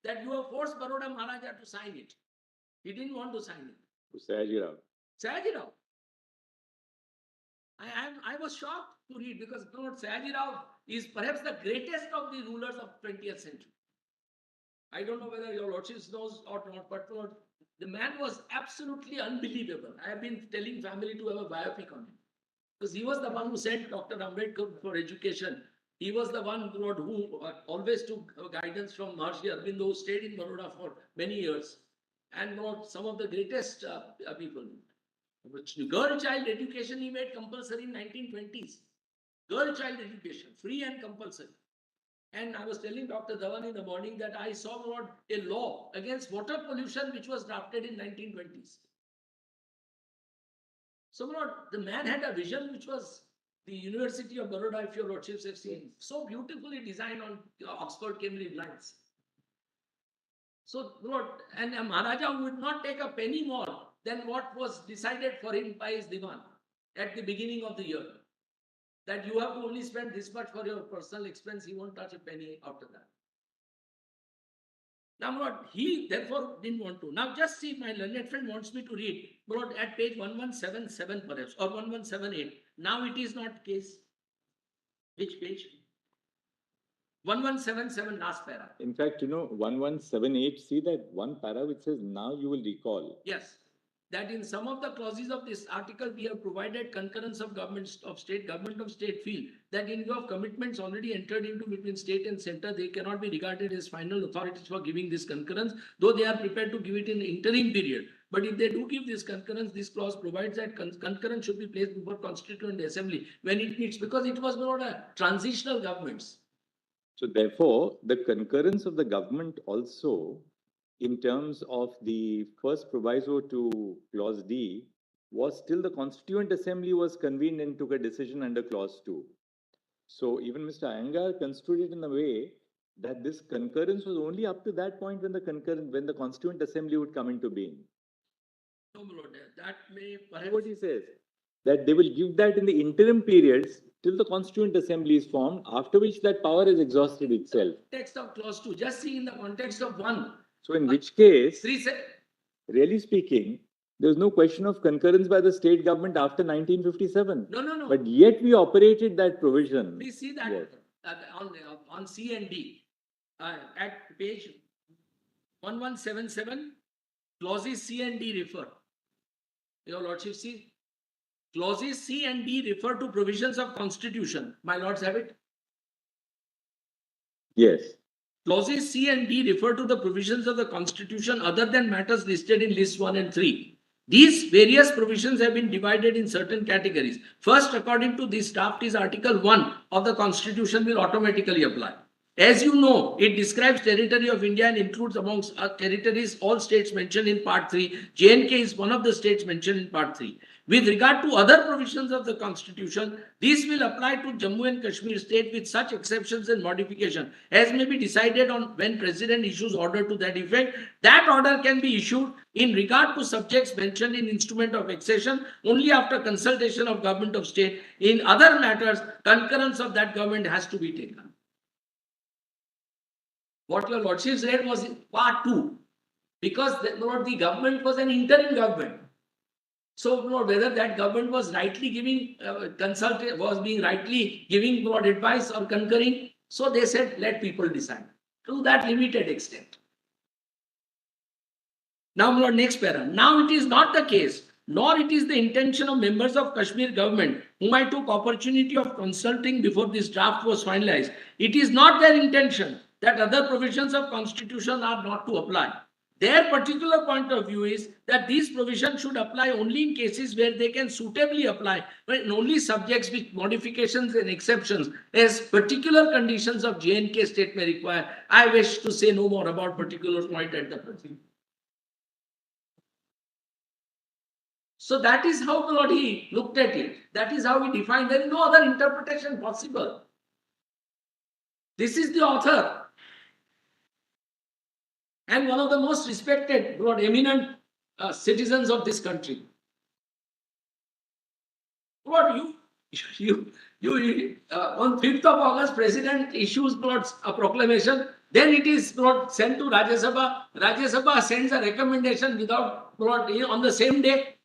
that you have forced Baroda Maharaja to sign it. He didn't want to sign it. CJI Rao. CJI Rao. I was shocked to read because Lord CJI Rao is perhaps the greatest of the rulers of 20th century. I don't know whether your lordship knows or not, but Lord, the man was absolutely unbelievable. I have been telling family to have a biopic on him. Because he was the one who sent Dr. Ambedkar for education. He was the one, Lord, who always took guidance from Maharishi Aurobindo, who stayed in Baroda for many years. And Lord, some of the greatest people. Girl child education he made compulsory in 1920s. Girl child education, free and compulsory. And I was telling Dr. Dhawan in the morning that I saw, Lord, a law against water pollution which was drafted in 1920s. So, Lord, the man had a vision which was the University of Baroda, if your lordships have seen, so beautifully designed on Oxford Cambridge lines. So, Lord, and a Maharaja would not take a penny more than what was decided for him by his Diwan at the beginning of the year. That you have to only spend this much for your personal expense, he won't touch a penny after that. Now, Lord, he therefore didn't want to. Now, just see, my learned friend wants me to read, Lord, at page 1177 perhaps, or 1178. Now it is not case. Which page? 1177, last para. In fact, 1178, see that one para which says, now you will recall. Yes. That in some of the clauses of this article, we have provided concurrence of government of state feel that in view of commitments already entered into between state and center, they cannot be regarded as final authorities for giving this concurrence, though they are prepared to give it in the interim period. But if they do give this concurrence, this clause provides that concurrence should be placed before Constituent Assembly when it meets, because it was not a transitional governments. So therefore, the concurrence of the government also, in terms of the first proviso to clause D, was still the Constituent Assembly was convened and took a decision under clause 2. So even Mr. Iyengar construed it in a way that this concurrence was only up to that point when the Constituent Assembly would come into being. No, my lord, that may perhaps... What he says, that they will give that in the interim periods till the Constituent Assembly is formed, after which that power is exhausted itself. Text of clause 2, just see in the context of 1. So in which case, 3 really speaking, there's no question of concurrence by the state government after 1957. No. But yet we operated that provision. Please see that Yes. on C and D at page 1177, clauses C and D refer. Your lordship, see, clauses C and D refer to provisions of Constitution. My lords have it. Yes. Clauses C and D refer to the provisions of the Constitution other than matters listed in lists 1 and 3. These various provisions have been divided in certain categories. First, according to this draft, is Article 1 of the Constitution will automatically apply. As you know, it describes territory of India and includes amongst territories all states mentioned in Part 3. J&K is one of the states mentioned in Part 3. With regard to other provisions of the Constitution, these will apply to Jammu and Kashmir state with such exceptions and modification as may be decided on when President issues order to that effect. That order can be issued in regard to subjects mentioned in instrument of accession only after consultation of government of state. In other matters, concurrence of that government has to be taken. What your lordships read was part 2, because the government was an interim government. So, whether that government was rightly giving rightly giving advice or concurring, so they said let people decide to that limited extent. Now, Lord, next para. Now it is not the case, nor it is the intention of members of Kashmir government whom I took opportunity of consulting before this draft was finalized. It is not their intention that other provisions of Constitution are not to apply. Their particular point of view is that these provisions should apply only in cases where they can suitably apply, but only subjects with modifications and exceptions as particular conditions of J&K state may require. I wish to say no more about particular point at the present. So that is how Lord he looked at it. That is how he defined. There is no other interpretation possible. This is the author. And one of the most respected, eminent citizens of this country. What on 5th of August, President issues a proclamation Then it is not sent to Rajya Sabha. Rajya Sabha sends a recommendation without on the same day.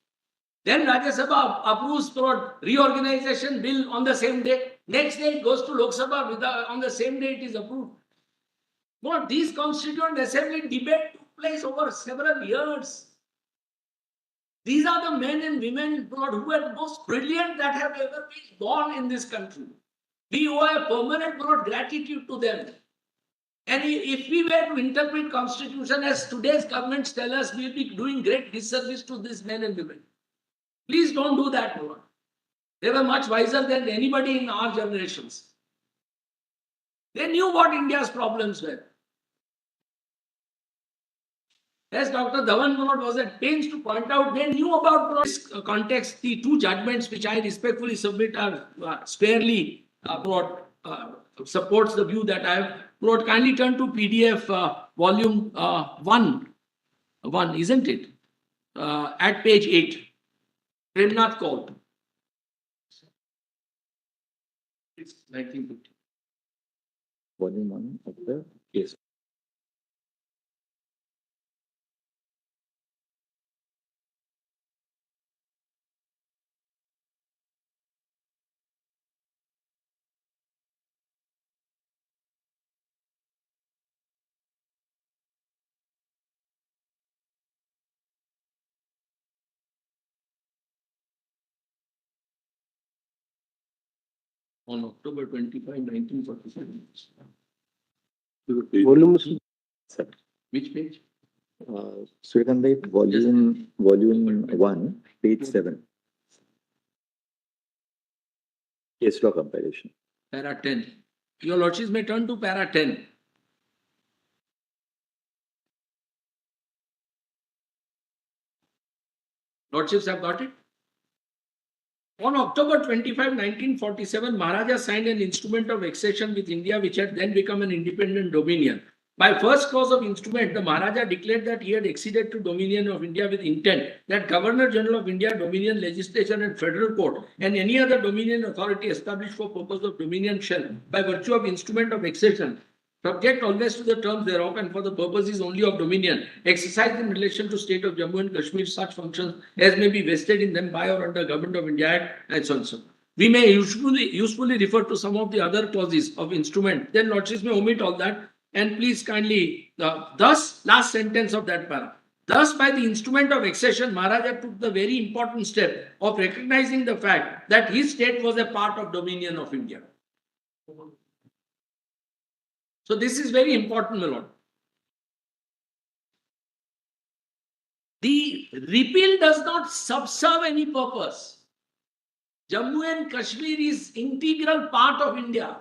Then Rajya Sabha approves for reorganization bill on the same day. Next day it goes to Lok Sabha on the same day it is approved. But these constituent assembly debate took place over several years. These are the men and women who are most brilliant that have ever been born in this country. We owe a permanent gratitude to them. And if we were to interpret constitution as today's governments tell us, we'll be doing great disservice to these men and women. Please don't do that, Lord. They were much wiser than anybody in our generations. They knew what India's problems were. As Dr. Dhawan was at pains to point out, they knew about this context. The two judgments which I respectfully submit are squarely supports the view that I have brought. Kindly turn to PDF volume 1, isn't it? At page 8. Premnath called. It's 1950. Volume 1 of the case. On October 25, 1947. Volume 7. Which page? Swetanbait, volume 1, page 7. Case law compilation. Para 10. Your Lordships may turn to para 10. Lordships have got it? On October 25, 1947, Maharaja signed an instrument of accession with India, which had then become an independent dominion. By first clause of instrument, the Maharaja declared that he had acceded to dominion of India with intent that Governor General of India, Dominion, Legislature and Federal Court and any other dominion authority established for purpose of dominion shall, by virtue of instrument of accession, subject always to the terms thereof and for the purposes only of dominion, exercise in relation to state of Jammu and Kashmir such functions as may be vested in them by or under Government of India Act and so on. So we may usefully refer to some of the other clauses of instrument. Then Lordships may omit all that. And please kindly, thus, last sentence of that para. Thus, by the instrument of accession, Maharaja took the very important step of recognizing the fact that his state was a part of dominion of India. So this is very important, my lord. The repeal does not subserve any purpose. Jammu and Kashmir is integral part of India.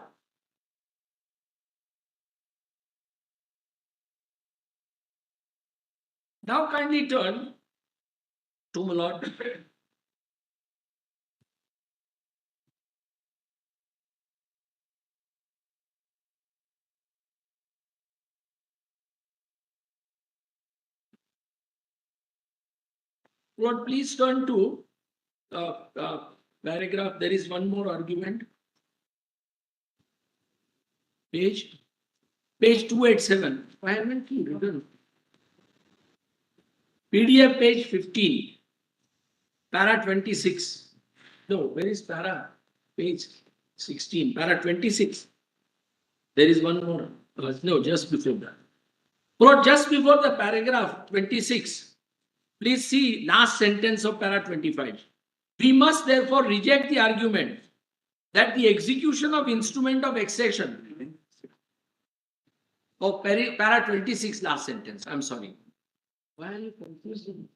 Now kindly turn to my lord. Lord, please turn to paragraph. There is one more argument. Page 287. Why haven't you written? PDF page 15. Para 26. No, where is para? Page 16. Para 26. There is one more. No, just before that. Lord, just before the paragraph 26. Please see last sentence of para 25. We must therefore reject the argument that the execution of instrument of accession of para 26 last sentence. I'm sorry. Why are you confusing?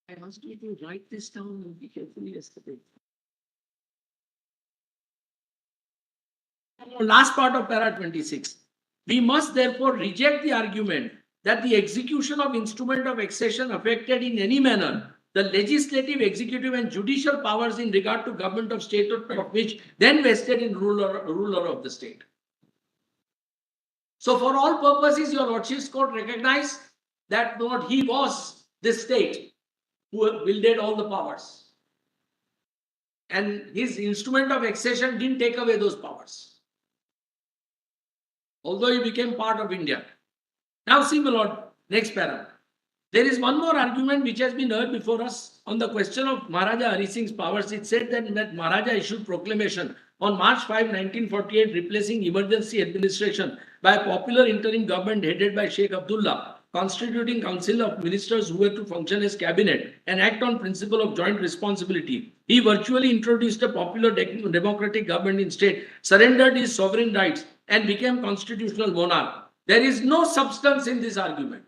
I asked you to write this down and be carefully yesterday. Last part of para 26. We must therefore reject the argument that the execution of instrument of accession affected in any manner the legislative, executive and judicial powers in regard to government of state of which then vested in ruler of the state. So for all purposes, your Lordship's court recognized that not he was the state who wielded all the powers. And his instrument of accession didn't take away those powers. although he became part of India. Now see, my lord, next paragraph. There is one more argument which has been heard before us on the question of Maharaja Hari Singh's powers. It said that Maharaja issued proclamation on March 5, 1948, replacing emergency administration by a popular interim government headed by Sheikh Abdullah, constituting council of ministers who were to function as cabinet and act on principle of joint responsibility. He virtually introduced a popular democratic government in state, surrendered his sovereign rights, and became constitutional monarch. There is no substance in this argument.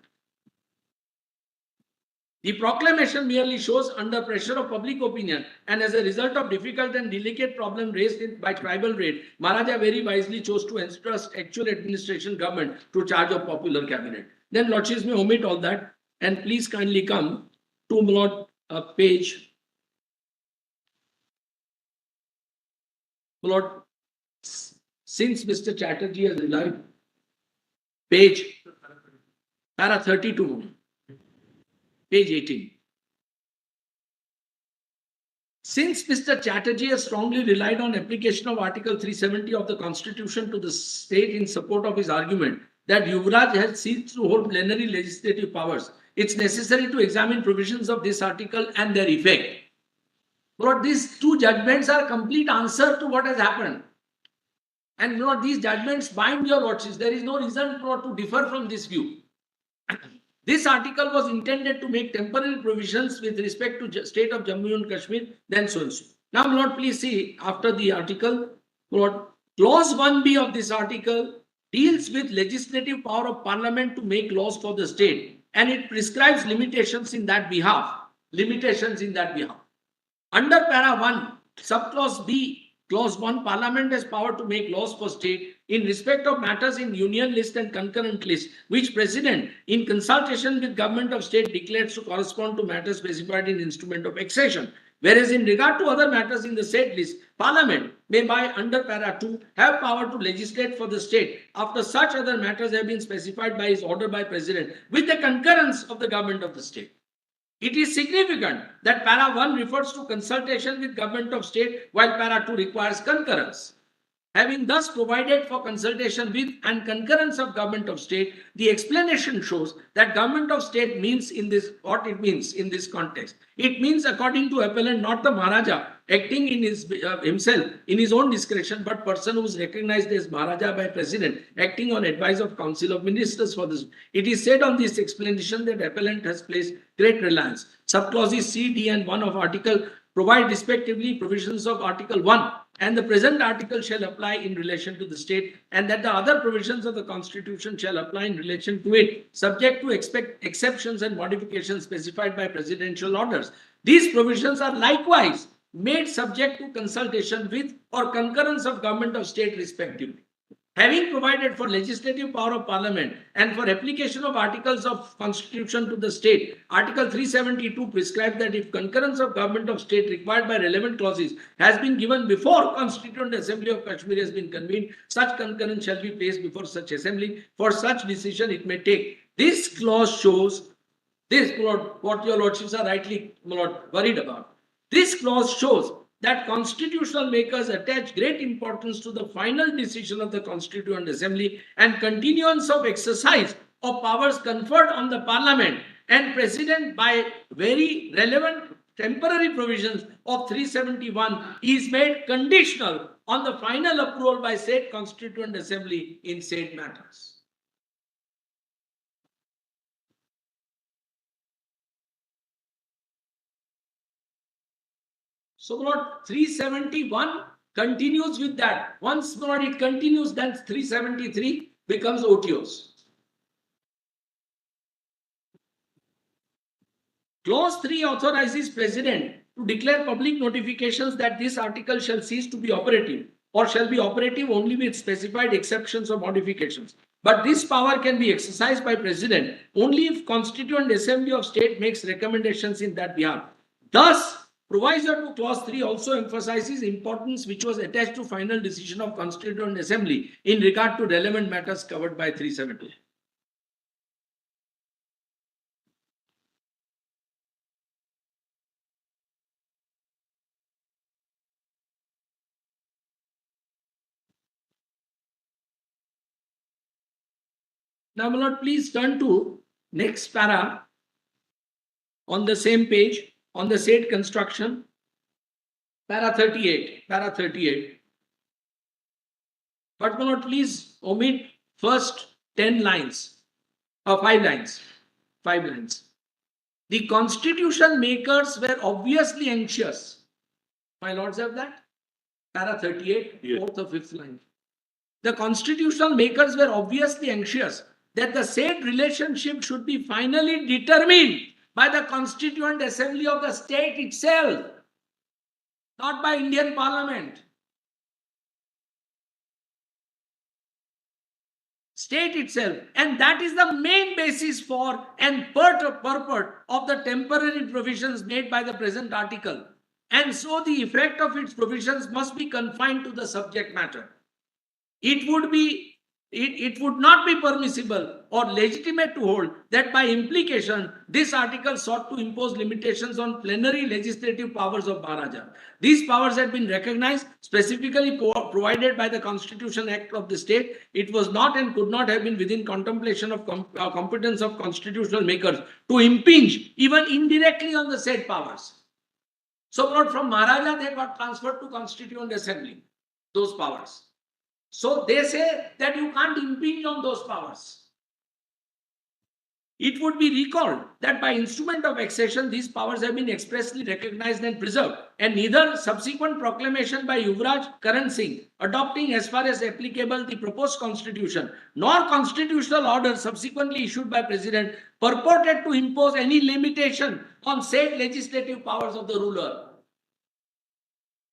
The proclamation merely shows under pressure of public opinion and as a result of difficult and delicate problem raised by tribal raid, Maharaja very wisely chose to entrust actual administration government to charge of popular cabinet. Then Lordships may omit all that and please kindly come to page. Lord, since Mr. Chatterjee has relied, page para 32. Page 18. Since Mr. Chatterjee has strongly relied on application of Article 370 of the Constitution to the state in support of his argument that Yuvraj has ceased to hold plenary legislative powers, it's necessary to examine provisions of this article and their effect. But these two judgments are a complete answer to what has happened. And these judgments bind your lordships. There is no reason to differ from this view. This article was intended to make temporary provisions with respect to state of Jammu and Kashmir, then so and so. Now, Lord, please see after the article, Lord, clause 1b of this article deals with legislative power of parliament to make laws for the state, and it prescribes limitations in that behalf. Under para 1, subclause B, clause 1, parliament has power to make laws for state in respect of matters in union list and concurrent list, which president in consultation with government of state declares to correspond to matters specified in instrument of accession. Whereas in regard to other matters in the state list, parliament may by under para 2 have power to legislate for the state after such other matters have been specified by his order by president with the concurrence of the government of the state. It is significant that para 1 refers to consultation with government of state while para 2 requires concurrence. Having thus provided for consultation with and concurrence of government of state, the explanation shows that government of state means in this what it means in this context. It means, according to appellant, not the Maharaja acting in himself in his own discretion, but person who is recognized as Maharaja by president acting on advice of council of ministers for this. It is said on this explanation that appellant has placed great reliance. Subclauses C, D, and 1 of article provide respectively provisions of article 1 and the present article shall apply in relation to the state, and that the other provisions of the constitution shall apply in relation to it, subject to exceptions and modifications specified by presidential orders. These provisions are likewise made subject to consultation with or concurrence of government of state respectively. Having provided for legislative power of parliament and for application of articles of constitution to the state, Article 372 prescribes that if concurrence of government of state required by relevant clauses has been given before Constituent Assembly of Kashmir has been convened, such concurrence shall be placed before such assembly. For such decision it may take. This clause shows this, Lord, what your lordships are rightly, Lord, worried about. This clause shows that constitutional makers attach great importance to the final decision of the Constituent Assembly and continuance of exercise of powers conferred on the Parliament and President by very relevant temporary provisions of 371 is made conditional on the final approval by said Constituent Assembly in said matters. So, Lord, 371 continues with that. Once more it continues, then 373 becomes OTOs. Clause 3 authorizes President to declare public notifications that this article shall cease to be operative or shall be operative only with specified exceptions or modifications. But this power can be exercised by President only if Constituent Assembly of State makes recommendations in that behalf. Thus, proviso to clause 3 also emphasizes importance which was attached to final decision of Constituent Assembly in regard to relevant matters covered by 370. Now, my lord, please turn to next para on the same page on the said construction. Para 38. Para 38. But my lord, please omit first 10 lines or 5 lines. 5 lines. The constitution makers were obviously anxious. My lords have that? Para 38, yes. Fourth or fifth line. The constitutional makers were obviously anxious that the said relationship should be finally determined by the Constituent Assembly of the state itself, not by Indian Parliament. State itself. And that is the main basis for and purport of the temporary provisions made by the present article. And so the effect of its provisions must be confined to the subject matter. It would not be permissible or legitimate to hold that by implication this article sought to impose limitations on plenary legislative powers of Maharaja. These powers had been recognized, specifically provided by the Constitution Act of the state. It was not and could not have been within contemplation of competence of constitutional makers to impinge even indirectly on the said powers. So not from Maharaja, they got transferred to Constituent Assembly, those powers. So they say that you can't impinge on those powers. It would be recalled that by instrument of accession, these powers have been expressly recognized and preserved, and neither subsequent proclamation by Yuvraj Karan Singh adopting as far as applicable the proposed constitution, nor constitutional order subsequently issued by President purported to impose any limitation on said legislative powers of the ruler.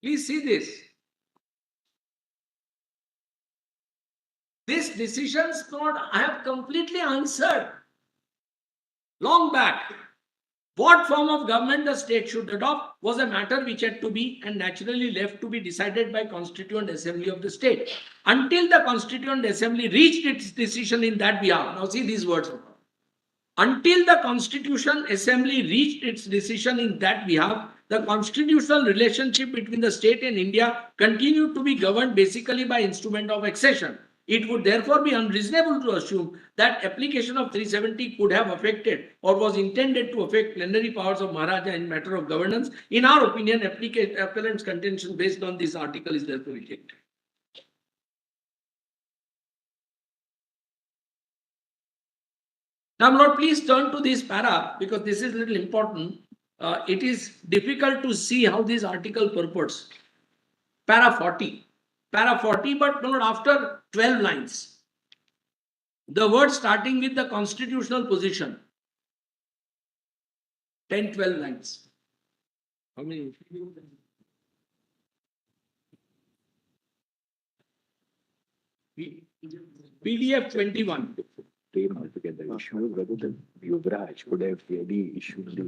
Please see this. These decisions I have completely answered long back. What form of government the state should adopt was a matter which had to be and naturally left to be decided by Constituent Assembly of the state. Until the Constituent Assembly reached its decision in that behalf. Now see these words. Until the Constitution Assembly reached its decision in that behalf, the constitutional relationship between the state and India continued to be governed basically by instrument of accession. It would therefore be unreasonable to assume that application of 370 could have affected or was intended to affect plenary powers of Maharaja in matter of governance. In our opinion, appellant's contention based on this article is therefore rejected. Now, Lord, please turn to this para because this is a little important. It is difficult to see how this article purports. Para 40. Para 40, but Lord, after 12 lines. The word starting with the constitutional position. 10, 12 lines. How many? PDF 21. Altogether issue rather than Yuvraj could have really issued the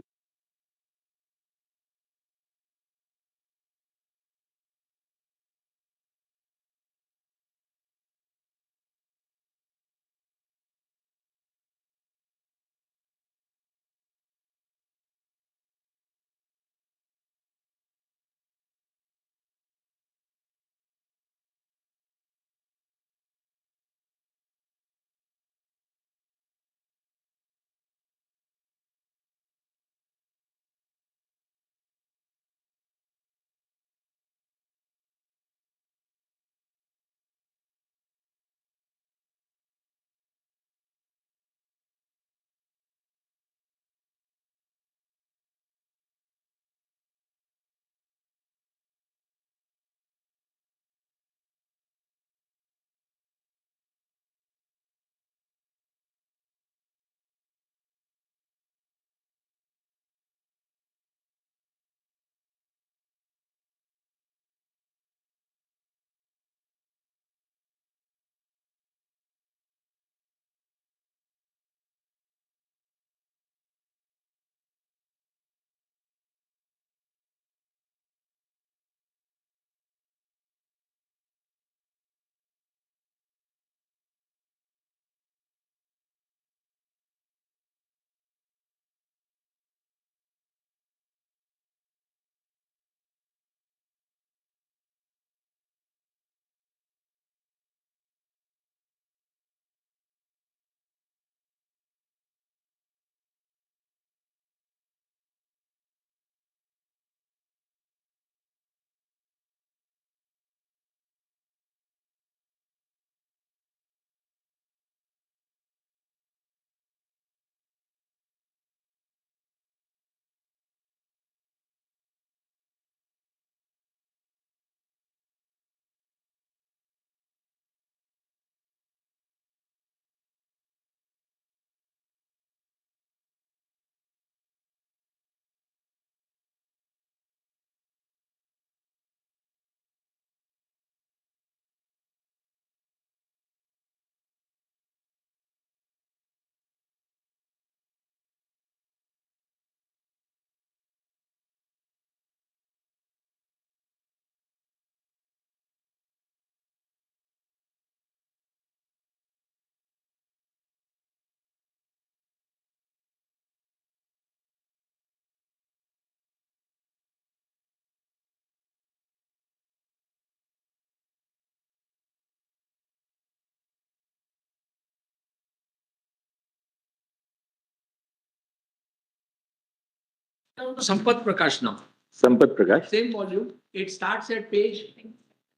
Sampath Prakash now. Sampath Prakash. Same volume. It starts at page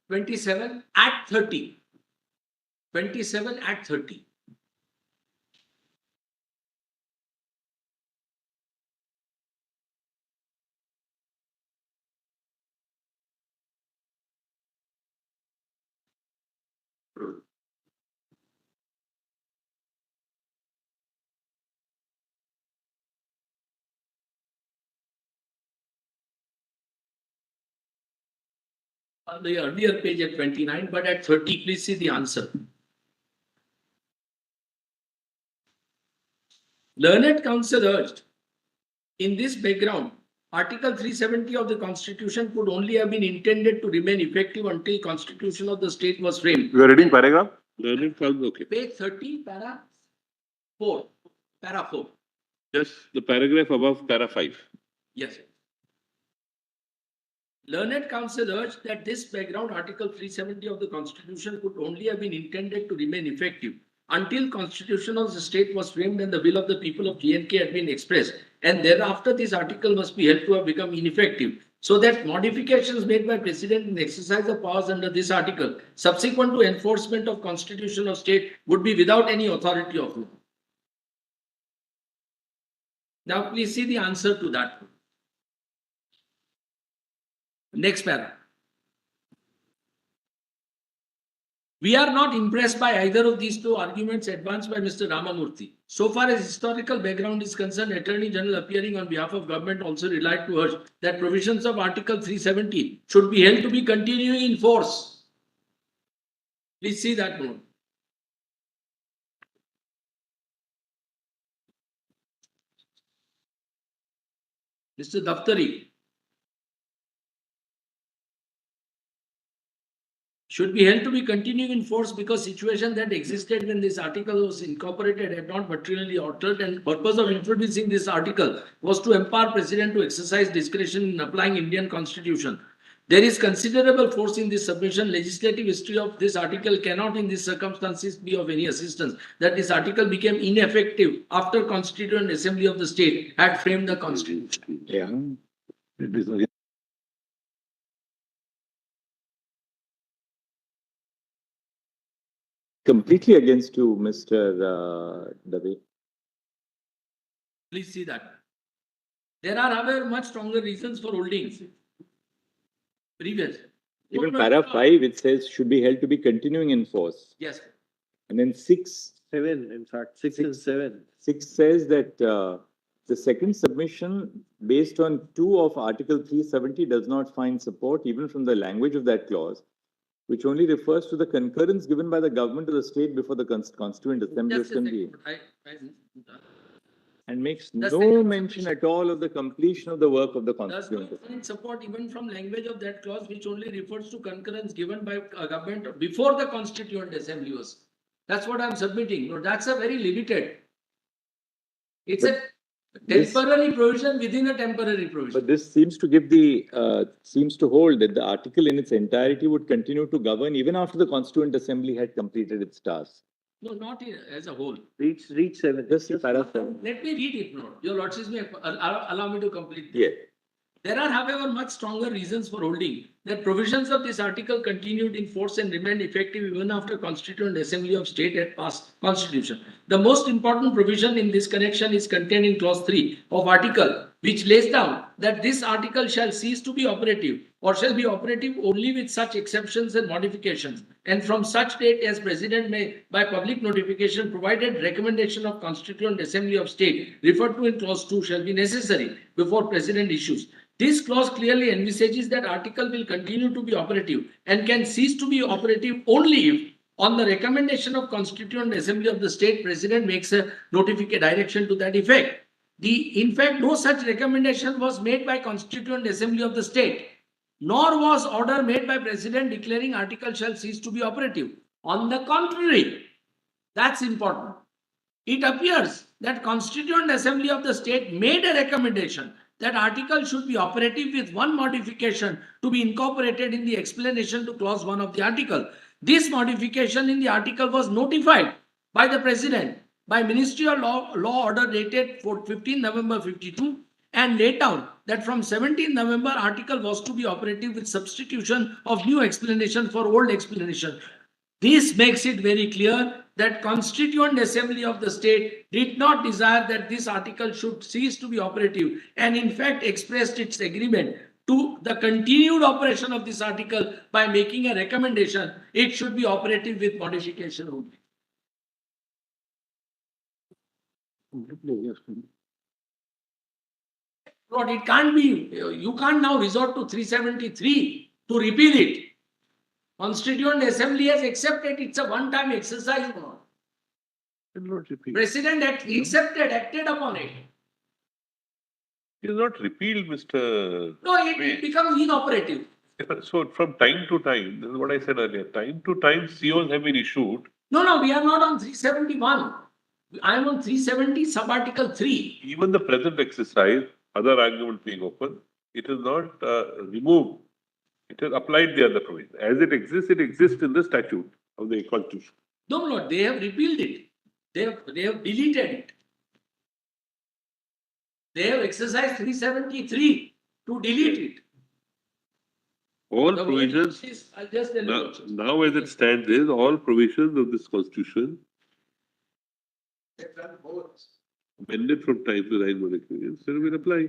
27 at 30. 27 at 30. On the earlier page at 29, but at 30, please see the answer. Learned counsel urged, in this background, Article 370 of the Constitution could only have been intended to remain effective until Constitution of the state was framed. You are reading paragraph? Learned counsel, okay. Page 30, para 4. Para 4. Just the paragraph above para 5. Yes. Learned counsel urged that this background Article 370 of the Constitution could only have been intended to remain effective until Constitution of the state was framed and the will of the people of J&K had been expressed, and thereafter this article must be held to have become ineffective, so that modifications made by President in exercise of powers under this article subsequent to enforcement of Constitution of state would be without any authority of law. Now please see the answer to that. Next paragraph. We are not impressed by either of these two arguments advanced by Mr. Ramamurthy. So far as historical background is concerned, Attorney General appearing on behalf of government also relied to urge that provisions of Article 370 should be held to be continuing in force. Please see that note. Mr. Daftari. Should be held to be continuing in force because situation that existed when this article was incorporated had not materially altered, and purpose of introducing this article was to empower President to exercise discretion in applying Indian Constitution. There is considerable force in this submission. Legislative history of this article cannot in these circumstances be of any assistance. That this article became ineffective after Constituent Assembly of the state had framed the Constitution. Yeah. Completely against you, Mr. Dave. Please see that. There are, however, much stronger reasons for holding previous. Even para 5, it says should be held to be continuing in force. Yes. And then 6. 7, in fact, 6 and 7. 6 says that the second submission based on 2 of Article 370 does not find support even from the language of that clause, which only refers to the concurrence given by the government to the state before the Constituent Assembly of India, and makes no mention at all of the completion of the work of the does Constituent not Assembly. find support even from language of that clause, which only refers to concurrence given by government before the Constituent Assembly was. That's what I'm submitting. No, that's a very limited. It's a temporary provision within a temporary provision. But this seems to give the seems to hold that the article in its entirety would continue to govern even after the Constituent Assembly had completed its task. No, not as a whole. Read 7. Just para 7. Let me read it now. Your Lordship may allow me to complete. Yeah. There are, however, much stronger reasons for holding that provisions of this article continued in force and remained effective even after Constituent Assembly of State had passed Constitution. The most important provision in this connection is contained in Clause 3 of Article, which lays down that this article shall cease to be operative or shall be operative only with such exceptions and modifications, and from such date as President may, by public notification, provided recommendation of Constituent Assembly of State referred to in Clause 2 shall be necessary before President issues. This clause clearly envisages that article will continue to be operative and can cease to be operative only if, on the recommendation of Constituent Assembly of the state, President makes a notification direction to that effect. In fact, no such recommendation was made by Constituent Assembly of the state, nor was order made by President declaring article shall cease to be operative. On the contrary, that's important. It appears that Constituent Assembly of the state made a recommendation that article should be operative with one modification to be incorporated in the explanation to clause 1 of the article. This modification in the article was notified by the President by Ministerial Law Order dated 15 November 52 and laid down that from 17th November, article was to be operative with substitution of new explanation for old explanation. This makes it very clear that Constituent Assembly of the state did not desire that this article should cease to be operative, and in fact expressed its agreement to the continued operation of this article by making a recommendation it should be operative with modification only. Lord, it can't be, you can't now resort to 373 to repeal it. Constituent Assembly has accepted, it's a one-time exercise. Not repealed. President acted upon it. It is not repealed, Mr. No, it becomes inoperative. So from time to time, this is what I said earlier, time to time COs have been issued. No, we are not on 371. I am on 370 sub-article 3. Even the present exercise, other argument being open, it is not removed. It has applied the other provision. As it exists in the statute of the Constitution. No, Lord, they have repealed it. They have deleted it. They have exercised 373 to delete it. All The provisions, word is, I'll just tell you. now as it stands is, all provisions of this Constitution amended from time to time when it still will apply.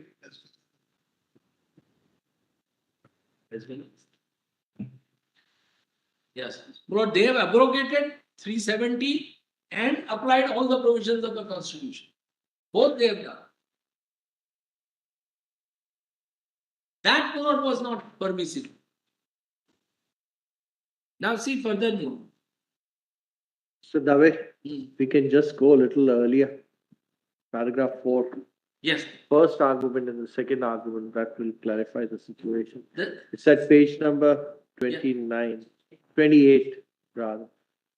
Yes, but they have abrogated 370 and applied all the provisions of the Constitution. Both they have done. That part was not permissible. Now see further more. So Dave, Hmm. we can just go a little earlier. Paragraph 4, Yes, first argument and the second argument, that will clarify the situation. the, It's at page number 29, 28 rather.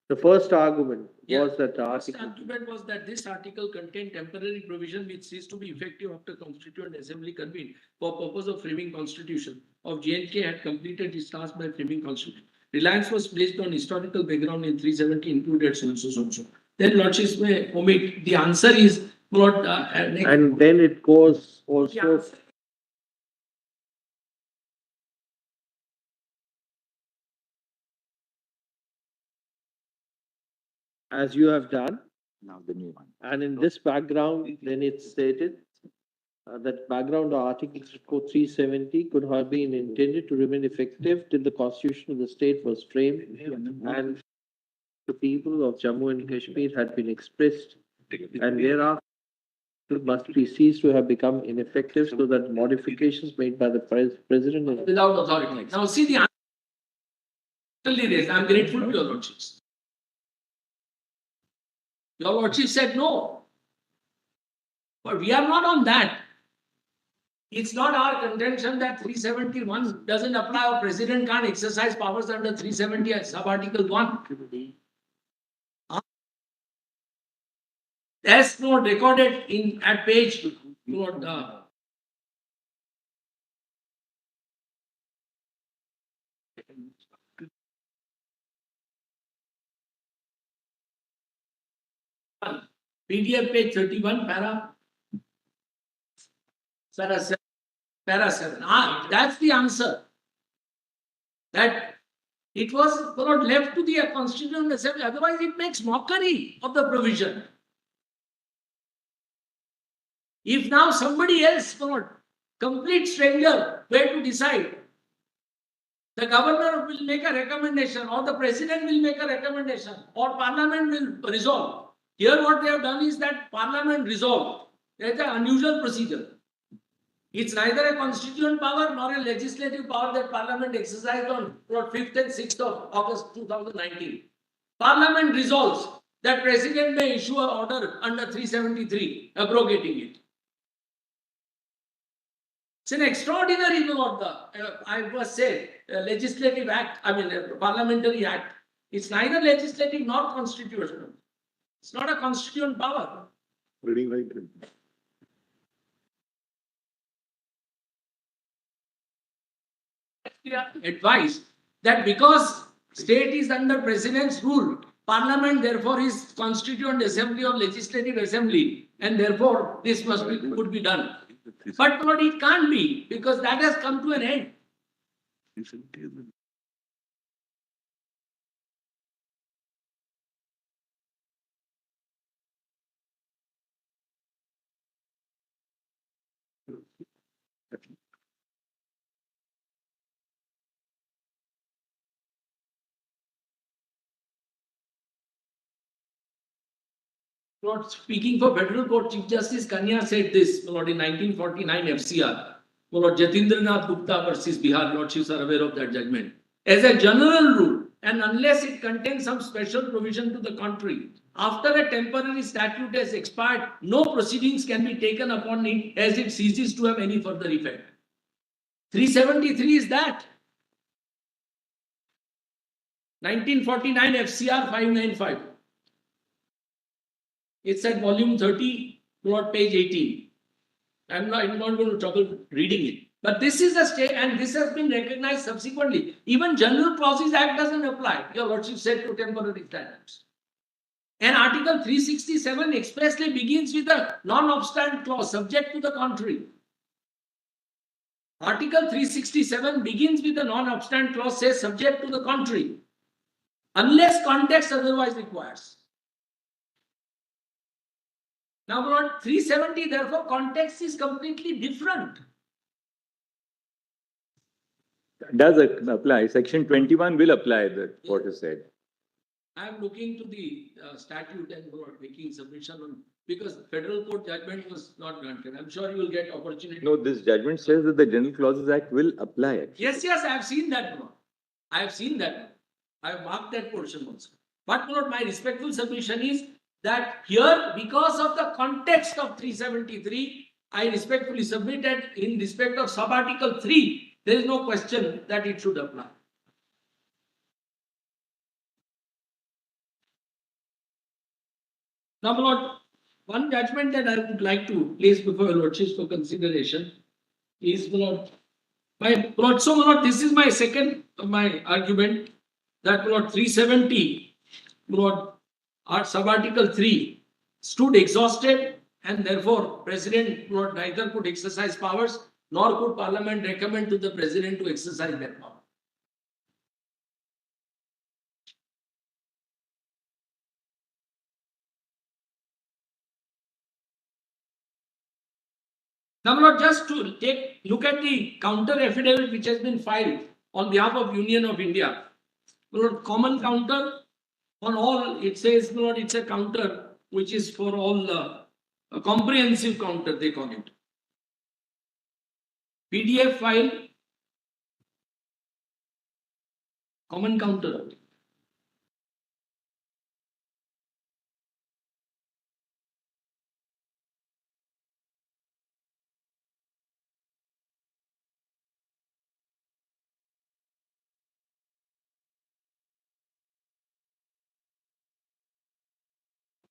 The first argument Yeah. was that the first article, argument was that this article contained temporary provision which ceased to be effective after Constituent Assembly convened for purpose of framing Constitution of J&K had completed its task by framing Constitution. Reliance was placed on historical background in 370 included so. Then Lordships may omit. The answer is what and then it goes also, as you have done, Now the new one. and in this background, then it's stated that background articles code 370 could have been intended to remain effective till the constitution of the state was framed and the people of Jammu and Kashmir had been expressed, and thereafter must be ceased to have become ineffective so that modifications made by the president and without authority. Now see the answer. I'm grateful to your Lordships. Your Lordship said no. But we are not on that. It's not our contention that 371 doesn't apply or president can't exercise powers under 370 as sub-article 1. As not recorded in at page PDF page 31 para 7. That's the answer. That it was not left to the Constituent Assembly, otherwise it makes mockery of the provision. If now somebody else, complete stranger, were to decide, the governor will make a recommendation or the president will make a recommendation or parliament will resolve. Here what they have done is that parliament resolved. That's an unusual procedure. It's neither a constituent power nor a legislative power that parliament exercised on 5th and 6th of August 2019. Parliament resolves that president may issue an order under 373 abrogating it. It's an extraordinary, I must say, legislative act, parliamentary act. It's neither legislative nor constitutional. It's not a constituent power. Reading right. Advice that because state is under president's rule, parliament therefore is constituent assembly or legislative assembly, and therefore this could be done. But Lord, it can't be because that has come to an end. Lord, speaking for Federal Court, Chief Justice Kanya said this, Lord, in 1949 FCR. Lord, Jatindranath Gupta versus Bihar, Lordships are aware of that judgment. As a general rule, and unless it contains some special provision to the contrary, after a temporary statute has expired, no proceedings can be taken upon it as it ceases to have any further effect. 373 is that. 1949 FCR 595. It's at volume 30, plot page 18. I'm not going to trouble reading it. But this is a state, and this has been recognized subsequently. Even General Clauses Act doesn't apply. Your Lordship said to temporary statutes. And Article 367 expressly begins with a non-obstant clause subject to the contrary. Article 367 begins with a non-obstant clause says subject to the contrary, unless context otherwise requires. Now, Lord, 370, therefore, context is completely different. Does apply. Section 21 will apply, the court has said. I am looking to the statute and making submission on, because federal court judgment was not granted. I'm sure you will get opportunity. No, this judgment says that the General Clauses Act will apply. Actually. Yes, I have seen that. Lord. I have seen that. I have marked that portion also. But Lord, my respectful submission is that here, because of the context of 373, I respectfully submit that in respect of sub-article 3, there is no question that it should apply. Now, my Lord, one judgment that I would like to place before your Lordships for consideration is, my Lord, so my Lord, this is my second argument that my Lord 370, my Lord, sub-article 3 stood exhausted, and therefore President, my Lord, neither could exercise powers nor could Parliament recommend to the President to exercise that power. Now, Lord, just to look at the counter affidavit which has been filed on behalf of Union of India. Lord, common counter on all, it says, Lord, it's a counter which is for all, a comprehensive counter, they call it. PDF file, common counter.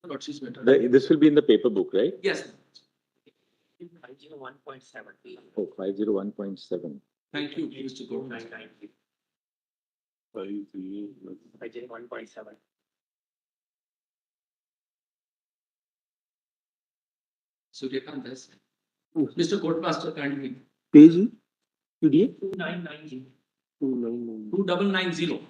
This will be in the paper book, right? Yes. 501.7. Oh, 501.7. Thank you, Mr. Gordon. 501.7. Suryakant has. Mr. Courtmaster, kindly. Page PDF? 2990. 2990.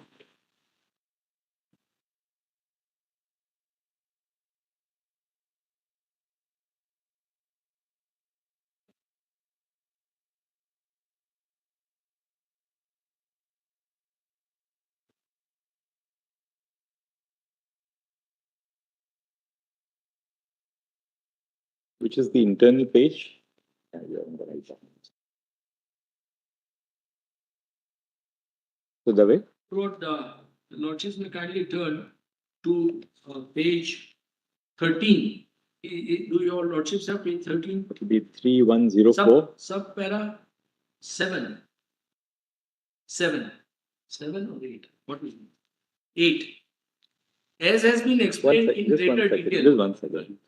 Which is the internal page? Yeah, you're on the right side. So the way? Lord, the Lordships may kindly turn to page 13. Do your Lordships have page 13? It will be 3104. Sub-para 7. 7. 7 or 8? What is it? 8. As has been explained in greater detail. Just one second.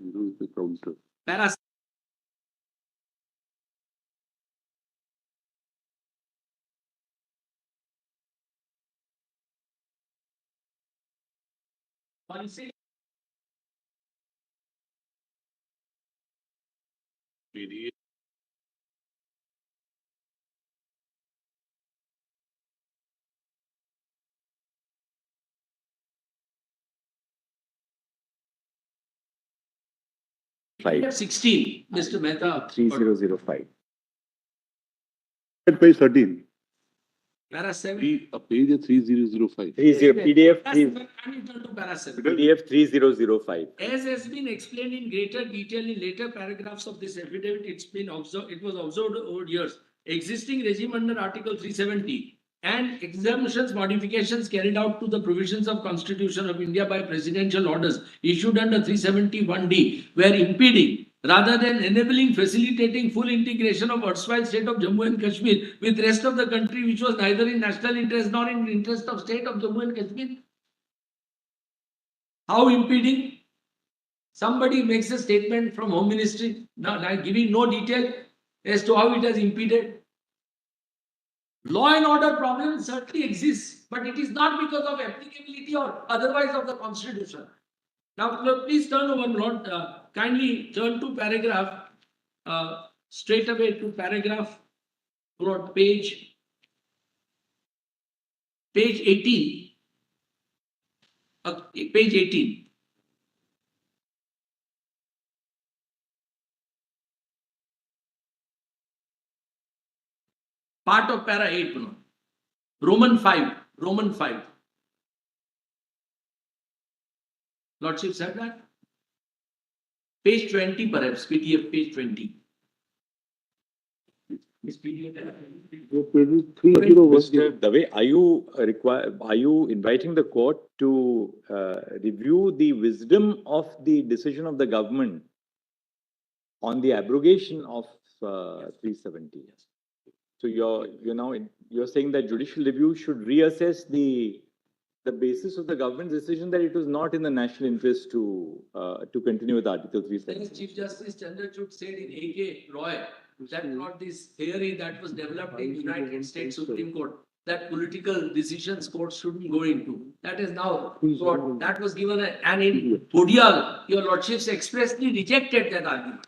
Para PDF 5, 16, Mr. Mehta. 3005. At page 13, Para 7. page 3005. 30 PDF Para 3 7, can you turn to para 7? PDF 3005. As has been explained in greater detail in later paragraphs of this affidavit, it was observed over years. Existing regime under Article 370 and exemptions modifications carried out to the provisions of Constitution of India by presidential orders issued under 371D were impeding rather than enabling, facilitating full integration of erstwhile state of Jammu and Kashmir with rest of the country, which was neither in national interest nor in interest of state of Jammu and Kashmir. How impeding? Somebody makes a statement from Home Ministry, now giving no detail as to how it has impeded. Law and order problems certainly exist, but it is not because of applicability or otherwise of the Constitution. Now, please turn over, Lord, kindly turn to paragraph, straight away to paragraph, Lord, page 18. Page 18. Part of para 8, no? Roman 5. Roman 5. Lordship said that? Page 20, perhaps, PDF page 20. Mr. Dave, are you inviting the court to review the wisdom of the decision of the government on the abrogation of 370? So you're saying that judicial review should reassess the basis of the government's decision that it was not in the national interest to continue with Article 370. Chief Justice Chandrachud said in A.K. Roy that not this theory that was developed in United States Supreme Court that political decisions courts shouldn't go into. That is now court. That was given and in Podial, your lordships expressly rejected that argument.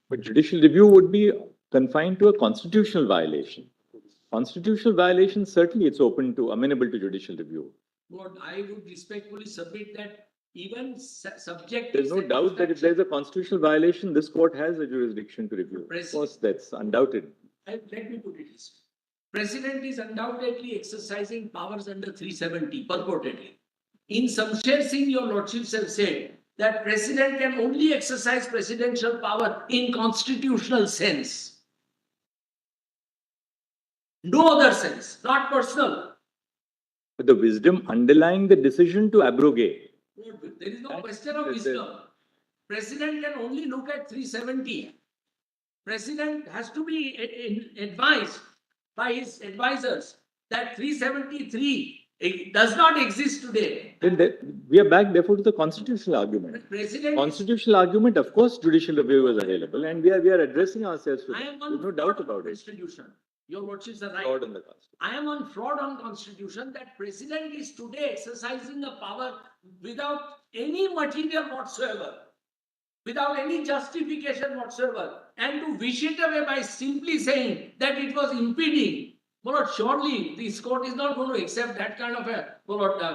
But judicial review would be confined to a constitutional violation. Constitutional violation, certainly it's amenable to judicial review. Lord, I would respectfully submit that even subject. There's no doubt that if there's a constitutional violation, this court has a jurisdiction to review. Of course, that's undoubted. Let me put it this way. President is undoubtedly exercising powers under 370, purportedly. In Samsher Singh, your lordships have said that president can only exercise presidential power in constitutional sense. No other sense, not personal. But the wisdom underlying the decision to abrogate. There is no question of wisdom. President can only look at 370. President has to be advised by his advisors that 373 does not exist today. Then we are back therefore to the constitutional argument. Constitutional argument, of course, judicial review is available, and we are addressing ourselves to that. There's no doubt about it. Constitution. Your lordships are right. Fraud on the Constitution. I am on fraud on Constitution that president is today exercising a power without any material whatsoever, without any justification whatsoever, and to wish it away by simply saying that it was impeding. But surely this court is not going to accept that kind of a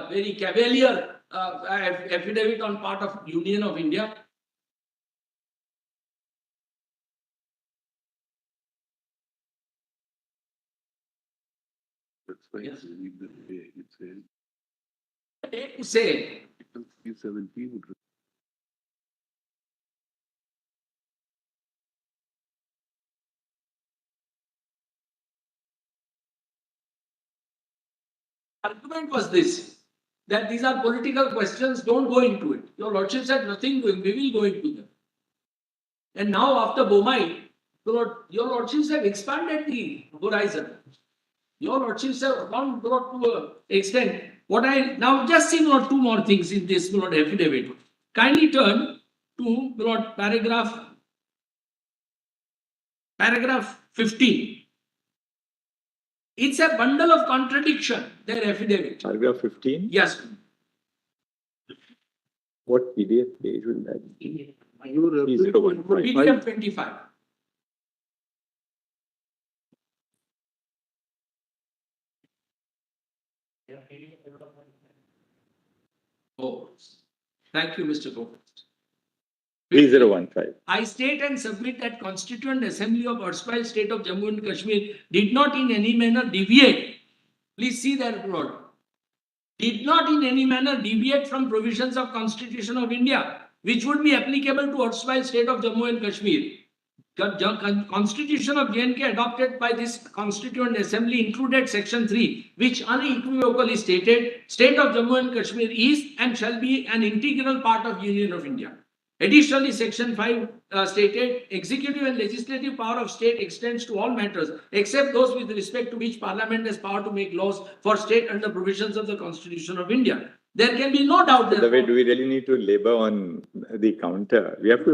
very cavalier affidavit on part of Union of India. That's why Yes. it says To say 370 would. argument was this, that these are political questions, don't go into it. Your lordship said nothing doing, we will go into them. And now after Bomai, your lordships have expanded the horizon. Your lordships have gone to an extent. What I now just see two more things in this affidavit. Kindly turn to paragraph 15. It's a bundle of contradiction, their affidavit. Paragraph 15? Yes. What PDF page will that be? PDF 25. Oh, thank you, Mr. Gopal. 3015. I state and submit that Constituent Assembly of erstwhile State of Jammu and Kashmir did not in any manner deviate. Please see that word. Did not in any manner deviate from provisions of Constitution of India, which would be applicable to erstwhile State of Jammu and Kashmir. Constitution of J&K adopted by this Constituent Assembly included Section 3, which unequivocally stated, State of Jammu and Kashmir is and shall be an integral part of Union of India. Additionally, Section 5 stated, executive and legislative power of state extends to all matters except those with respect to which Parliament has power to make laws for state under provisions of the Constitution of India. There can be no doubt that. By the way, do we really need to labor on the counter? We have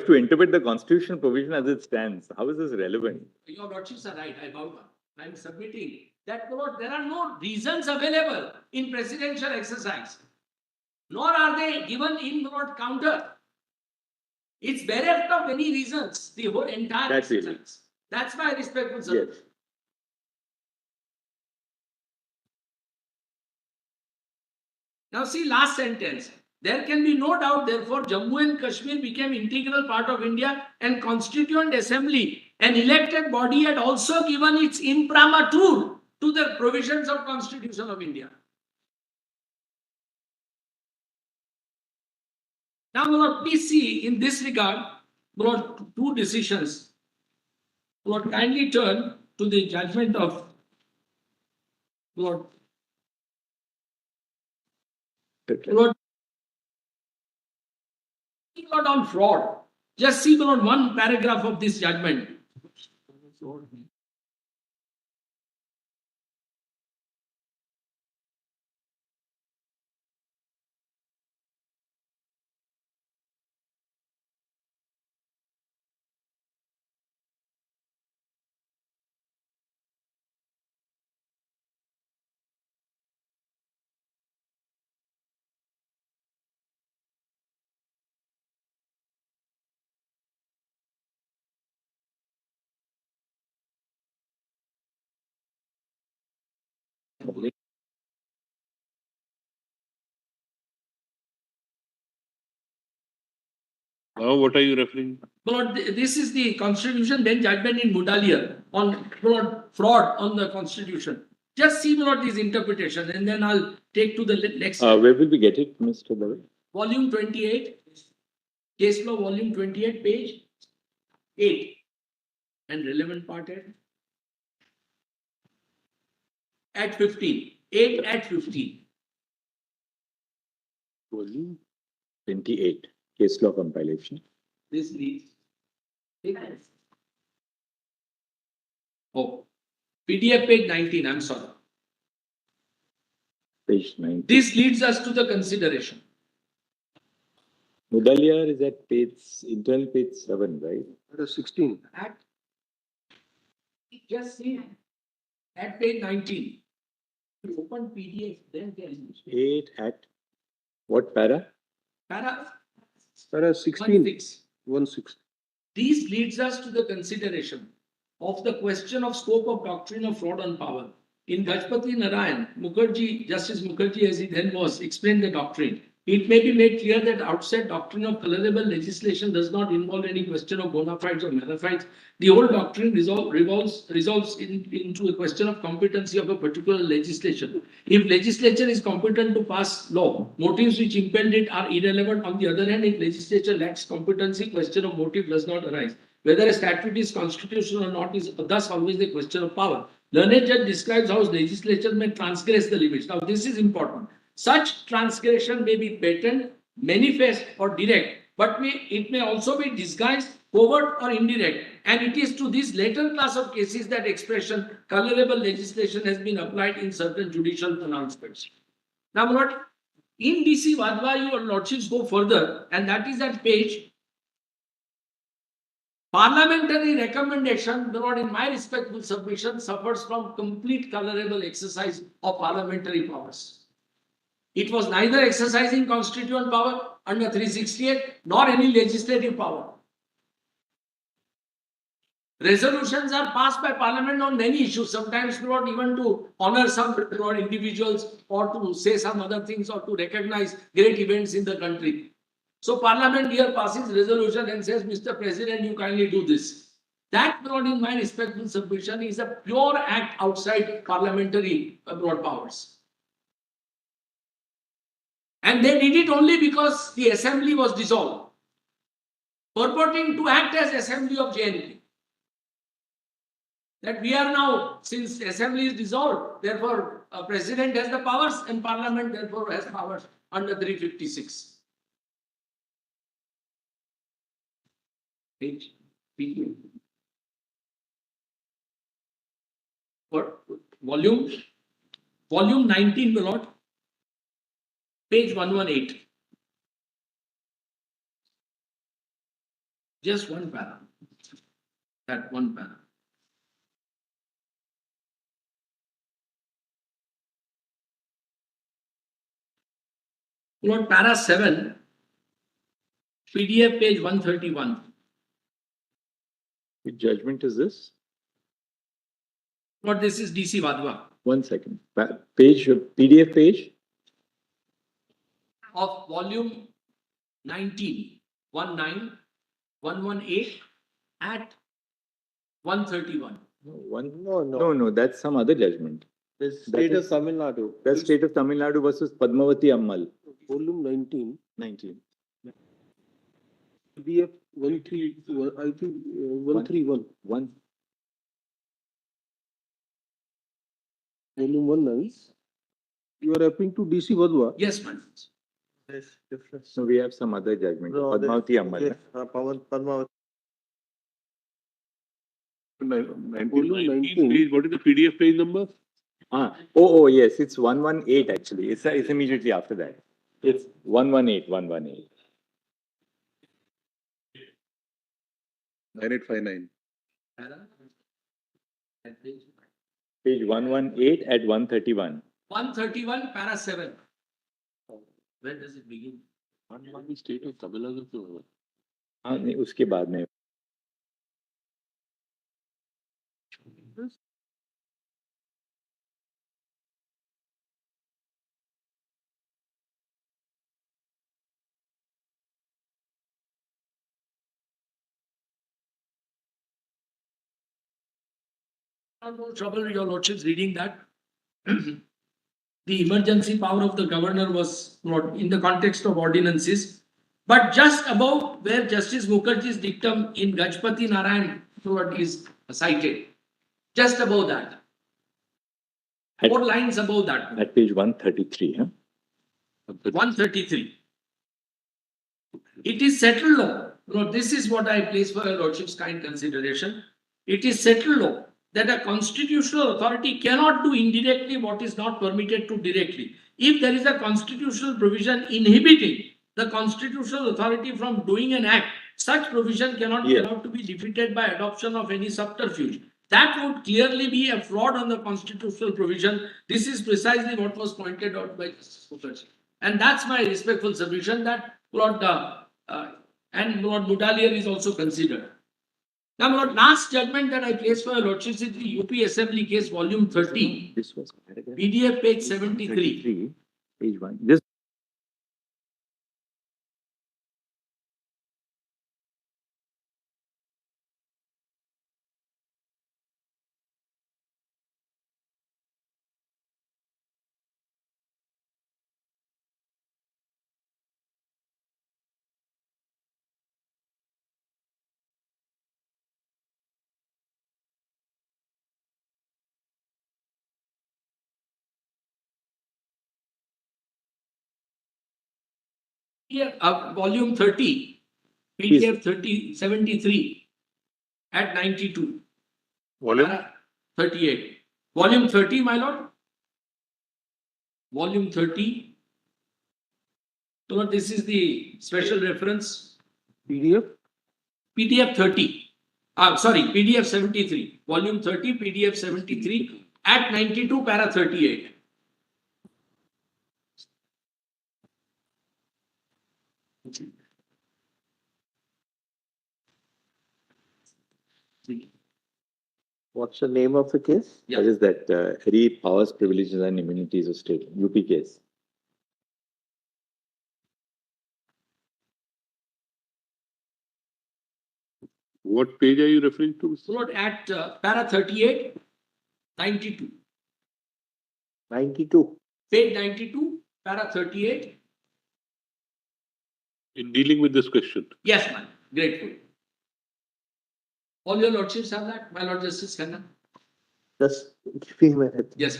to interpret the constitutional provision as it stands. How is this relevant? Your lordships are right. I am submitting that there are no reasons available in presidential exercise, nor are they given in counter. It's bereft of many reasons, the whole entire exercise. That's my respectful sir. Yes. Now see last sentence. There can be no doubt, therefore, Jammu and Kashmir became integral part of India and Constituent Assembly, an elected body, had also given its imprimatur to the provisions of Constitution of India. Now, Lord, please see in this regard, Lord, two decisions. Lord, kindly turn to the judgment of Lord. Lord, not on fraud. Just see Lord, one paragraph of this judgment. Now, what are you referring? Lord, this is the Constitution bench judgment in Mudaliar on Lord, fraud on the Constitution. Just see Lord this interpretation, and then I'll take to the next. Where will we get it, Mr. Dave? Volume 28, case law volume 28, page 8, and relevant part at 15. 8 at 15. Volume 28, case law compilation. This leads. Oh, PDF page 19, I'm sorry. Page 9. This leads us to the consideration. Mudaliar is at internal page 7, right? That is 16. Just see at page 19. Open PDF, then there is 8 at what para? para That is 16. 16. 16. This leads us to the consideration of the question of scope of doctrine of fraud on power. In Gajpati Narayan, Mukherjee, Justice Mukherjee, as he then was, explained the doctrine. It may be made clear that outside doctrine of colorable legislation does not involve any question of bona fides or mala fides. The whole doctrine resolves into a question of competency of a particular legislation. If legislature is competent to pass law, motives which impel it are irrelevant. On the other hand, if legislature lacks competency, question of motive does not arise. Whether a statute is constitutional or not is thus always a question of power. Learned Judge describes how legislature may transgress the limits. Now, this is important. Such transgression may be patent, manifest, or direct, but it may also be disguised, covert, or indirect. And it is to this later class of cases that expression colorable legislation has been applied in certain judicial pronouncements. Now, Lord, in DC Vadva, your lordships go further, and that is at page. Parliamentary recommendation, Lord, in my respectful submission, suffers from complete colorable exercise of parliamentary powers. It was neither exercising constituent power under 368 nor any legislative power. Resolutions are passed by Parliament on many issues, sometimes not even to honor some individuals or to say some other things or to recognize great events in the country. So Parliament here passes resolution and says, Mr. President, you kindly do this. That, brought in my respectful submission, is a pure act outside parliamentary broad powers. And they did it only because the assembly was dissolved, purporting to act as assembly of JNK. That we are now, since assembly is dissolved, therefore president has the powers and parliament therefore has powers under 356. Page P. What? Volume 19, my lord. Page 118. Just one para. That one para. Lord, para 7, PDF page 131. Which judgment is this? Lord, this is DC Vadwa 1 second. Page, PDF page? of volume 19, 118 at 131. No, that's some other judgment. The state of Tamil Nadu. That's state of Tamil Nadu versus Padmavati Ammal. Volume 19, 19. PDF 131, I think 131, One. volume 19. You are referring to DC Vadwa? Yes, madam. Yes, difference. So we have some other judgment. Padmavati Ammal. Yes, Padmavati. 19, 19. page, what is the PDF page number? Oh, yes, it's 118 actually. It's immediately after that. It's 118. 9859. Page 118 at 131. 131, para 7. Where does it begin? State of Tamil Nadu. हाँ नहीं उसके बाद में No trouble, your lordships, reading that. The emergency power of the governor was not in the context of ordinances, but just above where Justice Mukherjee's dictum in Gajpati Narayan is cited, just above that, at, 4 lines above that, at page 133. Huh? 133. It is settled law. No, this is what I place for your lordship's kind consideration. It is settled law that a constitutional authority cannot do indirectly what is not permitted to directly. If there is a constitutional provision inhibiting the constitutional authority from doing an act, such provision cannot be allowed to be defeated by adoption of any subterfuge. That would clearly be a fraud on the constitutional provision. This is precisely what was pointed out by Justice Mukherjee. And that's my respectful submission that Lord and Lord Mudaliar is also considered. Now, Lord, last judgment that I placed for your lordship is the UP Assembly case, volume 30, This was paragraph PDF page 73. 33, page 1. This Here, volume 30, PDF 73 at 92. Volume? 38. Volume 30, my lord. Volume 30. So, Lord, this is the special reference. PDF? PDF 30. Sorry, PDF 73. Volume 30, PDF 73 at 92, para 38. What's the name of the case? Yeah. What is that? Any powers, privileges, and immunities of state. UP case. What page are you referring to? So Lord, at para 38, 92. 92. Page 92, para 38. In dealing with this question. Yes, ma'am. Grateful. All your lordships have that? My Lord Justice Khanna? Just give me a minute. Yes.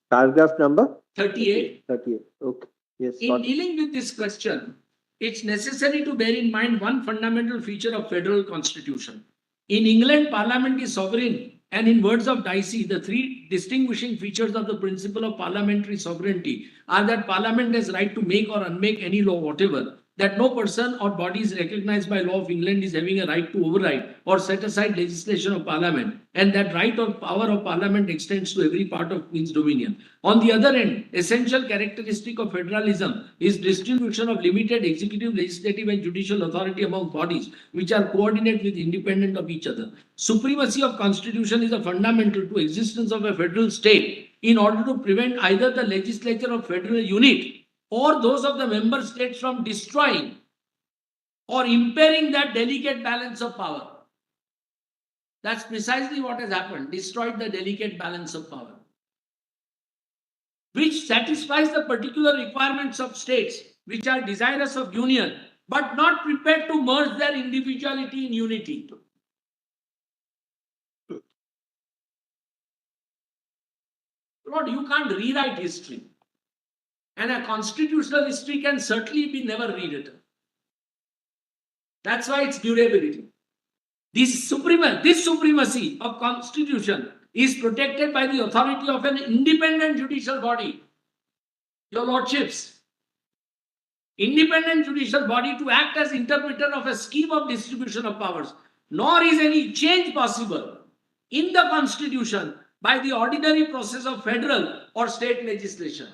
Paragraph number? 38. 38. Okay. Yes. In dealing with this question, it's necessary to bear in mind one fundamental feature of federal constitution. In England, parliament is sovereign, and in words of Dicey, the three distinguishing features of the principle of parliamentary sovereignty are that parliament has right to make or unmake any law whatever, that no person or body is recognized by law of England is having a right to override or set aside legislation of parliament, and that right or power of parliament extends to every part of Queen's dominion. On the other hand, essential characteristic of federalism is distribution of limited executive, legislative and judicial authority among bodies which are coordinate with independent of each other. Supremacy of constitution is a fundamental to existence of a federal state in order to prevent either the legislature of federal unit or those of the member states from destroying or impairing that delicate balance of power. That's precisely what has happened, destroyed the delicate balance of power, which satisfies the particular requirements of states which are desirous of union, but not prepared to merge their individuality in unity. Lord, you can't rewrite history. And a constitutional history can certainly be never rewritten. That's why it's durability. This supremacy of constitution is protected by the authority of an independent judicial body. Your lordships, independent judicial body to act as interpreter of a scheme of distribution of powers, nor is any change possible in the constitution by the ordinary process of federal or state legislation.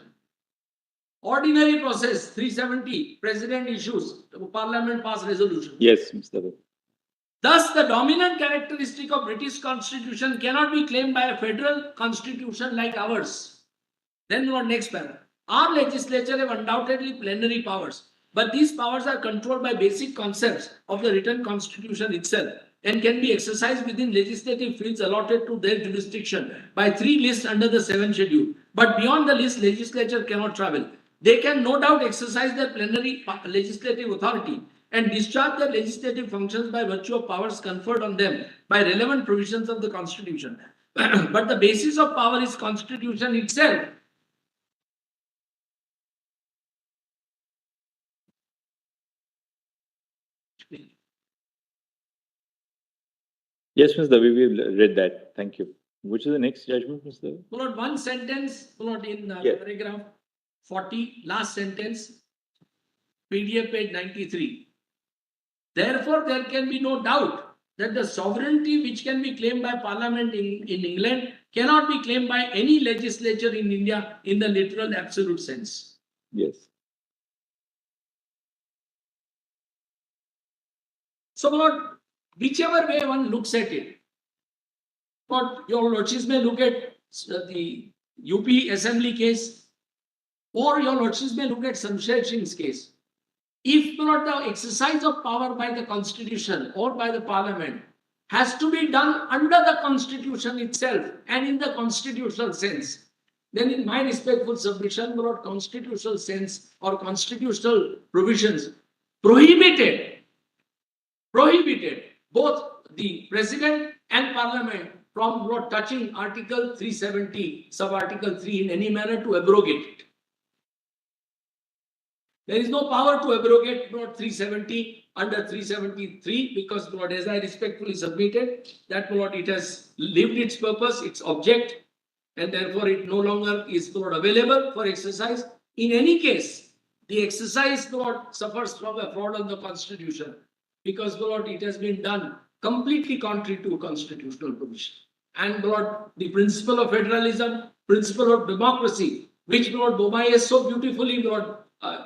Ordinary process, 370, President issues, Parliament pass resolution. Yes, Mr. Ravi. Thus, the dominant characteristic of British Constitution cannot be claimed by a federal constitution like ours. Then what next paragraph? Our legislature have undoubtedly plenary powers, but these powers are controlled by basic concepts of the written constitution itself and can be exercised within legislative fields allotted to their jurisdiction by 3 lists under the 7th schedule. But beyond the list, legislature cannot travel. They can no doubt exercise their plenary legislative authority and discharge their legislative functions by virtue of powers conferred on them by relevant provisions of the Constitution. But the basis of power is Constitution itself. Yes, Mr. Ravi, we read that. Thank you. Which is the next judgment, Mr. Ravi? Followed one sentence, followed in Yeah. paragraph 40, last sentence, PDF page 93. Therefore, there can be no doubt that the sovereignty which can be claimed by Parliament in England cannot be claimed by any legislature in India in the literal absolute sense. Yes. So, Lord, whichever way one looks at it, but your lordships may look at the UP assembly case, or your lordships may look at Samshed Singh's case. If not, the exercise of power by the constitution or by the parliament has to be done under the constitution itself and in the constitutional sense, then in my respectful submission, Lord, constitutional sense or constitutional provisions prohibited both the president and parliament from not touching Article 370, sub-Article 3 in any manner to abrogate it. There is no power to abrogate Note 370 under 373 because, Lord, as I respectfully submitted, that, Lord, it has lived its purpose, its object, and therefore it no longer is, Lord, available for exercise. In any case, the exercise, Lord, suffers from a fraud on the Constitution because, Lord, it has been done completely contrary to constitutional provision. And, Lord, the principle of federalism, principle of democracy, which, Lord, Bombay has so beautifully, Lord,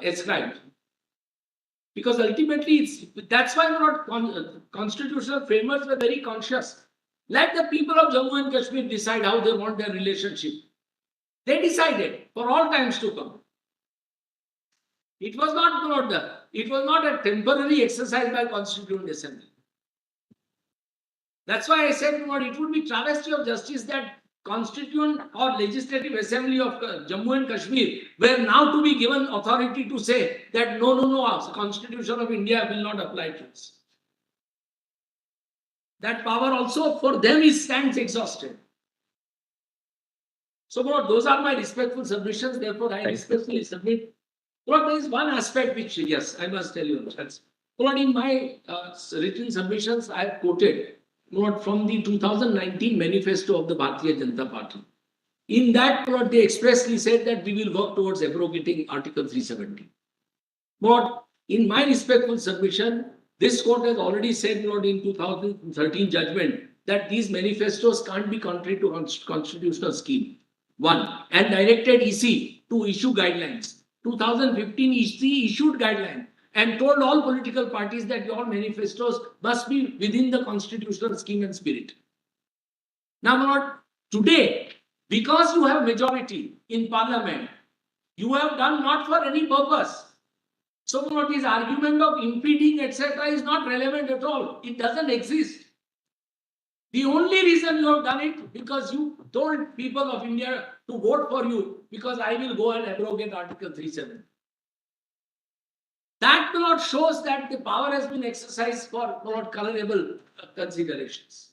ascribed. Because ultimately, that's why constitutional framers were very conscious. Let the people of Jammu and Kashmir decide how they want their relationship. They decided for all times to come. It was not a temporary exercise by Constituent Assembly. That's why I said, you know, it would be travesty of justice that Constituent or Legislative Assembly of Jammu and Kashmir were now to be given authority to say that no, Constitution of India will not apply to us. That power also for them stands exhausted. So, Lord, those are my respectful submissions. Therefore, I Thanks. respectfully submit. Lord, there is one aspect which, yes, I must tell you. Lord, in my written submissions, I have quoted, Lord, from the 2019 manifesto of the Bharatiya Janata Party. In that, Lord, they expressly said that we will work towards abrogating Article 370. Lord, in my respectful submission, this court has already said, Lord, in 2013 judgment, that these manifestos can't be contrary to constitutional scheme. One, and directed EC to issue guidelines. 2015 EC issued guidelines and told all political parties that your manifestos must be within the constitutional scheme and spirit. Now, Lord, today, because you have majority in parliament, you have done not for any purpose. So what is argument of impeding, etc., is not relevant at all. It doesn't exist. The only reason you have done it because you told people of India to vote for you because I will go and abrogate Article 370. That not shows that the power has been exercised for not colorable considerations.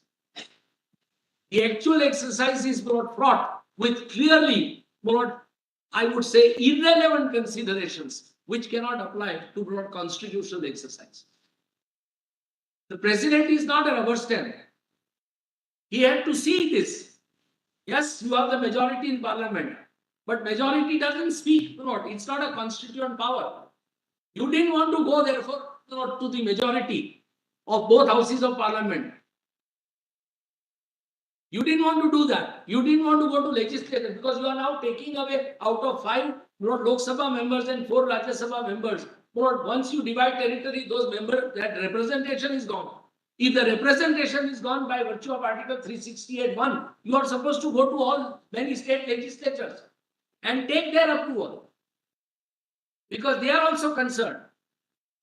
The actual exercise is not fraught with clearly what I would say irrelevant considerations which cannot apply to broad constitutional exercise. The president is not a rubber stamp. He had to see this. Yes, you have the majority in parliament, but majority doesn't speak. It's not a constituent power. You didn't want to go therefore to the majority of both houses of parliament. You didn't want to do that. You didn't want to go to legislature because you are now taking away out of 5 Lok Sabha members and 4 Rajya Sabha members. Once you divide territory, those members, that representation is gone. If the representation is gone by virtue of Article 368(1), you are supposed to go to all many state legislatures and take their approval because they are also concerned.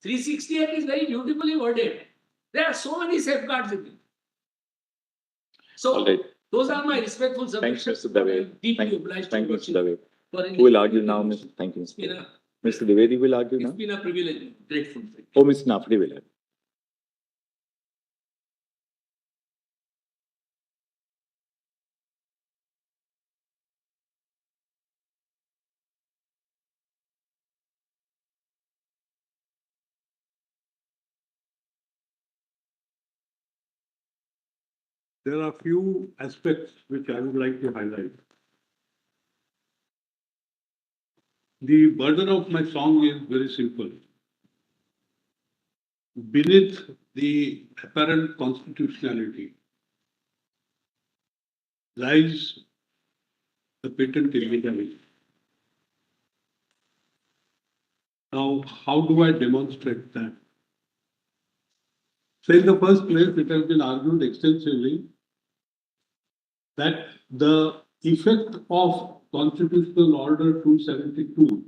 368 is very beautifully worded. There are so many safeguards in it. So, All right. those are my respectful Thanks, submissions. Mr. Dave. I'm deeply Thank obliged you, to Mr. Dave. for Who will argue now, Mr. Thank you, It's been Mr. a, Mr. Dwivedi will argue it's now. been a privilege, grateful. Oh, Mr. Nafri will argue. There are few aspects which I would like to highlight. The burden of my song is very simple. Beneath the apparent constitutionality lies the patent illegality. Now, how do I demonstrate that? So in the first place, it has been argued extensively that the effect of Constitutional Order 272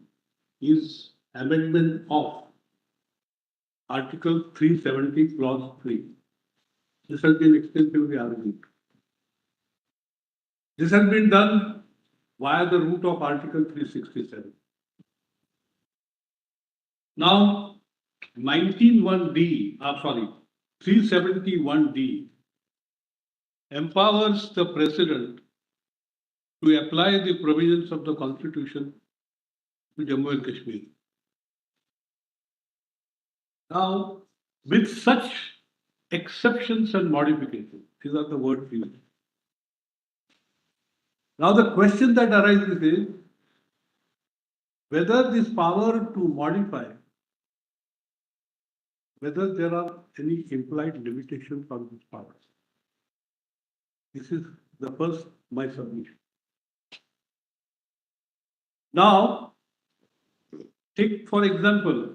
is amendment of Article 370, Clause 3. This has been extensively argued. This has been done via the route of Article 367. Now, 371D empowers the President to apply the provisions of the Constitution to Jammu and Kashmir. Now, with such exceptions and modifications, these are the words used. Now, the question that arises is whether this power to modify, whether there are any implied limitations on this power. This is the first my submission. Now, take for example,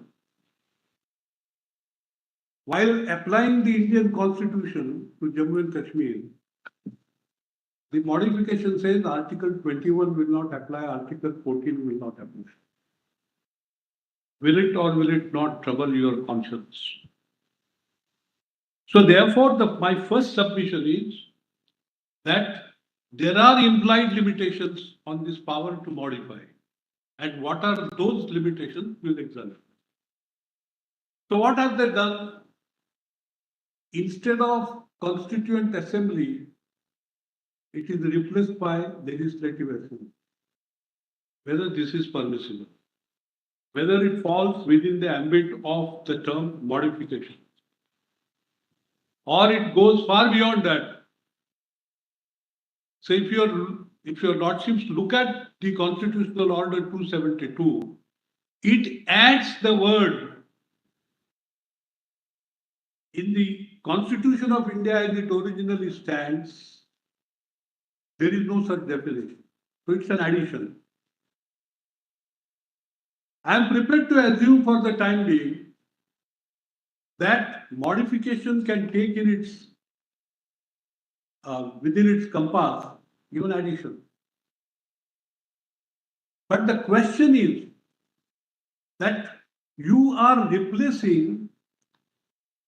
while applying the Indian Constitution to Jammu and Kashmir, the modification says Article 21 will not apply, Article 14 will not apply. Will it or will it not trouble your conscience? So therefore, my first submission is that there are implied limitations on this power to modify. And what are those limitations? We'll examine. So what have they done? Instead of Constituent Assembly, it is replaced by Legislative Assembly. Whether this is permissible, whether it falls within the ambit of the term modification, or it goes far beyond that. So if your lordships look at the Constitutional Order 272, it adds the word in the Constitution of India as it originally stands. There is no such definition. So it's an addition. I am prepared to assume for the time being that modification can take in its within its compass even addition. But the question is that you are replacing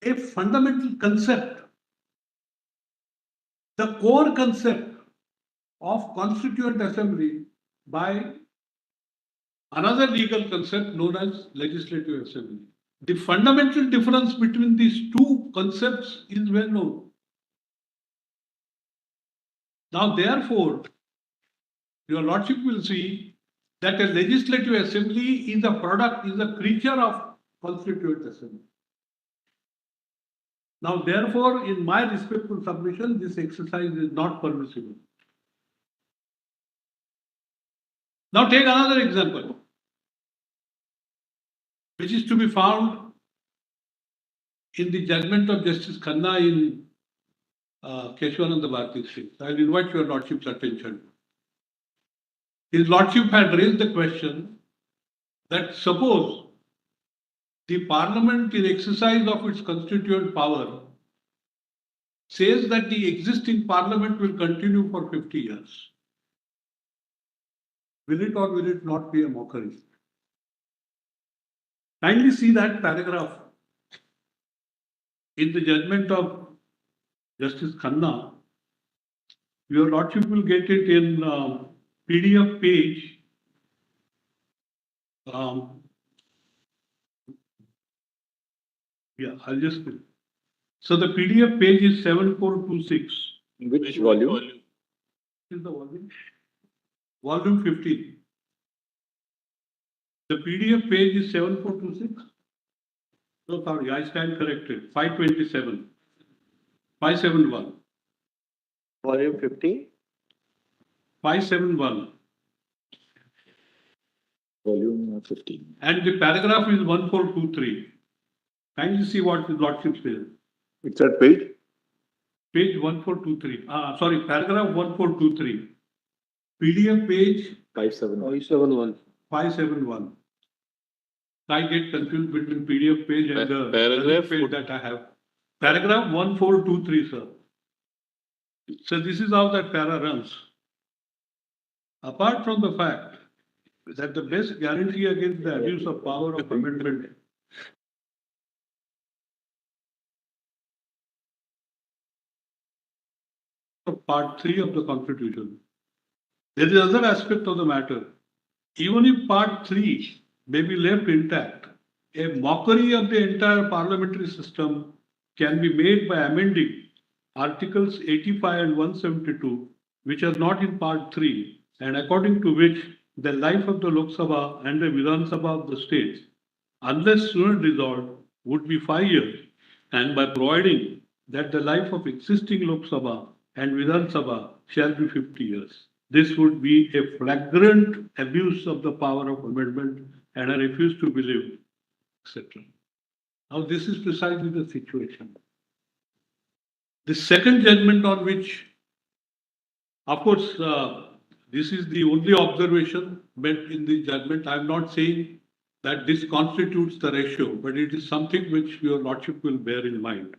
a fundamental concept, the core concept of Constituent Assembly, by another legal concept known as Legislative Assembly. The fundamental difference between these two concepts is well known. Now, therefore, your lordship will see that a Legislative Assembly is a product, is a creature of Constituent Assembly. Now, therefore, in my respectful submission, this exercise is not permissible. Now, take another example, which is to be found in the judgment of Justice Khanna in Keshwananda Bharati case. I will invite your lordship's attention. His lordship had raised the question that suppose the parliament, in exercise of its constituent power, says that the existing parliament will continue for 50 years. Will it or will it not be a mockery? Kindly see that paragraph in the judgment of Justice Khanna. Your lordship will get it in PDF page. Yeah, I'll just. So the PDF page is 7426. Which volume? Is the volume? Volume 15. The PDF page is 7426. No, sorry, I stand corrected. 527. 571. Volume 15. 571. Volume 15. And the paragraph is 1423. Kindly see what the lordship says. It's at page? Page 1423. Sorry, paragraph 1423. PDF page 571. 571. I get confused between PDF page and the Paragraph page that I have. Paragraph 1423, sir. So this is how that para runs. Apart from the fact that the best guarantee against the abuse of power of amendment of Part 3 of the Constitution, there is another aspect of the matter. Even if Part 3 may be left intact, a mockery of the entire parliamentary system can be made by amending Articles 85 and 172, which are not in Part 3, and according to which the life of the Lok Sabha and the Vidhan Sabha of the states, unless sooner dissolved, would be 5 years, and by providing that the life of existing Lok Sabha and Vidhan Sabha shall be 50 years. This would be a flagrant abuse of the power of amendment, and I refuse to believe, etc. Now, this is precisely the situation. The second judgment on which, of course, this is the only observation made in the judgment. I am not saying that this constitutes the ratio, but it is something which your lordship will bear in mind.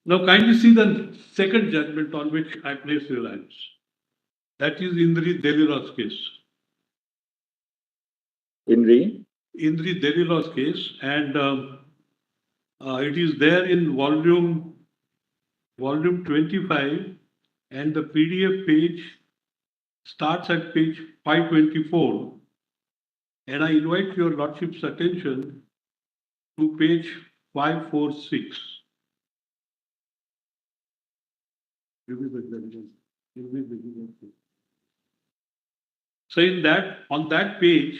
Now, kindly see the second judgment on which I place reliance. That is Indri Delilaw's case. Indri? Indri Delilaw's case, and It is there in volume 25, and the PDF page starts at page 524. And I invite your Lordship's attention to page 546. So on that page,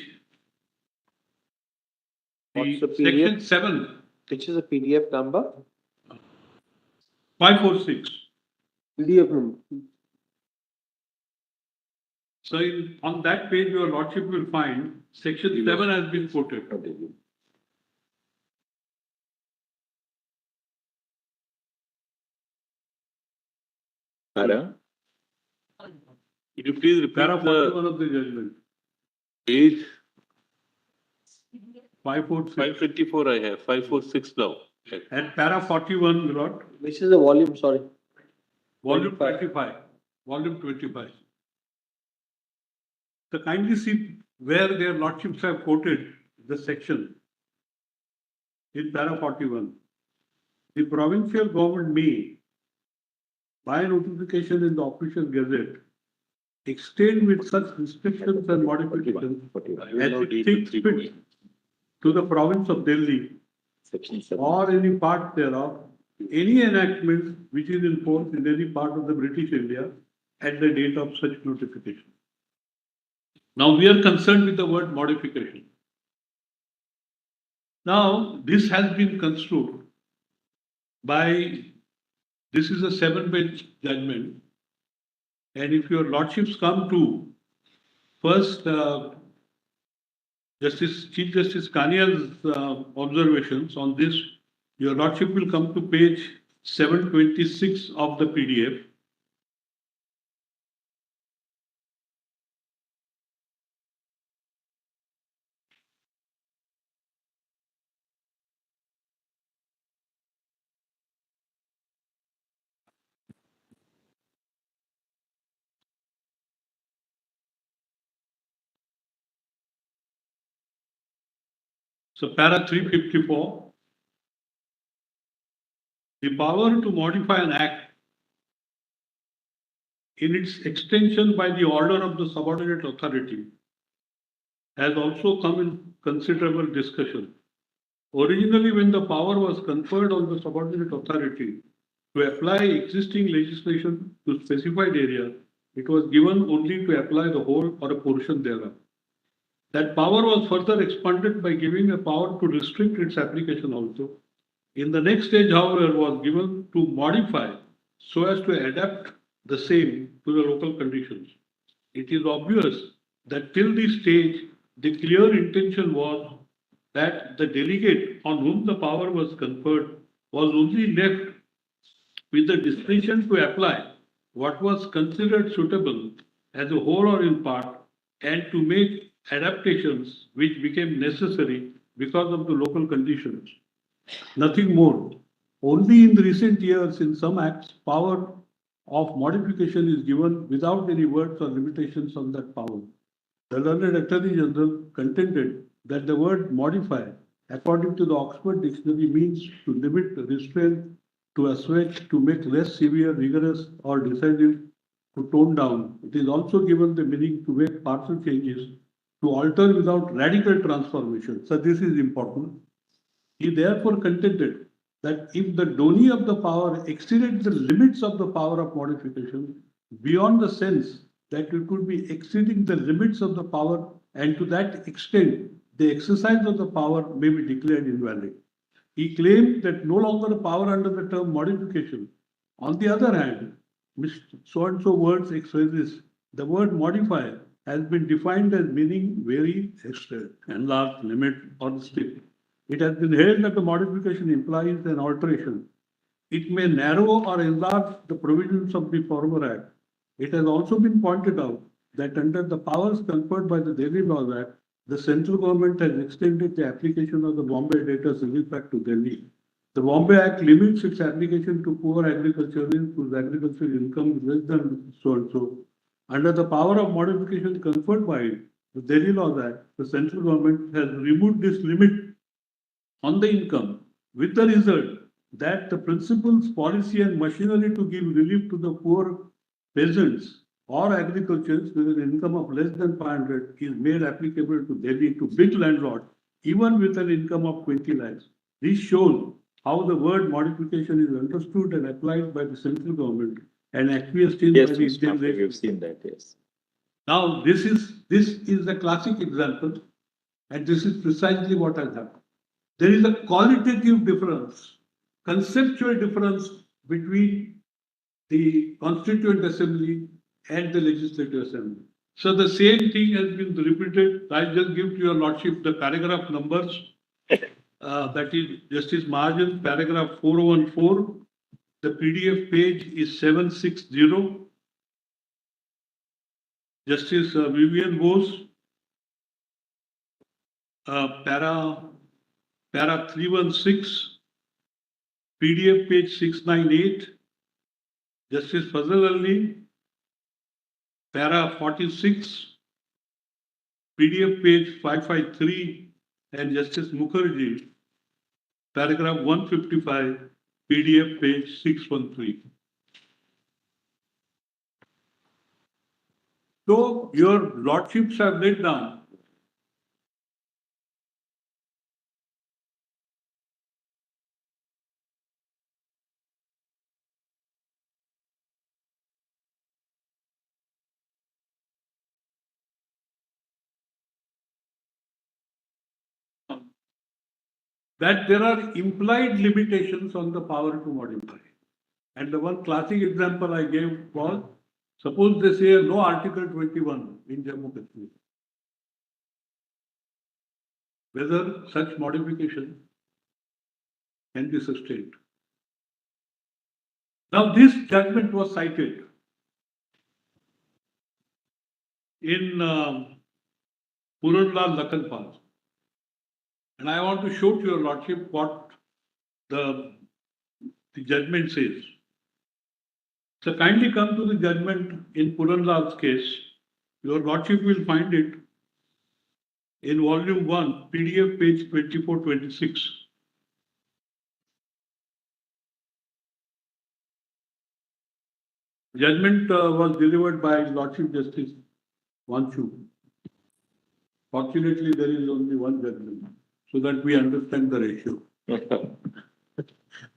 What's the section PDF? 7, Which is the PDF number? 546. PDF number. So on that page, your Lordship will find section 7 has been quoted. Para? Could you please repeat Para the 41 of the judgment. page? 546. 524 I have, 546 now. And para 41, Lord, Which is the volume, sorry? volume 25. 25. Volume 25. So kindly see where their Lordships have quoted the section. In para 41. The provincial government may, by notification in the official gazette, extend with such restrictions and modifications 41. I will as now it read thinks the fit 3 to the province of Delhi Section 7. or any part thereof, any enactment which is in force in any part of the British India at the date of such notification. Now we are concerned with the word modification. Now this has been construed by, this is a 7-bench judgment, and if your Lordships come to first Chief Justice Kanial's observations on this, your Lordship will come to page 726 of the PDF. So para 354, the power to modify an act in its extension by the order of the subordinate authority has also come in considerable discussion. Originally, when the power was conferred on the subordinate authority to apply existing legislation to specified area, it was given only to apply the whole or a portion thereof. That power was further expanded by giving a power to restrict its application also. In the next stage, however, was given to modify so as to adapt the same to the local conditions. It is obvious that till this stage, the clear intention was that the delegate on whom the power was conferred was only left with the discretion to apply what was considered suitable as a whole or in part and to make adaptations which became necessary because of the local conditions. Nothing more. Only in the recent years, in some acts, power of modification is given without any words or limitations on that power. The learned Attorney General contended that the word modify, according to the Oxford Dictionary, means to limit, restrain, to assuage, to make less severe, rigorous, or decisive, to tone down. It is also given the meaning to make partial changes, to alter without radical transformation. So this is important. He therefore contended that if the donee of the power exceeded the limits of the power of modification beyond the sense that it could be exceeding the limits of the power, and to that extent, the exercise of the power may be declared invalid. He claimed that no longer a power under the term modification. On the other hand, so and so words expresses the word modify has been defined as meaning vary, extend, enlarge, limit, or restrict. It has been held that the modification implies an alteration. It may narrow or enlarge the provisions of the former act. It has also been pointed out that under the powers conferred by the Delhi Laws Act, the central government has extended the application of the Bombay Data Relief Act to Delhi. The Bombay Act limits its application to poor agriculturalists whose agricultural income is less than so and so. Under the power of modification conferred by it, the Delhi Laws Act, the central government has removed this limit on the income with the result that the principles, policy and machinery to give relief to the poor peasants or agricultures with an income of less than 500 is made applicable to Delhi to big landlords, even with an income of 20 lakhs. This shows how the word modification is understood and applied by the central government and acquiesced in Yes, by the Mr. Indian Mantri, we've legislature. seen that, yes. Now, this is a classic example, and this is precisely what has happened. There is a qualitative difference, conceptual difference between the Constituent Assembly and the Legislative Assembly. So the same thing has been repeated. I just give to your Lordship the paragraph numbers. That is Justice Mahajan, paragraph 414. The PDF page is 760. Justice Vivian Bose, para 316, PDF page 698. Justice Fazal Ali, para 46, PDF page 553, and Justice Mukherjee, paragraph 155, PDF page 613. So your lordships have laid down that there are implied limitations on the power to modify. And the one classic example I gave was, suppose they say no Article 21 in Jammu Kashmir. Whether such modification can be sustained. Now this judgment was cited in Puranlal Lakhanpal. And I want to show to your lordship what the judgment says. So kindly come to the judgment in Puranlal's case. Your lordship will find it in volume 1, PDF page 2426. Judgment was delivered by Lordship Justice Vanshu. Fortunately, there is only one judgment, so that we understand the ratio.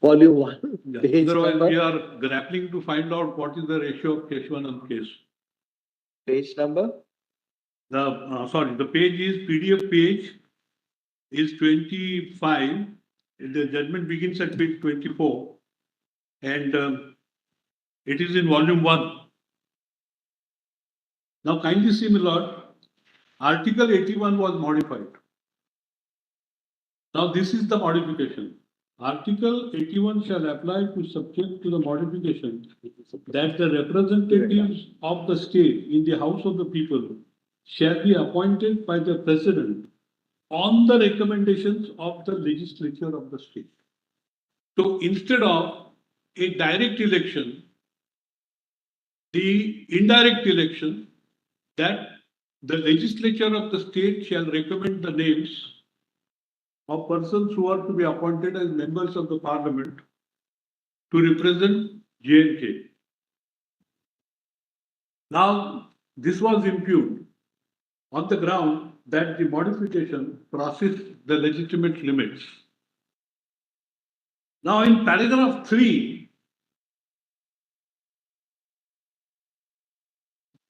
Volume 1, Yeah. page Otherwise, number, we are grappling to find out what is the ratio of case 1 and case. page number, The page is PDF page is 25. The judgment begins at page 24, and it is in volume 1. Now, kindly see, my lord, Article 81 was modified. Now, this is the modification. Article 81 shall apply to subject to the modification that the representatives of the state in the House of the People shall be appointed by the President on the recommendations of the legislature of the state. So instead of a direct election, the indirect election, that the legislature of the state shall recommend the names of persons who are to be appointed as members of the parliament to represent J&K. Now, this was impugned on the ground that the modification crosses the legitimate limits. Now, in paragraph 3,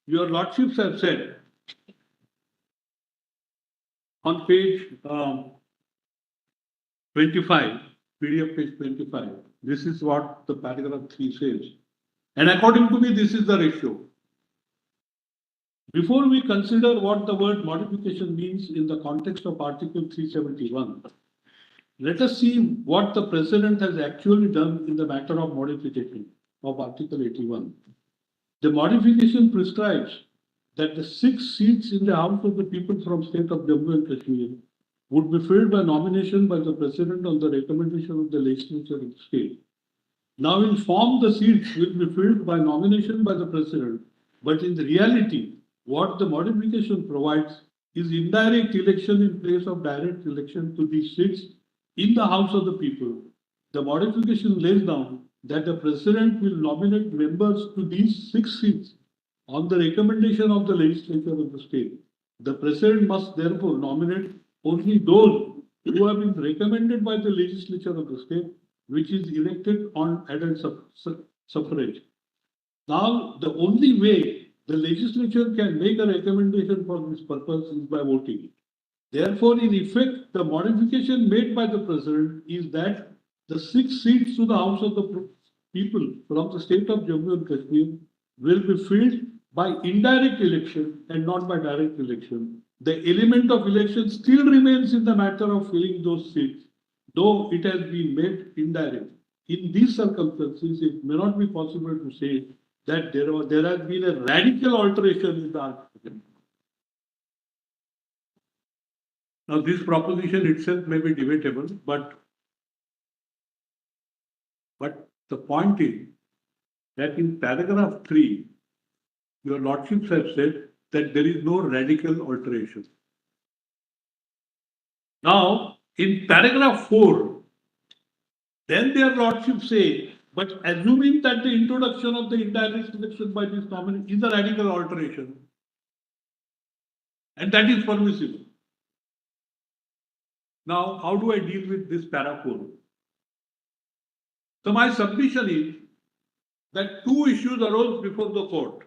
your lordships have said on page 25, PDF page 25, this is what the paragraph 3 says. And according to me, this is the ratio. Before we consider what the word modification means in the context of Article 371, let us see what the President has actually done in the matter of modification of Article 81. The modification prescribes that the 6 seats in the House of the People from state of Jammu and Kashmir would be filled by nomination by the President on the recommendation of the legislature of the state. Now, in form, the seats will be filled by nomination by the President, but in reality, what the modification provides is indirect election in place of direct election to these seats in the House of the People, the modification lays down that the president will nominate members to these 6 seats on the recommendation of the legislature of the state. The president must therefore nominate only those who have been recommended by the legislature of the state, which is elected on adult suffrage. Now, the only way the legislature can make a recommendation for this purpose is by voting. Therefore, in effect, the modification made by the president is that the 6 seats to the House of the People from the state of Jammu and Kashmir will be filled by indirect election and not by direct election. The element of election still remains in the matter of filling those seats, though it has been made indirect. In these circumstances, it may not be possible to say that there has been a radical alteration in the article. Now, this proposition itself may be debatable, but the point is that in paragraph 3, your lordships have said that there is no radical alteration. Now, in paragraph 4, then their lordships say, but assuming that the introduction of the indirect election by this nominee is a radical alteration, and that is permissible. Now, how do I deal with this para 4? So my submission is that 2 issues arose before the court.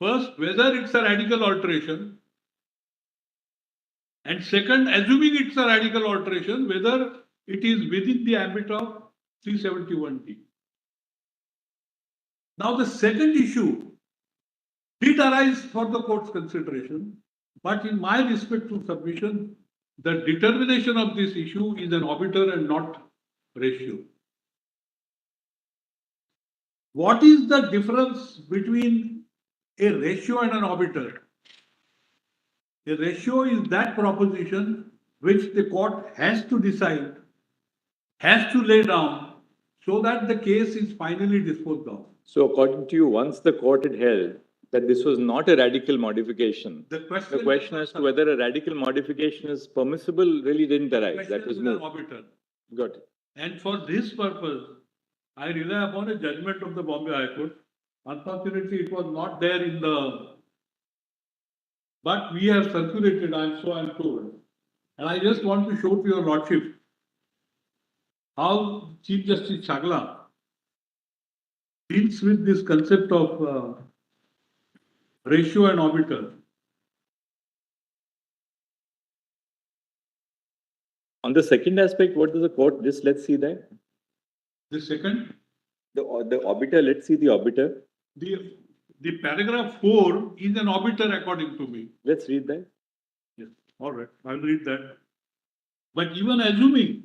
First, whether it's a radical alteration, and second, assuming it's a radical alteration, whether it is within the ambit of 371D. Now, the second issue did arise for the court's consideration, but in my respectful submission, the determination of this issue is an arbiter and not ratio. What is the difference between a ratio and an arbiter? A ratio is that proposition which the court has to decide, has to lay down, so that the case is finally disposed of. So according to you, once the court had held that this was not a radical modification, The question as to whether a radical modification is permissible really didn't arise. That was an moved. arbiter. Got it. And for this purpose, I rely upon a judgment of the Bombay High Court. Unfortunately, it was not there in the, but we have circulated, I'm told. And I just want to show to your lordship how Chief Justice Chagla deals with this concept of ratio and arbiter. On the second aspect, what does the court, just let's see that. The second, The arbiter, let's see the arbiter. the paragraph 4 is an arbiter according to me. Let's read that. Yes, all right, I'll read that. But even assuming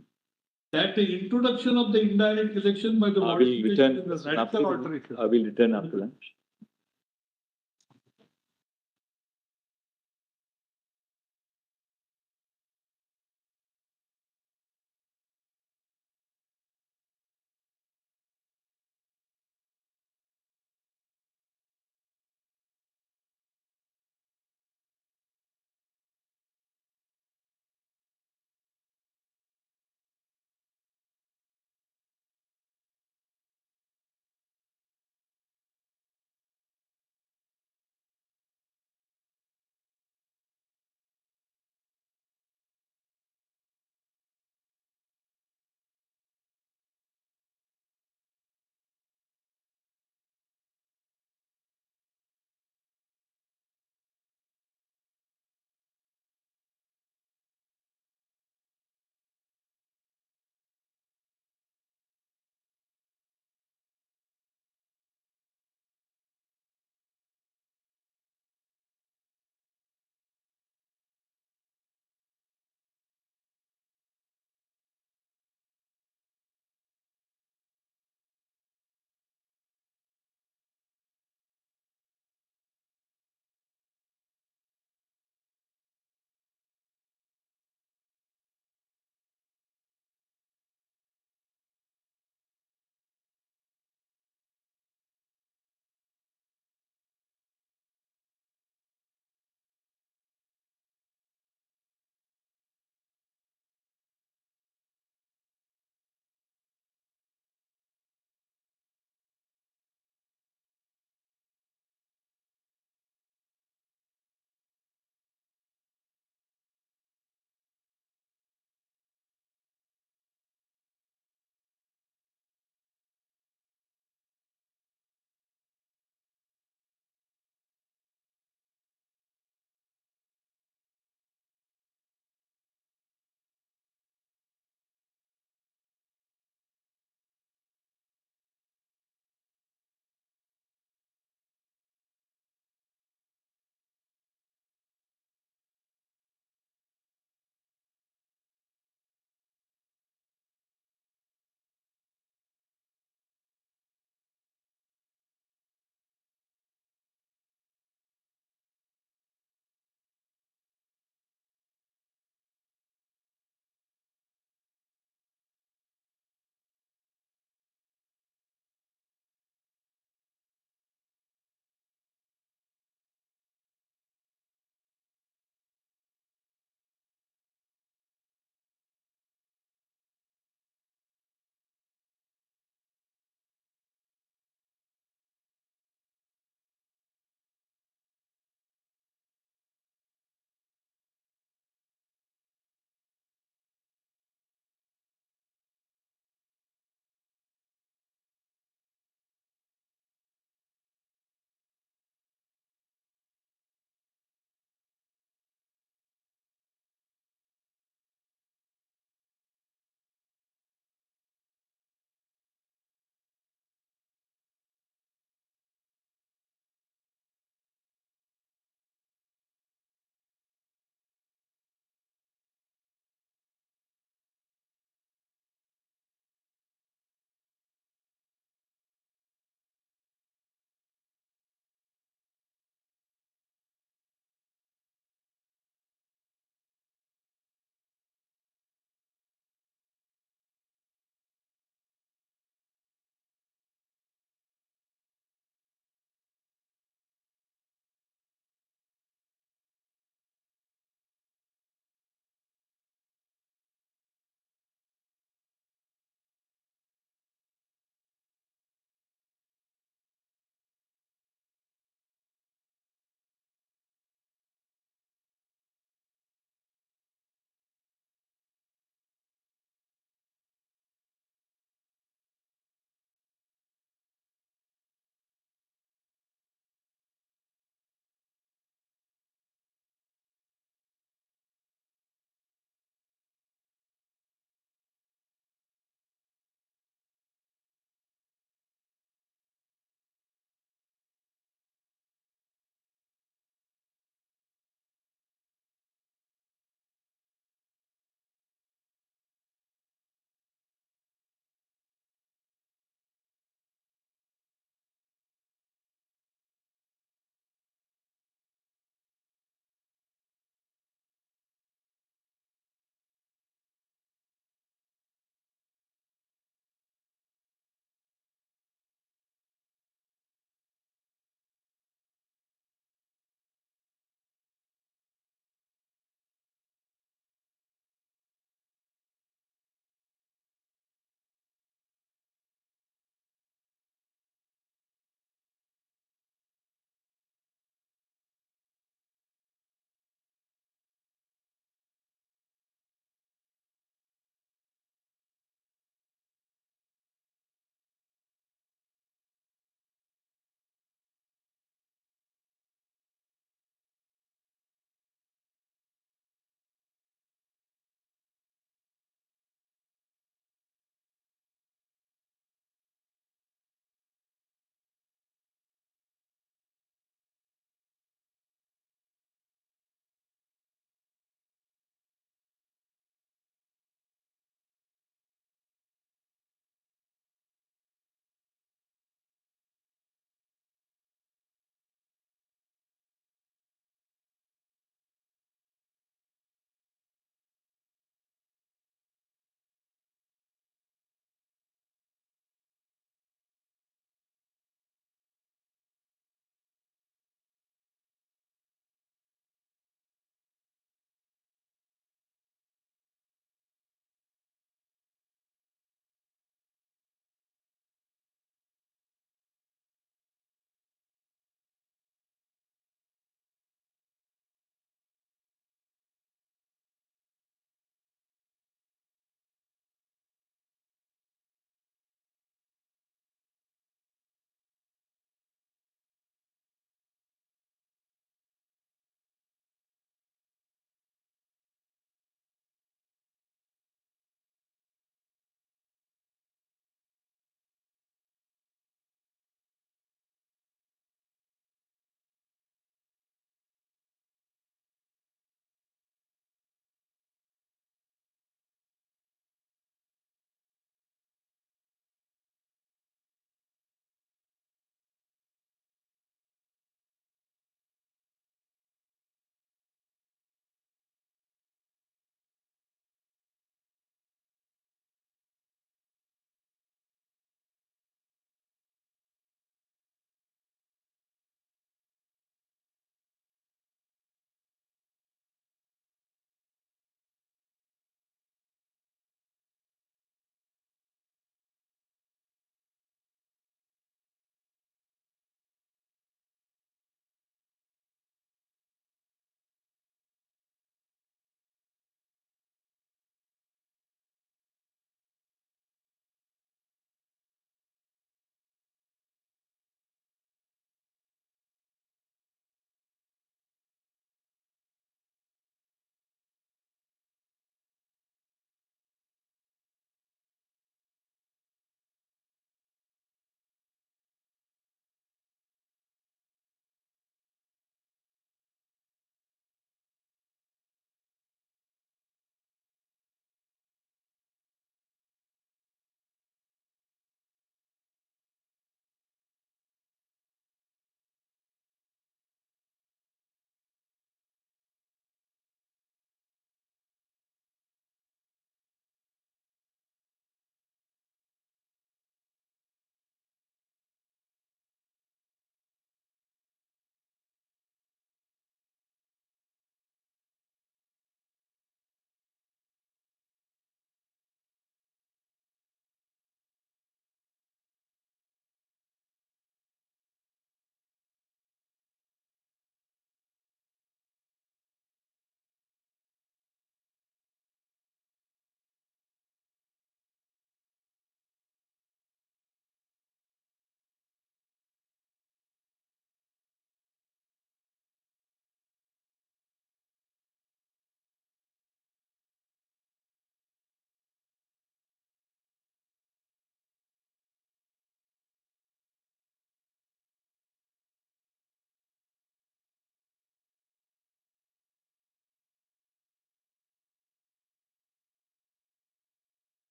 that the introduction of the indirect election by the I will return is a radical alteration. I will return after lunch.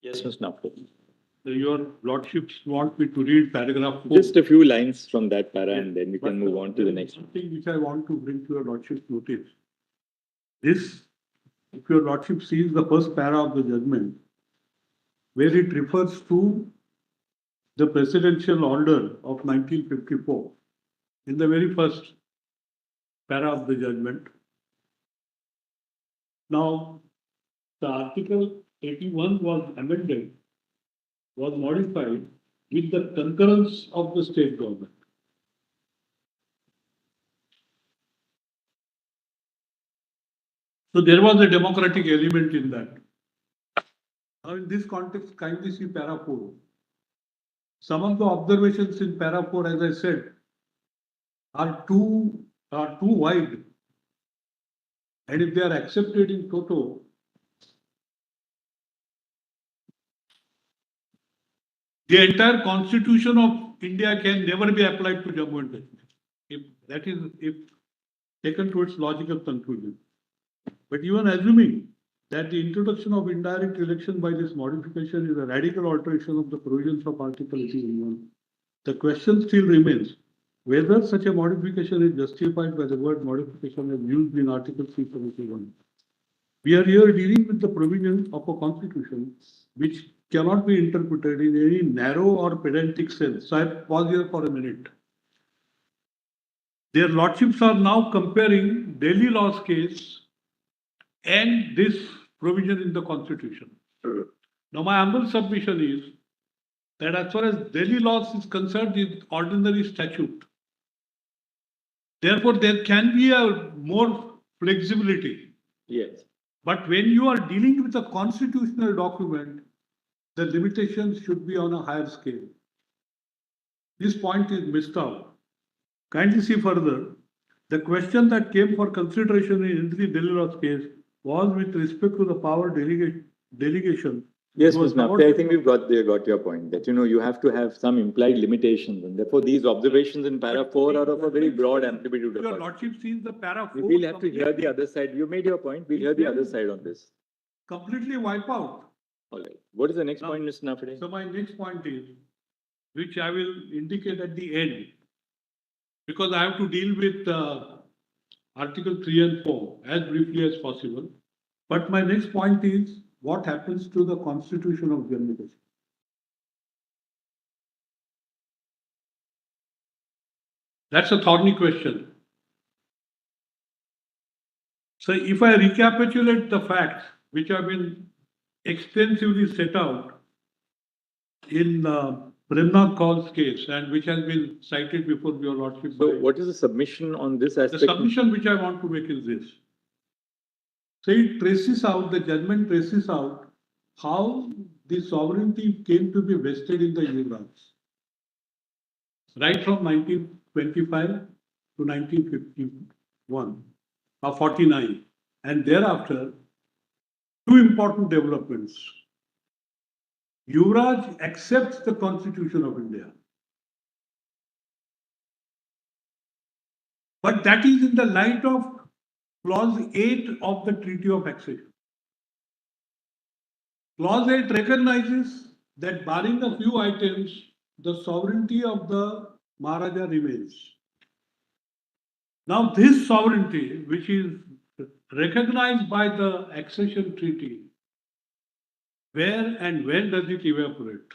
Yes, Mr. Nafo. Your lordships want me to read paragraph 4. Just a few lines from that para and then we But, can move on to the next one one. thing which I want to bring to your lordship's notice. This, if your lordship sees the first para of the judgment, where it refers to the presidential order of 1954, in the very first para of the judgment. Now, the Article 81 was amended, was modified with the concurrence of the state government. So there was a democratic element in that. Now, in this context, kindly see para 4. Some of the observations in para 4, as I said, are too wide. And if they are accepted in toto, the entire constitution of India can never be applied to Jammu and Kashmir. If taken to its logical conclusion. But even assuming that the introduction of indirect election by this modification is a radical alteration of the provisions of Article 81, the question still remains whether such a modification is justified by the word modification as used in Article 371. We are here dealing with the provision of a constitution which cannot be interpreted in any narrow or pedantic sense. So I pause here for a minute. Their lordships are now comparing Delhi law's case and this provision in the constitution. Now, my humble submission is that as far as Delhi laws is concerned, it's ordinary statute. Therefore, there can be a more flexibility. Yes. But when you are dealing with a constitutional document, the limitations should be on a higher scale. This point is missed out. Kindly see further. The question that came for consideration in the Delhi law's case was with respect to the power delegation. Yes, Ms. Nafte, I think we've got your point that, you have to have some implied limitations and therefore these observations in para 4 are of a very broad amplitude. Your lordship sees the para 4. We'll have to hear the other side. You made your point. We'll hear the other side on this. Completely wipe out. All right. What is the next Now, point, Mr. Nafte? So my next point is, which I will indicate at the end, because I have to deal with Article 3 and 4 as briefly as possible. But my next point is what happens to the Constitution of Jammu Kashmir. That's a thorny question. So if I recapitulate the facts which have been extensively set out in Premnath Kaul's case and which has been cited before your lordship. So what is the submission on this aspect? The submission which I want to make is this. So it traces out, the judgment traces out how the sovereignty came to be vested in the Yuvraj. Right from 1925 to 1951 or 49. And thereafter, two important developments. Yuvraj accepts the Constitution of India. But that is in the light of Clause 8 of the Treaty of Accession. Clause 8 recognizes that barring a few items, the sovereignty of the Maharaja remains. Now this sovereignty, which is recognized by the accession treaty, where and when does it evaporate?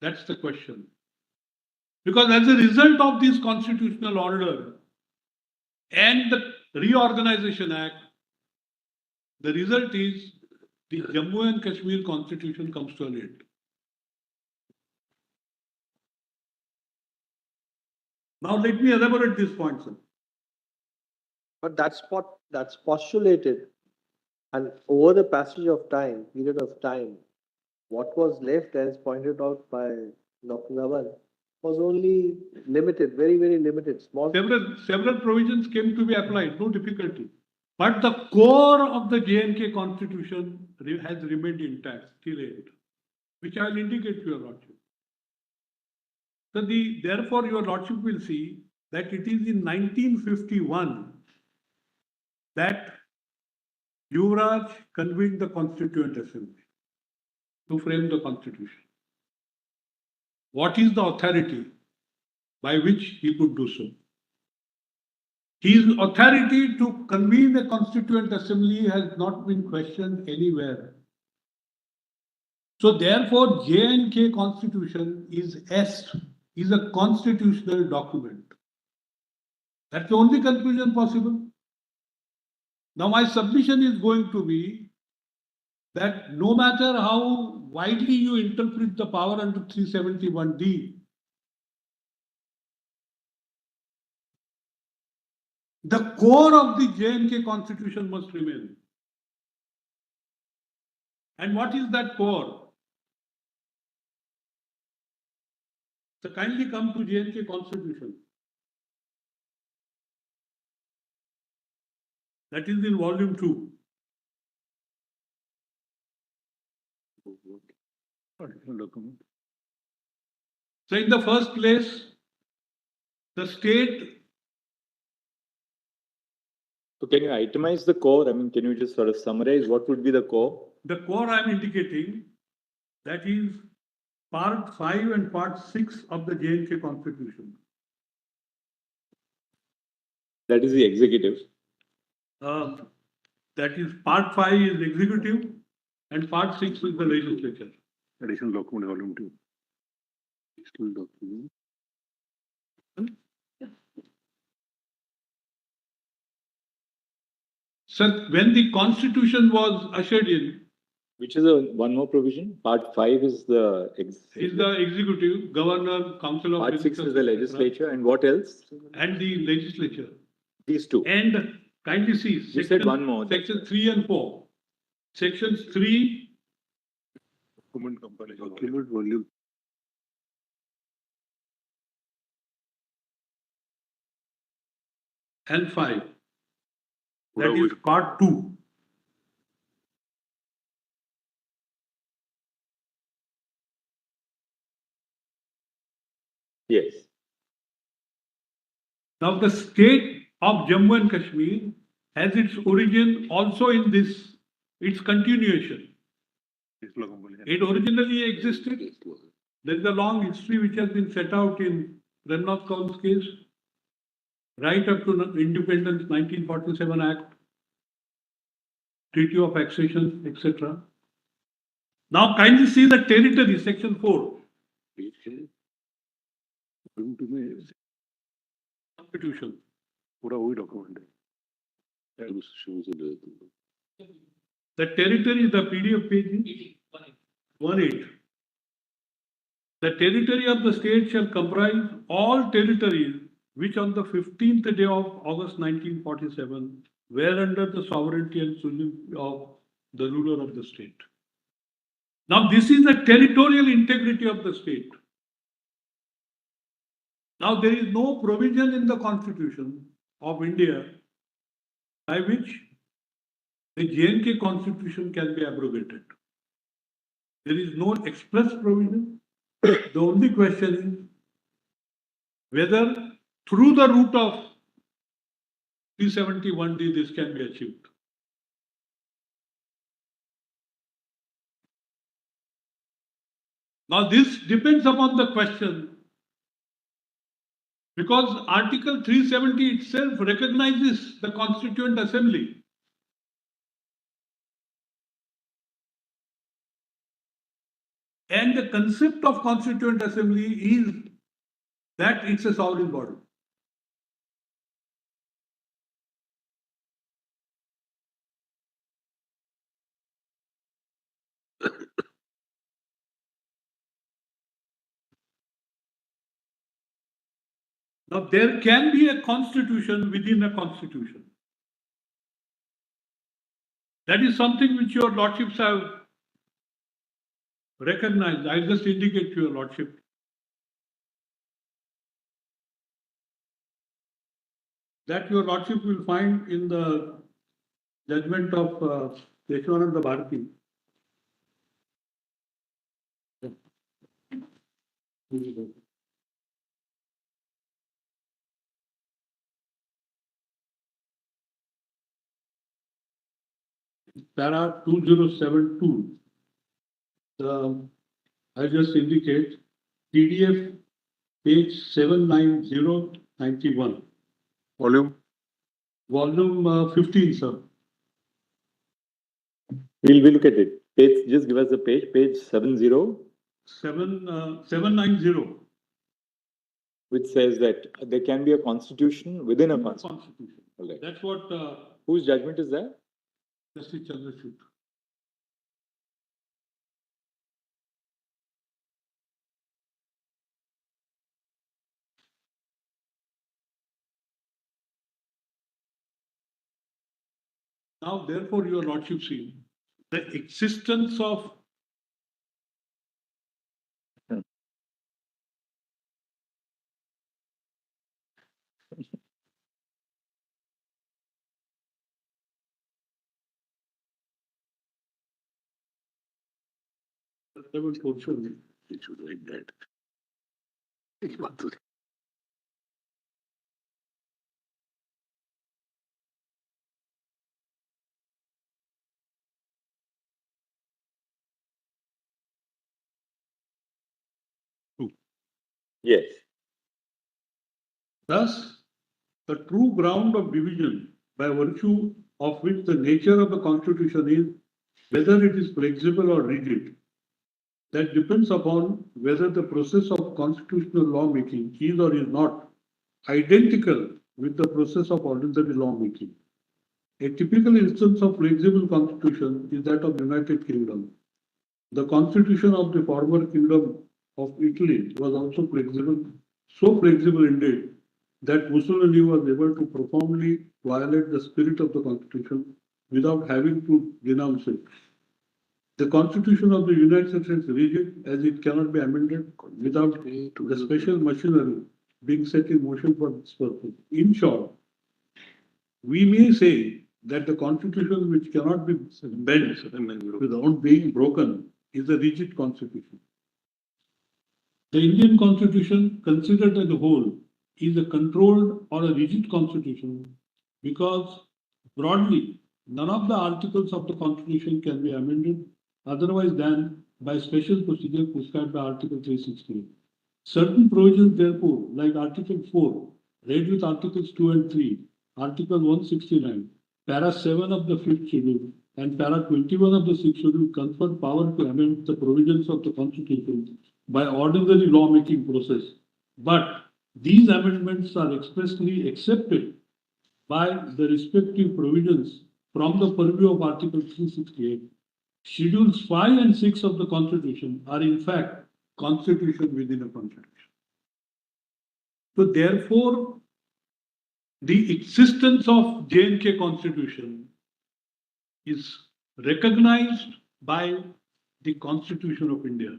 That's the question. Because as a result of this constitutional order and the Reorganization Act, the result is the Jammu and Kashmir Constitution comes to an end. Now let me elaborate this point, sir. But that's postulated. And over the passage of time, period of time, what was left, as pointed out by Dr. Naval, was only limited, very, very limited, small. Several provisions came to be applied, no difficulty. But the core of the J&K Constitution has remained intact till end, which I will indicate to your lordship. So therefore, your lordship will see that it is in 1951 that Yuvraj convened the Constituent Assembly. to frame the constitution? What is the authority by which he could do so? His authority to convene a constituent assembly has not been questioned anywhere. So therefore, J&K constitution is a constitutional document. That's the only conclusion possible. Now my submission is going to be that no matter how widely you interpret the power under 371D, the core of the J&K constitution must remain. And what is that core? So kindly come to J&K constitution. That is in volume 2. So in the first place, the state. So can you itemize the core? I mean, can you just sort of summarize what would be the core? The core I am indicating, that is part 5 and part 6 of the J&K constitution. That is the executive. That is part 5 is executive and part 6 is the legislature. Additional document, volume 2. Additional document. Sir, when the constitution was ushered in, Which is one more provision? Part 5 is the is the executive, governor, council of Part 6 ministers, is the etc., legislature, and what else? and the legislature. These two. And kindly see, You said one more. section 3 and 4. Sections 3 Document compilation. Document volume. and 5. What That are is we- part 2. Yes. Now the state of Jammu and Kashmir has its origin also in this, its continuation. Additional compilation. It originally existed. There is a long history which has been set out in Remnath Kaul's case, right up to independence, 1947 Act, Treaty of Accession, etc. Now kindly see the territory, section 4, Constitution. पूरा वही document है. The territory, the PDF page is 18. The territory of the state shall comprise all territories which on the 15th day of August 1947 were under the sovereignty and sovereignty of the ruler of the state. Now this is the territorial integrity of the state. Now there is no provision in the Constitution of India by which the J&K Constitution can be abrogated. There is no express provision. The only question is whether through the route of 371D this can be achieved. Now this depends upon the question, because Article 370 itself recognizes the Constituent Assembly. And the concept of Constituent Assembly is that it's a sovereign body. Now there can be a constitution within a constitution. That is something which your lordships have recognized. I'll just indicate to your lordship. That your lordship will find in the judgment of Yeshwananda Bharati. Para 2072. I just indicate PDF page 79091, Volume? volume 15, sir. We'll look at it. Page, just give us the page 70, 790. which says that there can be a constitution within a constitution. Constitution. All right. That's what Whose judgment is that? Justice Chandrachud. Now, therefore, your lordship see the existence of level portion. It should like that. Yes. Thus, the true ground of division by virtue of which the nature of the constitution is whether it is flexible or rigid. That depends upon whether the process of constitutional lawmaking is or is not identical with the process of ordinary lawmaking. A typical instance of flexible constitution is that of the United Kingdom. The constitution of the former kingdom of Italy was also flexible, so flexible indeed that Mussolini was able to profoundly violate the spirit of the constitution without having to denounce it. The constitution of the United States is rigid as it cannot be amended without the special machinery being set in motion for this purpose. In short, we may say that the constitution which cannot be bent without being broken is a rigid constitution. The Indian constitution, considered as a whole, is a controlled or a rigid constitution because broadly none of the articles of the constitution can be amended otherwise than by special procedure prescribed by Article 368. Certain provisions, therefore, like Article 4, read with Articles 2 and 3, Article 169, Para 7 of the 5th Schedule, and Para 21 of the 6th Schedule confer power to amend the provisions of the Constitution by ordinary lawmaking process. But these amendments are expressly accepted by the respective provisions from the purview of Article 368. Schedules 5 and 6 of the Constitution are in fact constitution within a constitution. So therefore, the existence of J&K Constitution is recognized by the Constitution of India.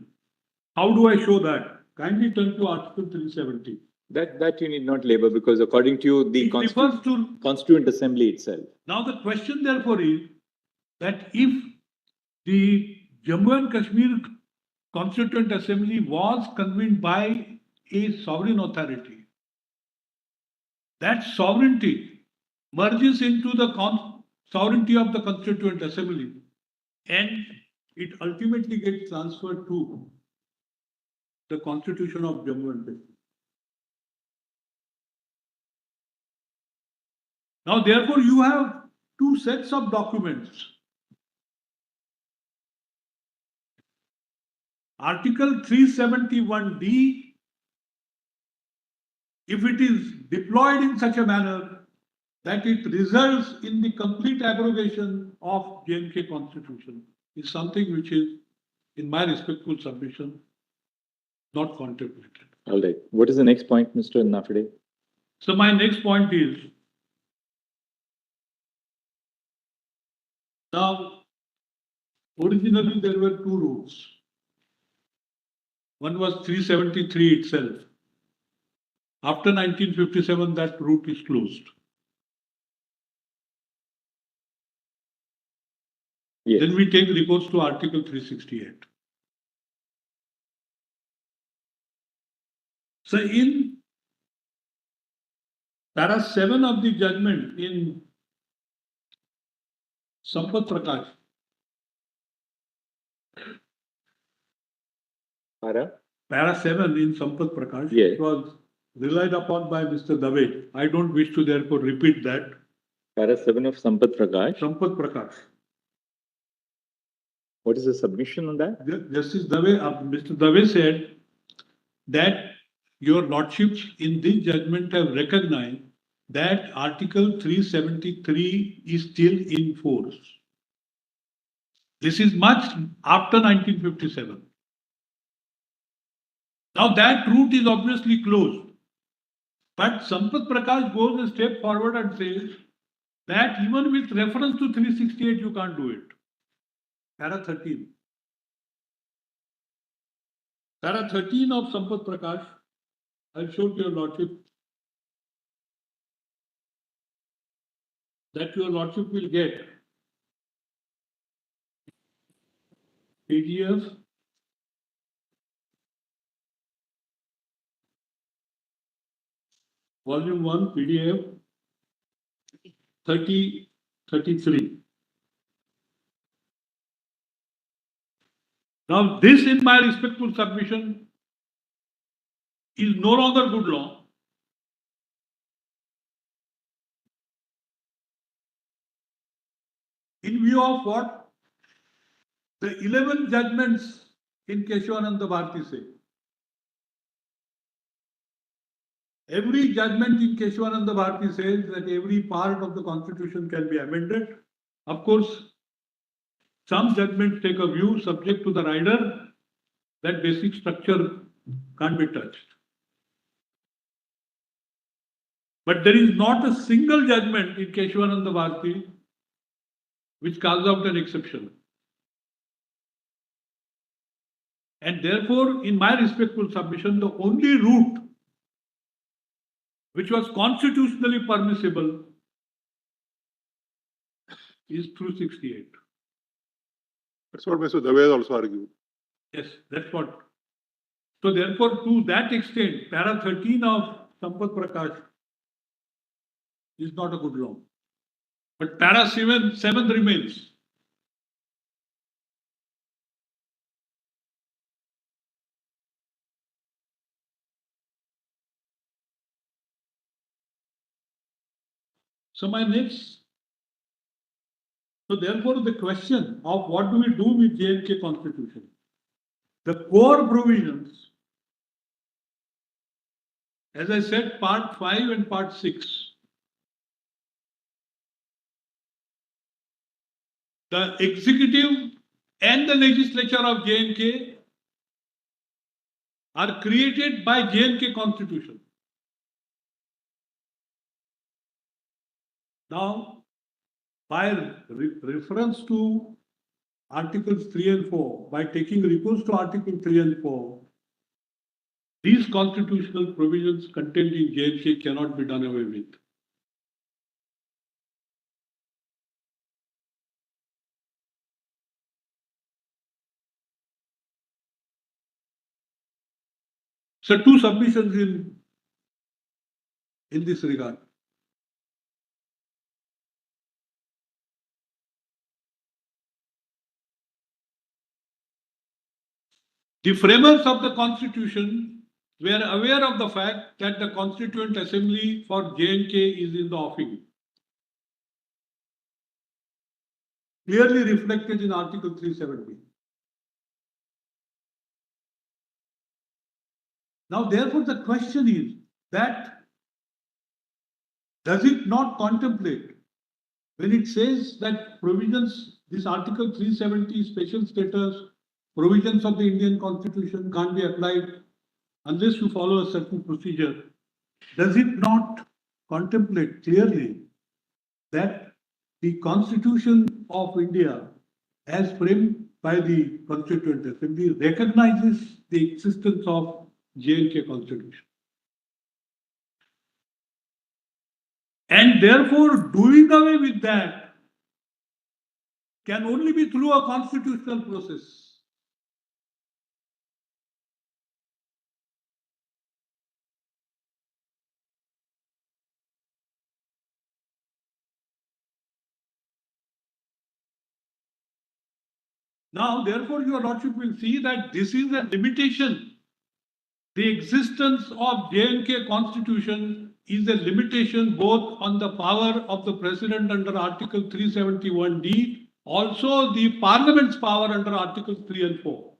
How do I show that? Kindly turn to Article 370. That you need not labor because according to you, the It refers to. Constituent Assembly itself. Now the question therefore is that if the Jammu and Kashmir Constituent Assembly was convened by a sovereign authority, that sovereignty merges into the sovereignty of the Constituent Assembly and it ultimately gets transferred to the Constitution of Jammu and Kashmir. Now, therefore, you have two sets of documents. Article 371D, if it is deployed in such a manner that it results in the complete abrogation of J&K Constitution, is something which is, in my respectful submission, not contemplated. All right. What is the next point, Mr. Nafide? So my next point is, now, originally there were two routes. One was 373 itself. After 1957, that route is closed. Yes. Then we take recourse to Article 368. So in Para 7 of the judgment in Sampat Prakash, Para? Para 7 in Sampat Prakash. Yes. It was relied upon by Mr. Dave. I don't wish to therefore repeat that. Para 7 of Sampat Prakash. Sampat Prakash. What is the submission on that? Justice Dave, Mr. Dave said that your lordships in this judgment have recognized that Article 373 is still in force. This is much after 1957. Now that route is obviously closed. But Sampat Prakash goes a step forward and says that even with reference to 368, you can't do it. Para 13. Para 13 of Sampat Prakash, I'll show to your lordship that your lordship will get PDF, volume 1, PDF 3033. Now, this, in my respectful submission, is no longer good law. In view of what the 11 judgments in Keshavananda Bharati say. Every judgment in Keshavananda Bharati says that every part of the constitution can be amended. Of course, some judgments take a view subject to the rider that basic structure can't be touched. But there is not a single judgment in Keshavananda Bharati which carves out an exception. And therefore, in my respectful submission, the only route which was constitutionally permissible is through 68. That's what Mr. Dave has also argued. Yes, that's what. So therefore, to that extent, para 13 of Sampat Prakash is not a good law. But para 7 remains. So therefore the question of what do we do with J&K Constitution? The core provisions, as I said, part 5 and part 6. The executive and the legislature of J&K are created by J&K Constitution. Now, by reference to Articles 3 and 4, by taking recourse to Article 3 and 4, these constitutional provisions contained in J&K cannot be done away with. So, two submissions in this regard. The framers of the Constitution were aware of the fact that the Constituent Assembly for J&K is in the offing, clearly reflected in Article 370. Now, therefore, the question is that does it not contemplate, when it says that provisions, this Article 370 special status, provisions of the Indian Constitution can't be applied unless you follow a certain procedure, does it not contemplate clearly that the Constitution of India, as framed by the Constituent Assembly, recognizes the existence of J&K Constitution? And therefore, doing away with that can only be through a constitutional process. Now, therefore, your lordship will see that this is a limitation. The existence of J&K constitution is a limitation both on the power of the president under Article 371D, also the parliament's power under Articles 3 and 4.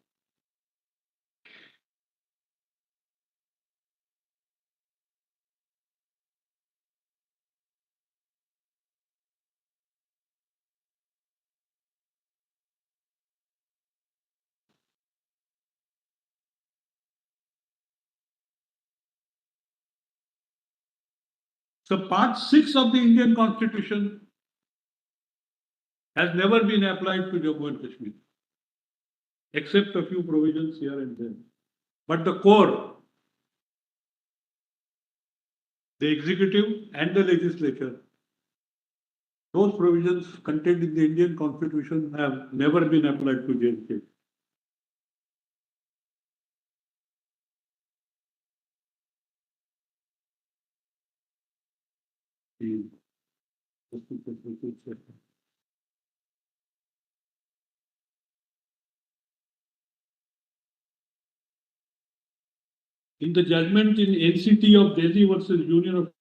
So part 6 of the Indian constitution has never been applied to Jammu and Kashmir, except a few provisions here and there. But the core, the executive and the legislature, those provisions contained in the Indian constitution have never been applied to J&K. In the judgment in NCT of Delhi versus Union of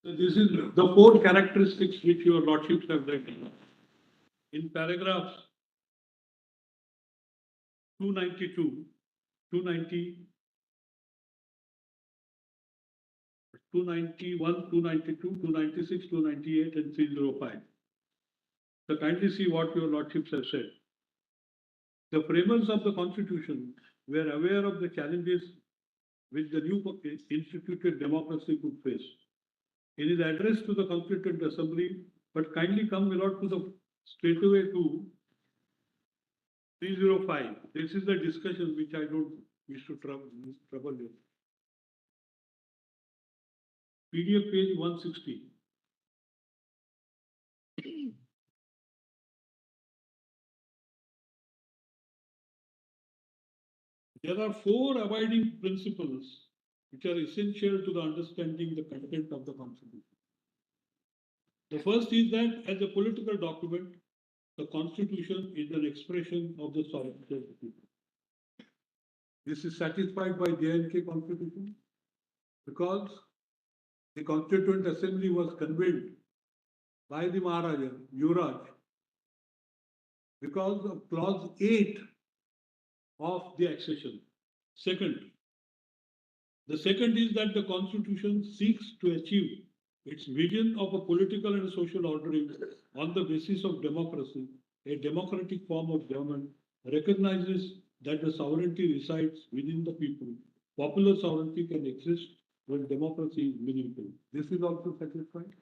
So this is the 4 characteristics which your lordships have written. In paragraphs 292, 290, 291, 292, 296, 298 and 305. So kindly see what your lordships have said. The framers of the constitution were aware of the challenges which the new instituted democracy could face. In his address to the Constituent Assembly, but kindly come, my lord, to the straightaway to 305. This is the discussion which I don't wish to trouble you. PDF page 160. There are 4 abiding principles which are essential to the understanding the content of the Constitution. The first is that as a political document, the Constitution is an expression of the sovereignty of the people. This is satisfied by J&K Constitution because the Constituent Assembly was convened by the Maharaja, Yuvraj, because of clause 8 of the accession. The second is that the Constitution seeks to achieve its vision of a political and social ordering on the basis of democracy. A democratic form of government recognizes that the sovereignty resides within the people. Popular sovereignty can exist when democracy is meaningful. This is also satisfied.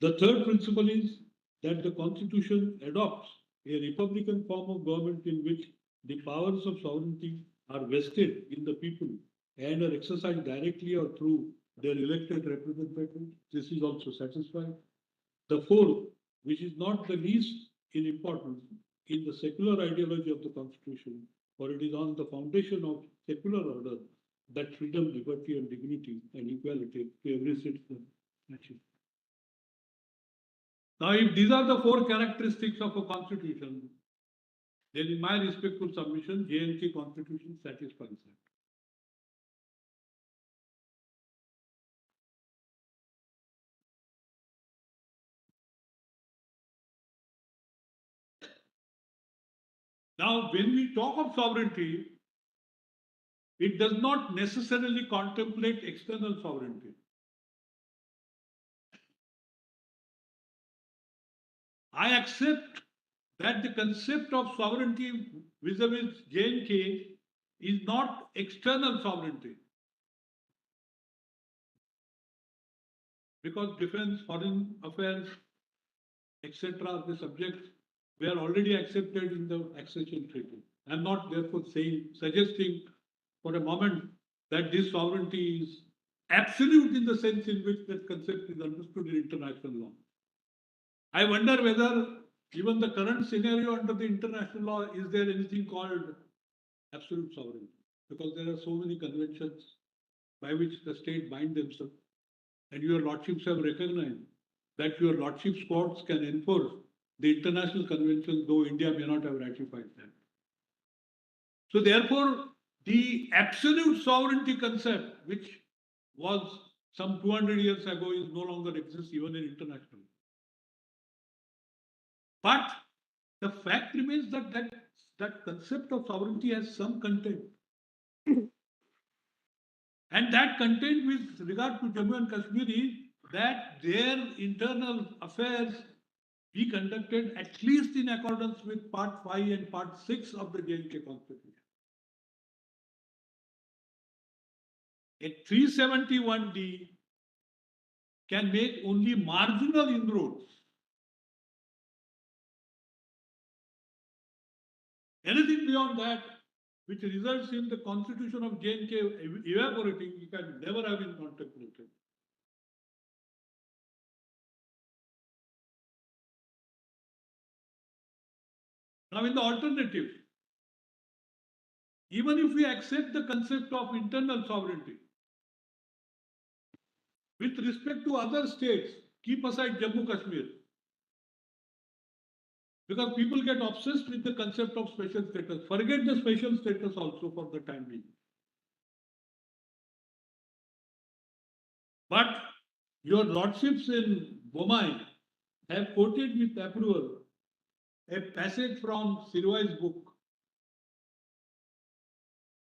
The third principle is that the Constitution adopts a republican form of government in which the powers of sovereignty are vested in the people and are exercised directly or through their elected representatives. This is also satisfied. The fourth, which is not the least in importance, in the secular ideology of the Constitution, for it is on the foundation of secular order that freedom, liberty, and dignity and equality to every citizen achieve. Now, if these are the 4 characteristics of a constitution, then in my respectful submission, J&K constitution satisfies that. Now, when we talk of sovereignty, it does not necessarily contemplate external sovereignty. I accept that the concept of sovereignty vis-a-vis J&K is not external sovereignty. Because defense, foreign affairs, etc., the subjects were already accepted in the accession treaty. I'm not therefore suggesting for a moment that this sovereignty is absolute in the sense in which that concept is understood in international law. I wonder whether even the current scenario under the international law, is there anything called absolute sovereignty? Because there are so many conventions by which the state bind themselves. And your lordships have recognized that your lordship's courts can enforce the international conventions, though India may not have ratified them. So therefore, the absolute sovereignty concept, which was some 200 years ago, is no longer exists even in international. But the fact remains that that concept of sovereignty has some content. And that content with regard to Jammu and Kashmir is that their internal affairs be conducted at least in accordance with Part 5 and Part 6 of the J&K Constitution. A 371D can make only marginal inroads. Anything beyond that, which results in the constitution of J&K evaporating, you can never have been contemplated. Now, in the alternative, even if we accept the concept of internal sovereignty, with respect to other states, keep aside Jammu Kashmir, because people get obsessed with the concept of special status. Forget the special status also for the time being. But your lordships in Bomai have quoted with approval a passage from Sirwai's book,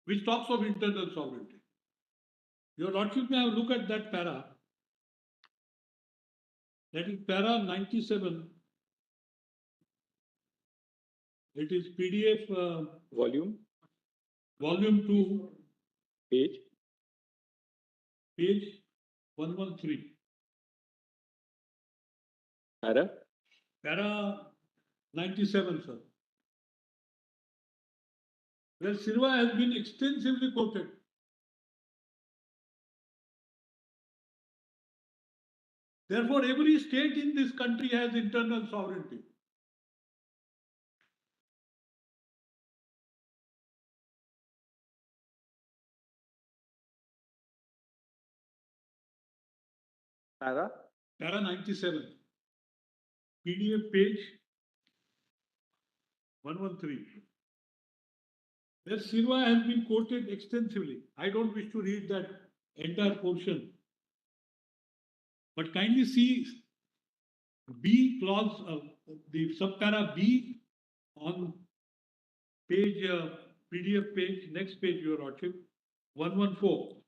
which talks of internal sovereignty. Your lordship may have looked at that para. That is para 97. It is PDF Volume, volume 2, page. page 113. Para. Para 97, sir. Where Sirwa has been extensively quoted. Therefore, every state in this country has internal sovereignty. Para? Para 97. PDF page 113. Where Sirwa has been quoted extensively. I don't wish to read that entire portion. But kindly see B clause, the subpara B on page, PDF page, next page, Your Lordship, 114.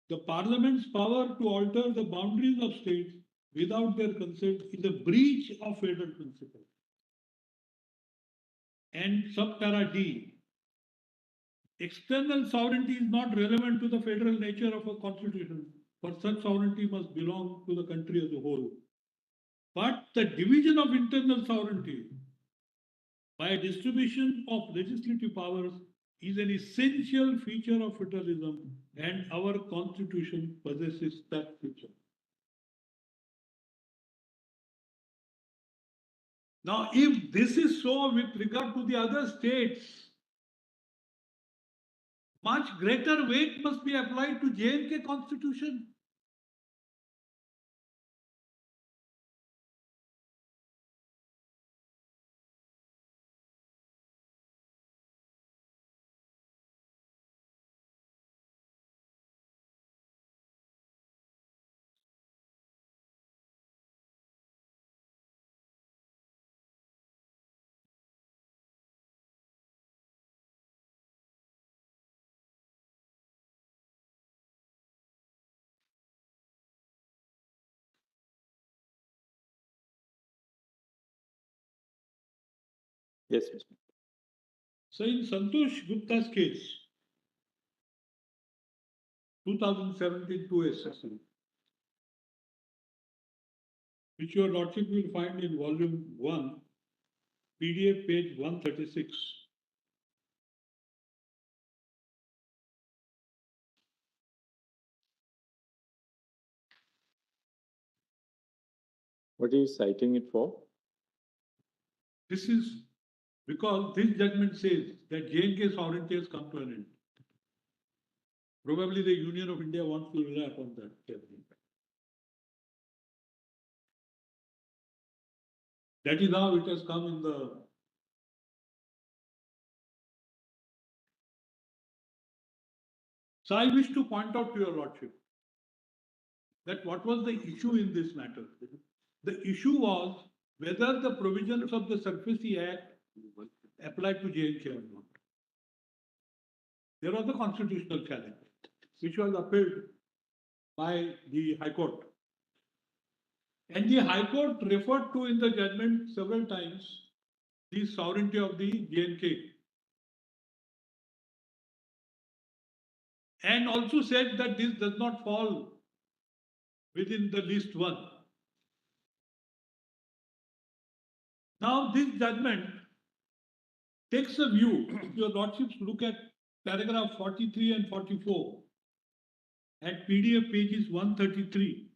The Parliament's power to alter the boundaries of states without their consent is a breach of federal principle. And subpara D, external sovereignty is not relevant to the federal nature of a constitution, for such sovereignty must belong to the country as a whole. But the division of internal sovereignty by a distribution of legislative powers is an essential feature of federalism, and our constitution possesses that feature. Now, if this is so with regard to the other states, much greater weight must be applied to J&K constitution. Yes, Mr. So in Santosh Gupta's case, 2017 2SSC, which your lordship will find in volume 1, PDF page 136. What are you citing it for? This is because this judgment says that J&K sovereignty has come to an end. Probably the Union of India wants to rely upon that. That is how it has come in the. So I wish to point out to your lordship that what was the issue in this matter? The issue was whether the provisions of the Surface Act applied to J&K or not. There was a constitutional challenge, which was upheld by the High Court. And the High Court referred to in the judgment several times the sovereignty of the J&K. And also said that this does not fall within the list 1. Now, this judgment takes a view, if your lordships look at paragraph 43 and 44 at PDF pages 133,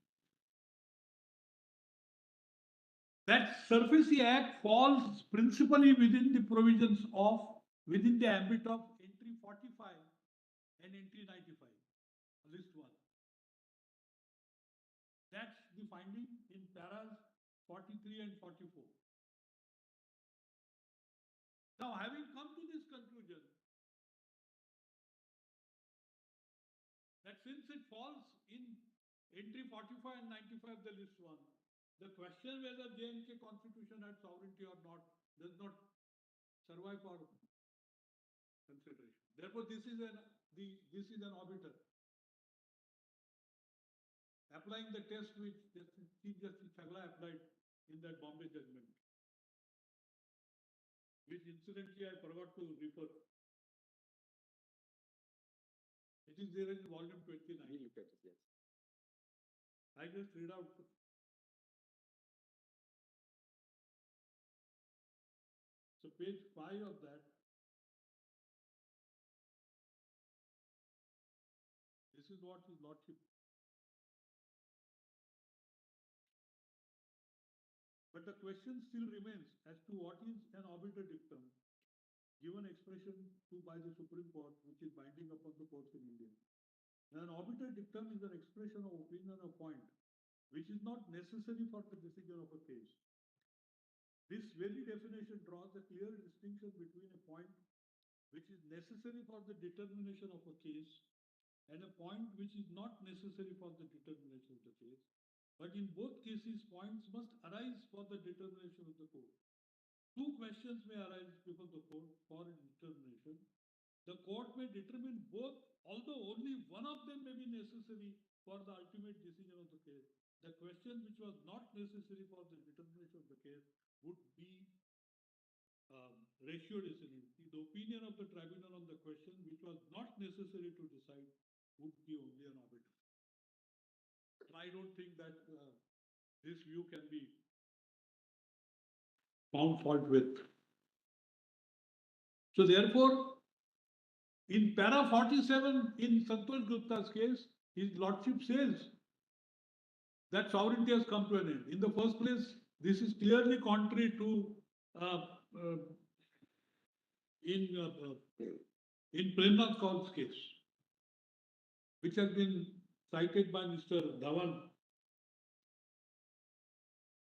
that Surface Act falls principally within the provisions of, within the ambit of entry 45 and entry 95, list 1. That's the finding in paras 43 and 44. Now, having come to this conclusion, that since it falls in entry 45 and 95 of the list 1, the question whether J&K constitution had sovereignty or not does not survive for consideration. Therefore, this is an arbiter applying the test which Chief Justice Chagla applied in that Bombay judgment, which incidentally I forgot to refer. It is there in volume 29. We look at it, yes. I just read out. So page 5 of that. This is what his lordship. But the question still remains as to what is an arbiter dictum given expression to by the Supreme Court, which is binding upon the courts in India. Now, an arbiter dictum is an expression of opinion or point which is not necessary for the decision of a case. This very definition draws a clear distinction between a point which is necessary for the determination of a case and a point which is not necessary for the determination of the case. But in both cases, points must arise for the determination of the court. Two questions may arise before the court for determination. The court may determine both, although only one of them may be necessary for the ultimate decision of the case. The question which was not necessary for the determination of the case would be ratio decision. The opinion of the tribunal on the question which was not necessary to decide would be only an arbiter. I don't think that this view can be found fault with. So therefore, in para 47 in Santosh Gupta's case, his lordship says that sovereignty has come to an end. In the first place, this is clearly contrary to in Premnath Kaul's case, which has been cited by Mr. Dhawan.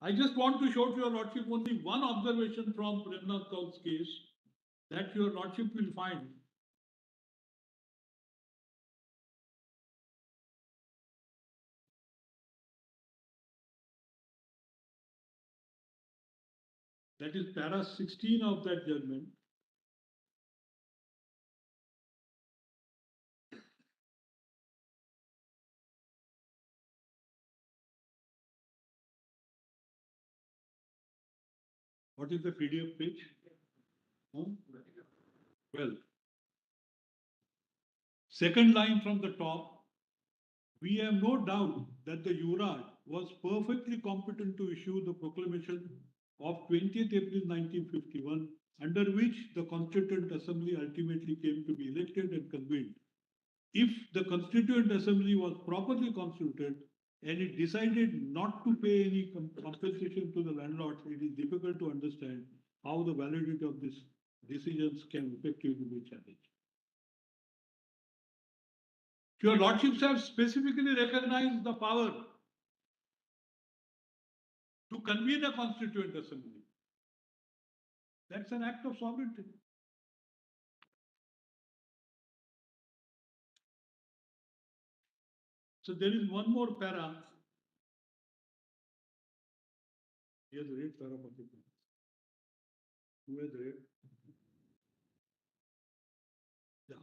I just want to show to your lordship only one observation from Premnath Kaul's case that your lordship will find. That is para 16 of that judgment. What is the PDF page? Huh? Well, second line from the top, we have no doubt that the Yuvraj was perfectly competent to issue the proclamation of 20th April 1951, under which the Constituent Assembly ultimately came to be elected and convened. If the Constituent Assembly was properly constituted and it decided not to pay any compensation to the landlords, it is difficult to understand how the validity of these decisions can effectively be challenged. Your lordships have specifically recognized the power to convene a Constituent Assembly. That's an act of sovereignty. So there is one more para. He has read para 42. Who has read? Yeah.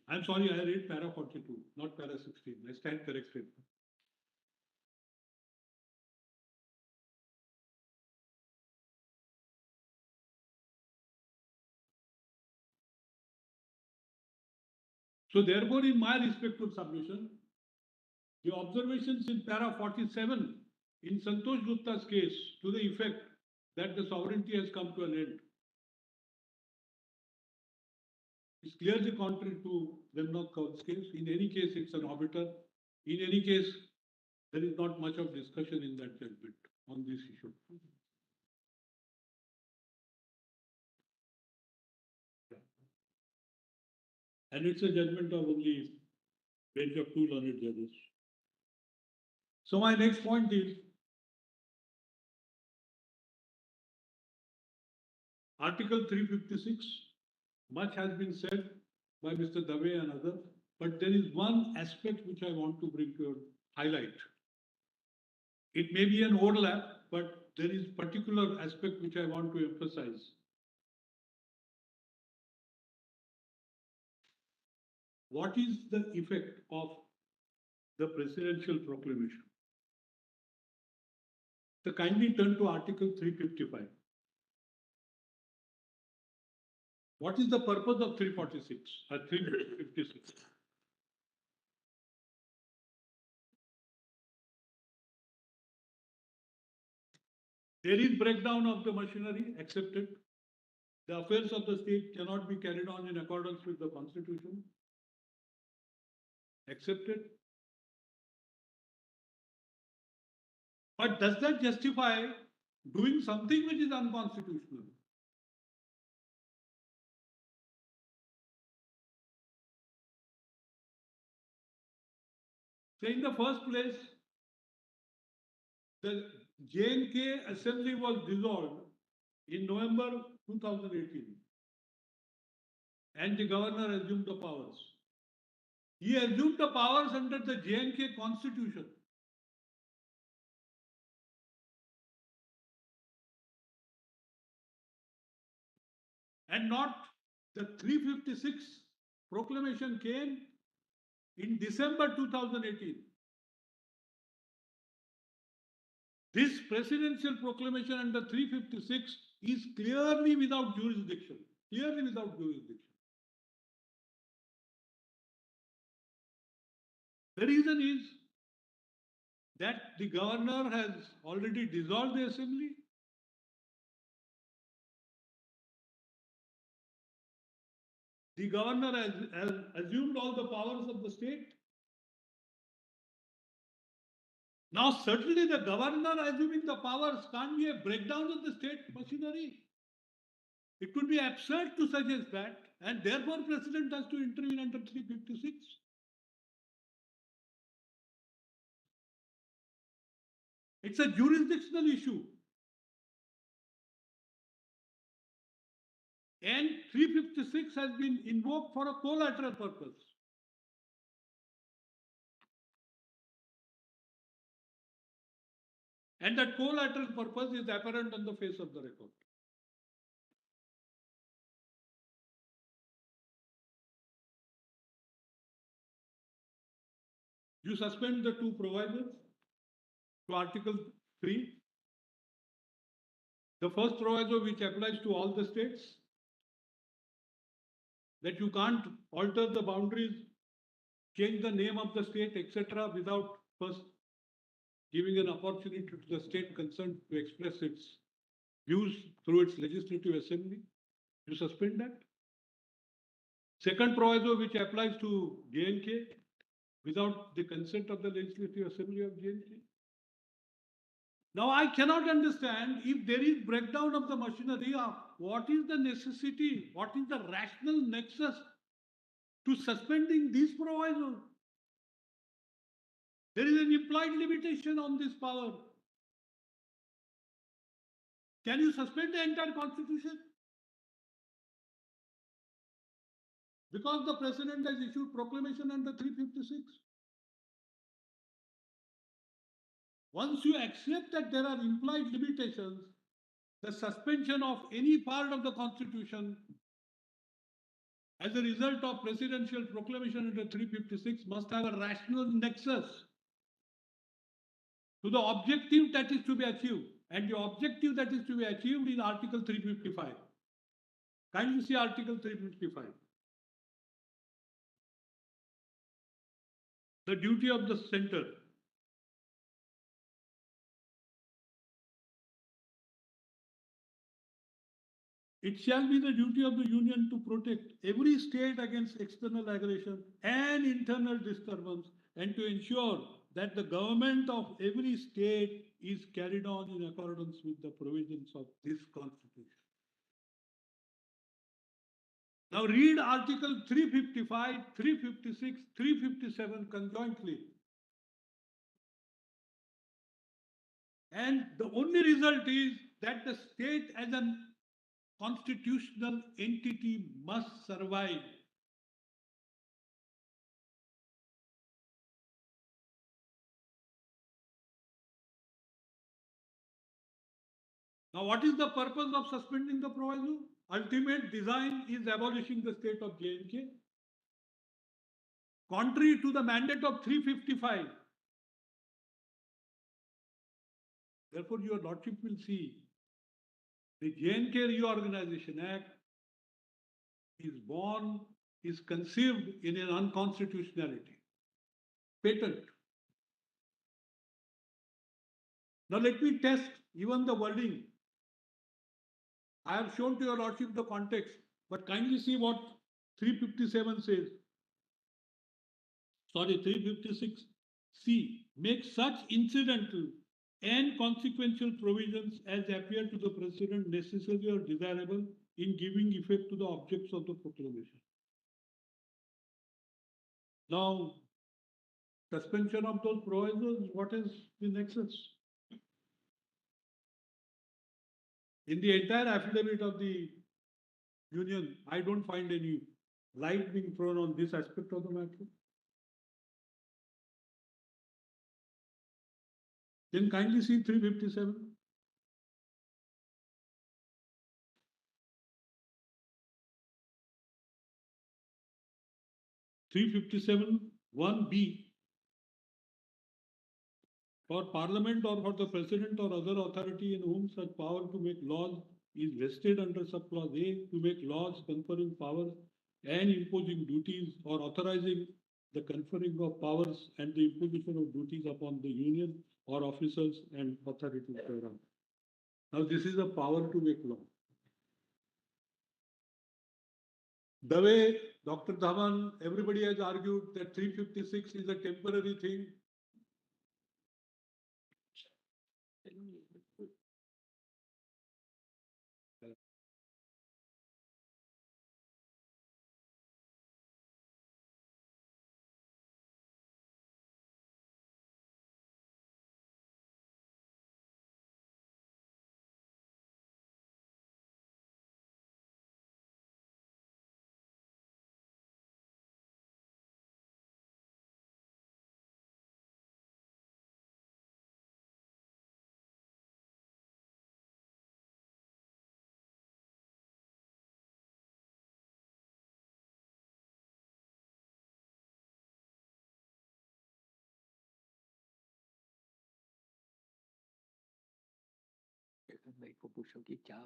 I'm sorry, I read para 42, not para 16. I stand corrected. So therefore, in my respectful submission, the observations in para 47 in Santosh Gupta's case to the effect that the sovereignty has come to an end is clearly contrary to Demnoth Kaul's case. In any case, it's an arbiter. In any case, there is not much of discussion in that judgment on this issue. And it's a judgment of only bench of 2 learned judges. So my next point is Article 356. Much has been said by Mr. Dave and others, but there is one aspect which I want to bring to your highlight. It may be an overlap, but there is particular aspect which I want to emphasize. What is the effect of the presidential proclamation? So kindly turn to Article 355. What is the purpose of 346 or 356? There is breakdown of the machinery, accepted. The affairs of the state cannot be carried on in accordance with the Constitution, accepted. But does that justify doing something which is unconstitutional? So in the first place, the J&K Assembly was dissolved in November 2018 and the governor assumed the powers. He assumed the powers under the J&K Constitution. And not the 356 proclamation came in December 2018. This presidential proclamation under 356 is clearly without jurisdiction. Clearly without jurisdiction. The reason is that the governor has already dissolved the assembly. The governor has assumed all the powers of the state. Now, certainly the governor assuming the powers can't be a breakdown of the state machinery. It would be absurd to suggest that, and therefore president has to intervene under 356. It's a jurisdictional issue. And 356 has been invoked for a collateral purpose. And that collateral purpose is apparent on the face of the record. You suspend the 2 provisos to Article 3. The first proviso which applies to all the states that you can't alter the boundaries, change the name of the state, etc., without first giving an opportunity to the state concerned to express its views through its legislative assembly. You suspend that. Second proviso, which applies to J&K without the consent of the legislative assembly of J&K. Now, I cannot understand if there is breakdown of the machinery, what is the necessity, what is the rational nexus to suspending these provisos? There is an implied limitation on this power. Can you suspend the entire constitution? Because the president has issued proclamation under 356. Once you accept that there are implied limitations, the suspension of any part of the constitution as a result of presidential proclamation under 356 must have a rational nexus to the objective that is to be achieved. And the objective that is to be achieved is Article 355. Kindly see Article 355. The duty of the center. It shall be the duty of the Union to protect every state against external aggression and internal disturbance, and to ensure that the government of every state is carried on in accordance with the provisions of this Constitution. Now read Article 355, 356, 357 conjointly. And the only result is that the state as a constitutional entity must survive. Now, what is the purpose of suspending the proviso? Ultimate design is abolishing the state of J&K. Contrary to the mandate of 355. Therefore, your lordship will see the J&K Reorganization Act is born, is conceived in an unconstitutionality. Patent. Now let me test even the wording. I have shown to your lordship the context, but kindly see what 357 says. Sorry, 356C. Make such incidental and consequential provisions as appear to the President necessary or desirable in giving effect to the objects of the proclamation. Now, suspension of those provisos, what is the nexus? In the entire affidavit of the Union, I don't find any light being thrown on this aspect of the matter. Then kindly see 357. (357) 1B. For Parliament or for the President or other authority in whom such power to make laws is vested under subclause A to make laws conferring powers and imposing duties or authorizing the conferring of powers and the imposition of duties upon the Union or officers and authorities thereof. Now this is a power to make law. The way Dr. Dhawan, everybody has argued that 356 is a temporary thing. भाई को पूछो कि क्या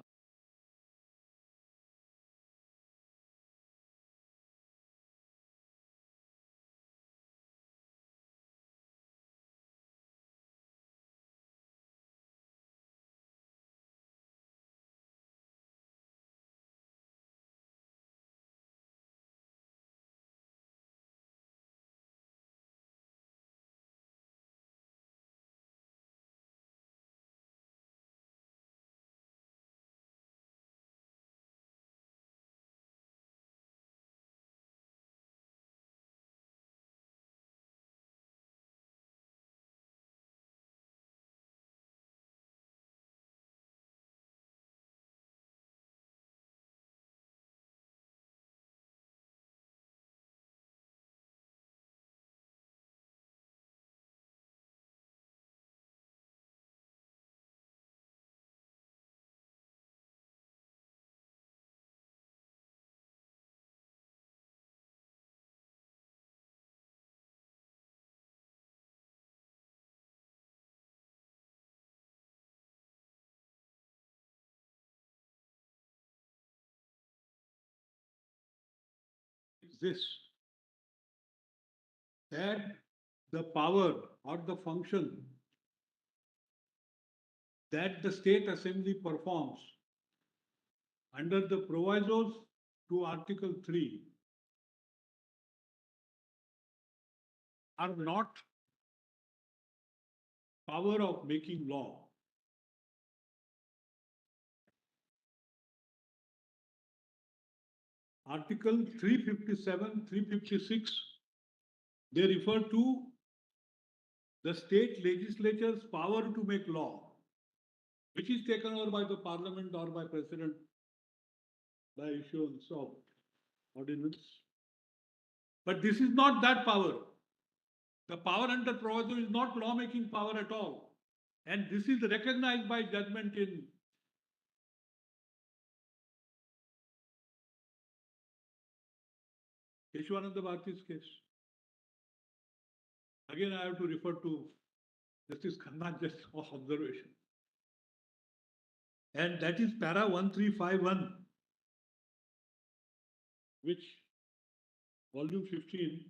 this, that the power or the function that the state assembly performs under the provisos to Article 3 are not power of making law. Article 357, 356, they refer to the state legislature's power to make law, which is taken over by the parliament or by president by issuance of ordinance. But this is not that power. The power under proviso is not law-making power at all. And this is recognized by judgment in Keshwananda Bharati's case. Again, I have to refer to Justice Khanna's just observation. And that is para 1351, which volume 15,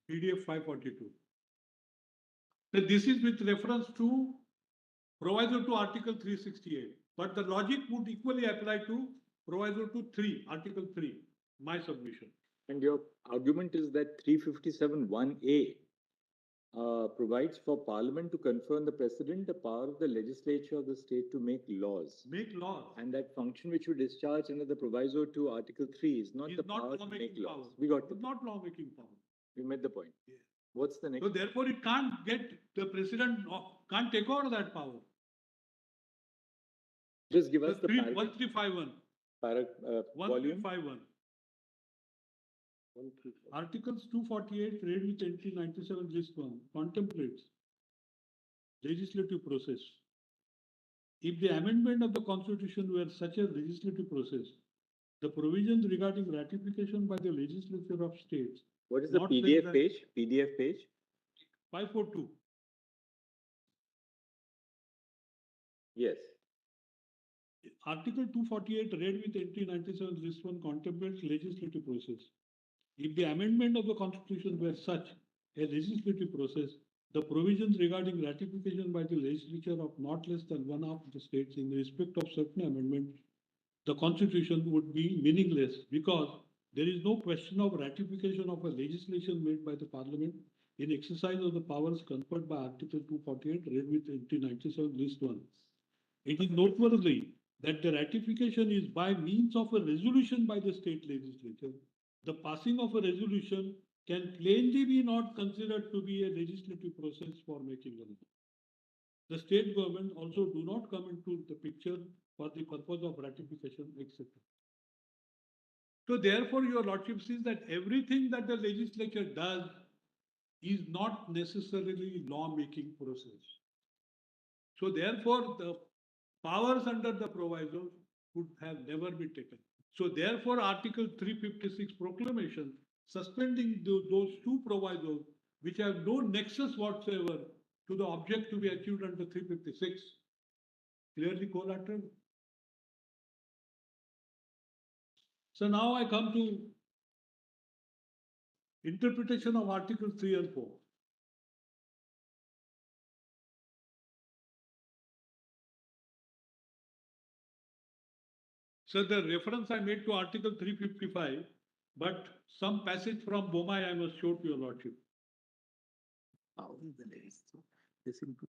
PDF 542. So this is with reference to proviso to Article 368. But the logic would equally apply to proviso to 3, Article 3, my submission. And your argument is that 357(1)(a) provides for Parliament to confer on the President the power of the legislature of the state to make laws. Make laws. And that function which you discharge under the proviso to Article 3 is not Is the not power to make law-making laws. power. We got the It's not law-making power. We made the point. Yeah. What's the next? So therefore, it can't get the president can't take over that power. Just give us the 1351. volume. 1351. Articles 248 read with entry 97 list 1 contemplates legislative process. If the amendment of the constitution were such a legislative process, the provisions regarding ratification by the legislature of states. What is the not PDF less than page? PDF page? 542. Yes. Article 248 read with entry 97 list 1 contemplates legislative process. If the amendment of the constitution were such a legislative process, the provisions regarding ratification by the legislature of not less than one half of the states in respect of certain amendment, the constitution would be meaningless because there is no question of ratification of a legislation made by the parliament in exercise of the powers conferred by Article 248 read with entry 97 list 1. It is noteworthy that the ratification is by means of a resolution by the state legislature. The passing of a resolution can plainly be not considered to be a legislative process for making a law. The state government also do not come into the picture for the purpose of ratification, etc. So therefore, your lordship sees that everything that the legislature does is not necessarily law-making process. So therefore, the powers under the proviso would have never been taken. So therefore, Article 356 proclamation suspending those two provisos which have no nexus whatsoever to the object to be achieved under 356 clearly collateral. So now I come to interpretation of Article 3 and 4. So the reference I made to Article 355, but some passage from Bomai I must show to your lordship. How is the list? This includes.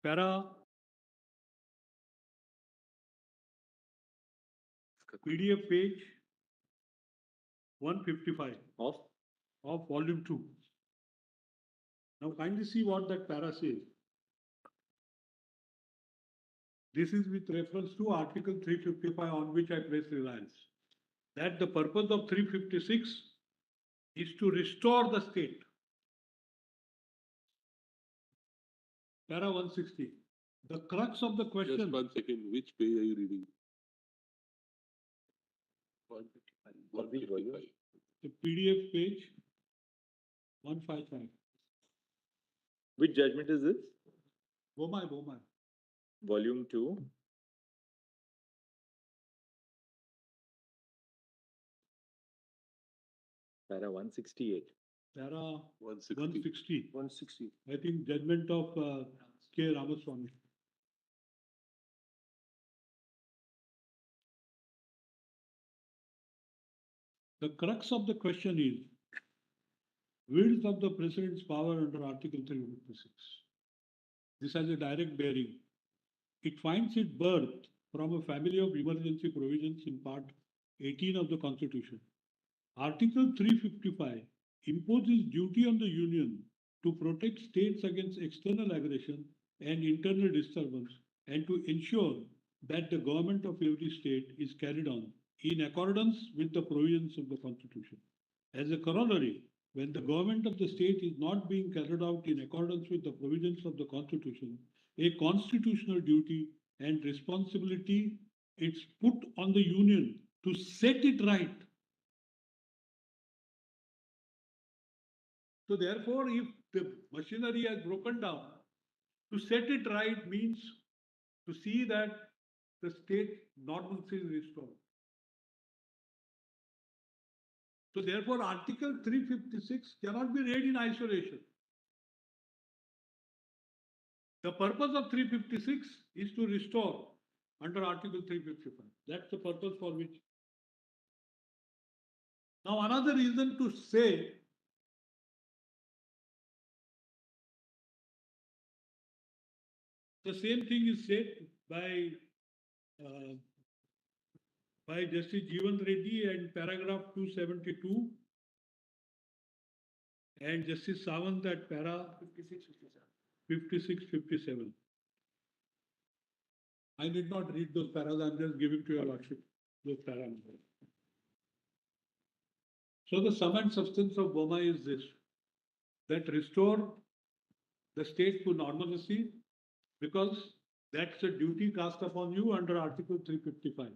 Para PDF page 155 Of of volume 2. Now kindly see what that para says. This is with reference to Article 355 on which I place reliance. That the purpose of 356 is to restore the state. Para 160. The crux of the Just question. 1 second, which page are you reading? 155. Of which volume? The PDF page 155. which judgment is this? Bomai. Volume 2. Para 168. Para 160. 160. 160. I think judgment of K. Ramaswamy. The crux of the question is wields of the President's power under Article 356. This has a direct bearing. It finds its birth from a family of emergency provisions in Part 18 of the Constitution. Article 355 imposes duty on the Union to protect states against external aggression and internal disturbance and to ensure that the government of every state is carried on in accordance with the provisions of the Constitution. As a corollary, when the government of the state is not being carried out in accordance with the provisions of the Constitution, a constitutional duty and responsibility is put on the Union to set it right. So therefore, if the machinery has broken down, to set it right means to see that the state normalcy is restored. So therefore, Article 356 cannot be read in isolation. The purpose of 356 is to restore under Article 355. That's the purpose for which. Now, another reason to say the same thing is said by Justice Jeevan Reddy and paragraph 272 and Justice Sawant at para 56-57. I did not read those paras, I'm just giving to your lordship those parameters. So the sum and substance of BOMA is this, that restore the state to normalcy because that's a duty cast upon you under Article 355.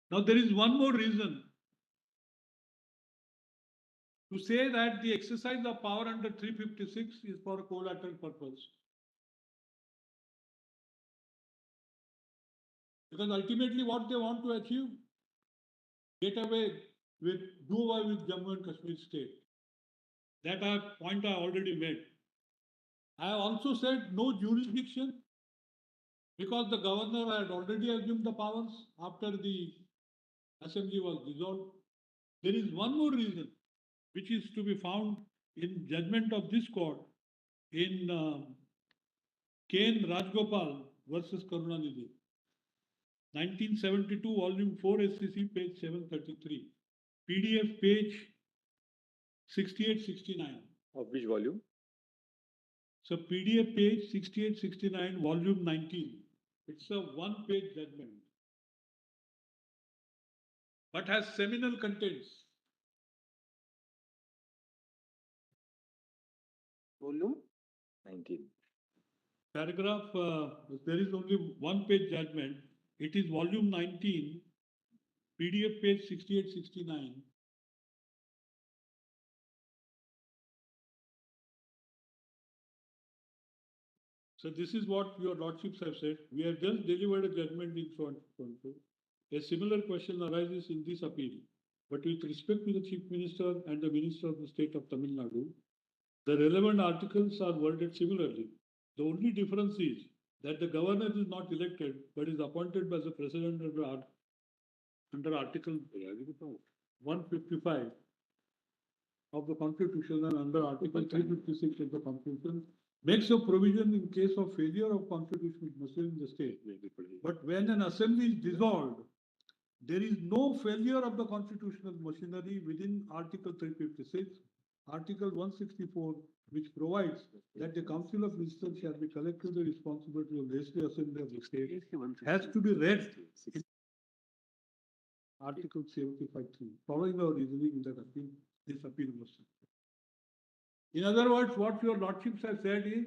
Now there is one more reason to say that the exercise of power under 356 is for a collateral purpose. Because ultimately what they want to achieve, get away with, do away with Jammu and Kashmir state. That point I already made. I have also said no jurisdiction because the governor had already assumed the powers after the assembly was dissolved. There is one more reason which is to be found in judgment of this court in K.N. Rajgopal versus Karunanidhi. 1972, volume 4 SCC, page 733. PDF page 68-69. Of which volume? So PDF page 68-69, volume 19. It's a one-page judgment, but has seminal contents. Volume? 19. Paragraph, there is only one-page judgment. It is volume 19, PDF page 68-69. So this is what your lordships have said. We have just delivered a judgment in so and so. A similar question arises in this appeal, but with respect to the Chief Minister and the Minister of the State of Tamil Nadu, the relevant articles are worded similarly. The only difference is that the governor is not elected, but is appointed as the president under Article 155 of the Constitution and under Article 356 of the Constitution, makes a provision in case of failure of constitutional measure in the state. But when an assembly is dissolved, there is no failure of the constitutional machinery within Article 356, Article 164, which provides that the Council of Ministers shall be collectively responsible to the Legislative Assembly of the state, has to be read in Article 75(3), following our reasoning in that appeal, this appeal was. In other words, what your lordships have said is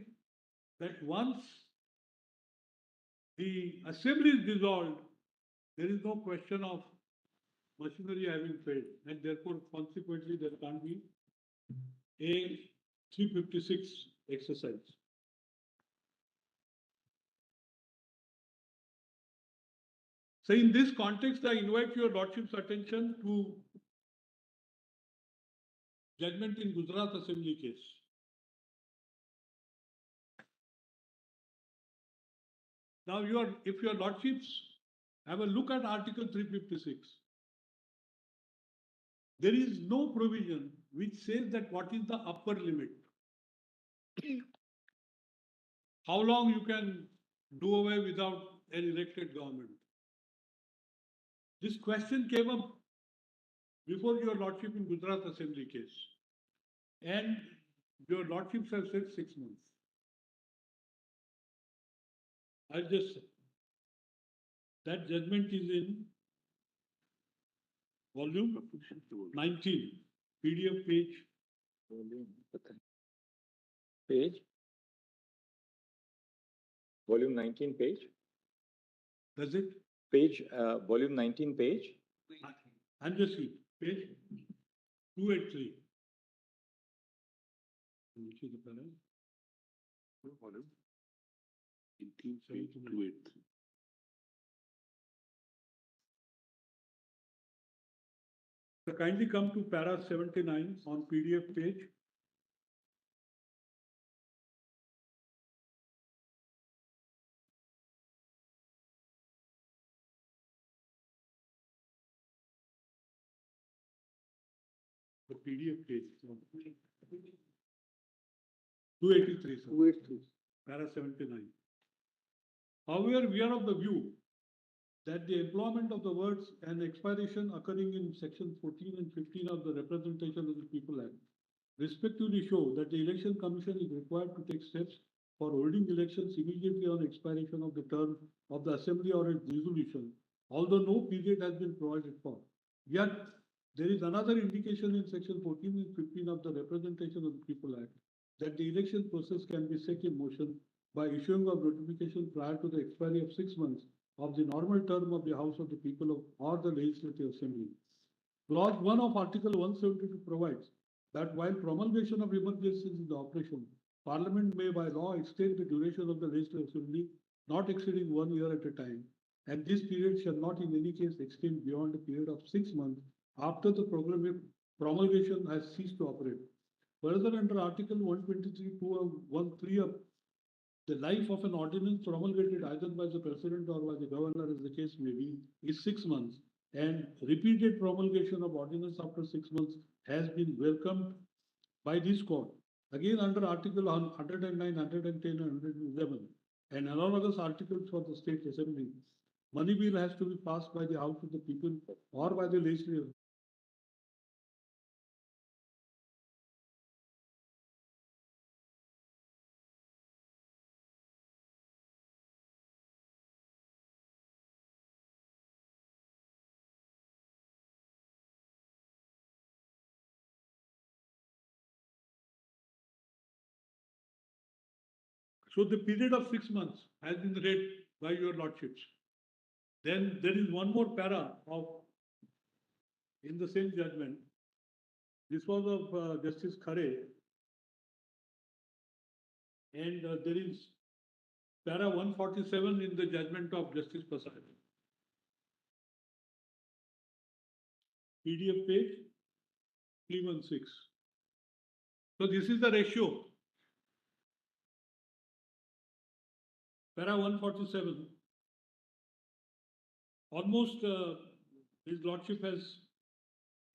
that once the assembly is dissolved, there is no question of machinery having failed, and therefore consequently there can't be a 356 exercise. So in this context, I invite your lordship's attention to judgment in Gujarat Assembly case. Now if your lordships have a look at Article 356, there is no provision which says that what is the upper limit. How long you can do away without an elected government. This question came up before your lordship in Gujarat Assembly case. And your lordships have said 6 months. I'll just say that judgment is in volume 19, PDF page. Page? Volume 19 page? Does it? Page, volume 19 page? I'm just seeing page 283. Which is the panel? Volume 18, page 283. So kindly come to para 79 on PDF page. The PDF page. 283, sir. 283. Para 79. However, we are of the view that the employment of the words and expiration occurring in section 14 and 15 of the Representation of the People Act respectively show that the Election Commission is required to take steps for holding elections immediately on expiration of the term of the Assembly or its dissolution, although no period has been provided for. Yet, there is another indication in section 14 and 15 of the Representation of the People Act that the election process can be set in motion by issuing of notification prior to the expiry of 6 months of the normal term of the House of the People or the Legislative Assembly. Clause 1 of Article 172 provides that while promulgation of emergencies is the operation, Parliament may by law extend the duration of the Legislative Assembly not exceeding 1 year at a time, and this period shall not in any case extend beyond a period of 6 months after the promulgation has ceased to operate. Further, under Article 123(2)(1)(3) of the life of an ordinance promulgated either by the President or by the Governor, as the case may be, is 6 months, and repeated promulgation of ordinance after 6 months has been welcomed by this court. Again, under Article 109, 110, and 111, and analogous articles for the State Assembly, money bill has to be passed by the House of the People or by the Legislature. So the period of 6 months has been read by your lordships. Then there is one more para of in the same judgment. This was of Justice Khare, and there is para 147 in the judgment of Justice Prasad. PDF page 316. So this is the ratio. Para 147. Almost his lordship has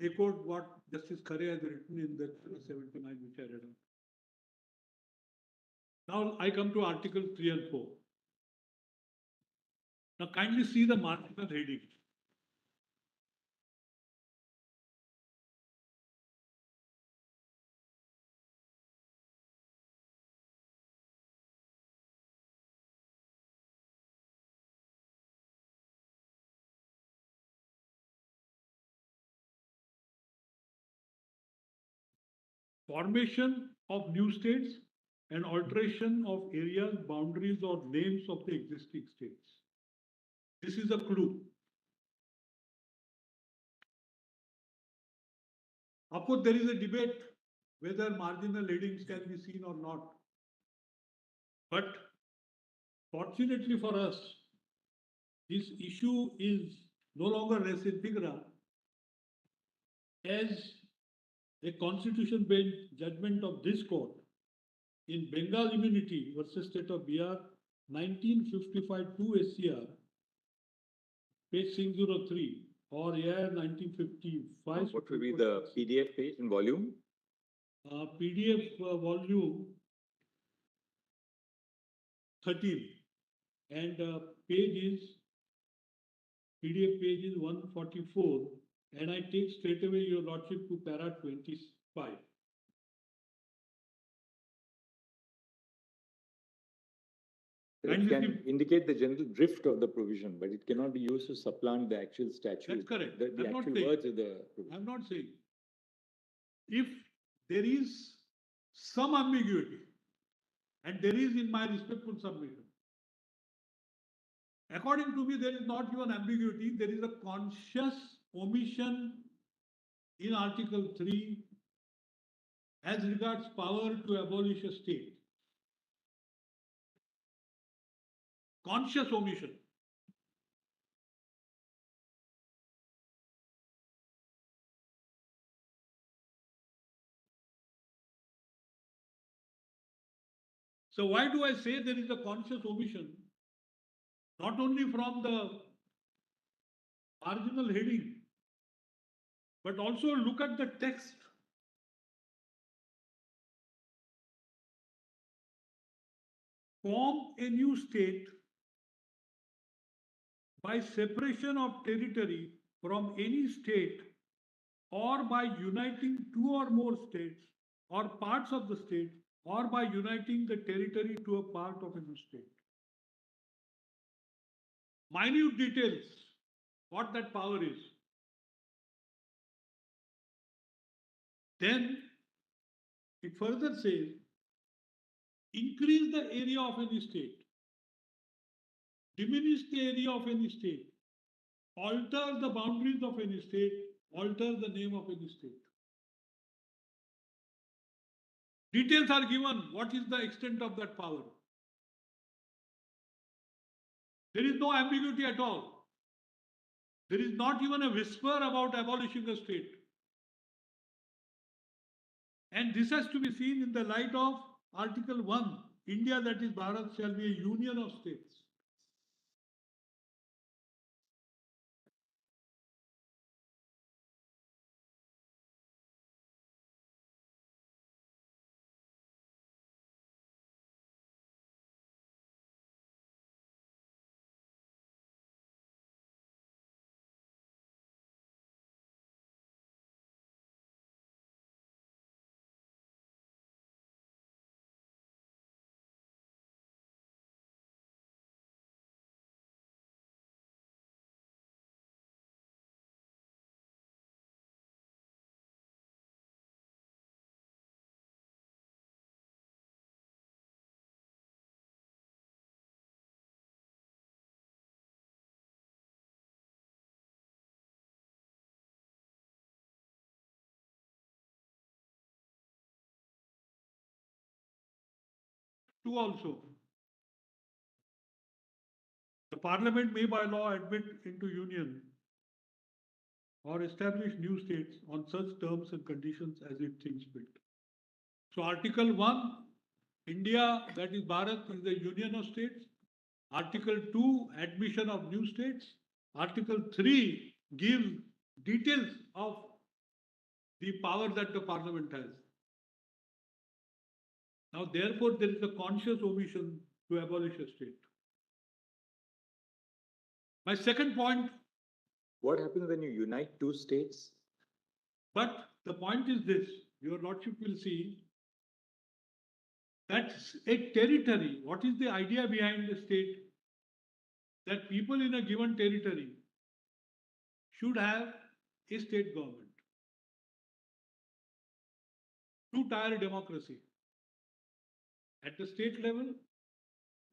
echoed what Justice Khare has written in the 79, which I read out. Now I come to Article 3 and 4. Now kindly see the marginal heading. formation of new states and alteration of areas, boundaries or names of the existing states. This is a clue. Of course, there is a debate whether marginal headings can be seen or not. But fortunately for us, this issue is no longer res integra, as a constitution bench judgment of this court in Bengal Immunity versus State of BR 1955 2 SCR, page 603, or AIR 1955. What will be the PDF page and volume? PDF volume 13, and page is PDF page is 144, and I take straight away your lordship to para 25. It can indicate the general drift of the provision, but it cannot be used to supplant the actual statute. That's correct. The I'm not actual saying- words of the provision. I'm not saying. If there is some ambiguity, and there is in my respectful submission, according to me, there is not even ambiguity, there is a conscious omission in Article 3 as regards power to abolish a state. Conscious omission. So why do I say there is a conscious omission? Not only from the marginal heading, but also look at the text. Form a new state by separation of territory from any state, or by uniting two or more states or parts of the state, or by uniting the territory to a part of a new state. Minute details, what that power is. Then it further says, increase the area of any state, diminish the area of any state, alter the boundaries of any state, alter the name of any state. Details are given. What is the extent of that power? There is no ambiguity at all. There is not even a whisper about abolishing a state. And this has to be seen in the light of Article 1. India, that is Bharat, shall be a union of states. Two also. The Parliament may by law admit into union or establish new states on such terms and conditions as it thinks fit. So Article 1, India, that is Bharat, is the union of states. Article 2, admission of new states. Article 3 gives details of the power that the Parliament has. Now, therefore, there is a conscious omission to abolish a state. My second point. What happens when you unite two states? But the point is this, your lordship will see that a territory, what is the idea behind the state? That people in a given territory should have a state government. two-tier democracy at the state level,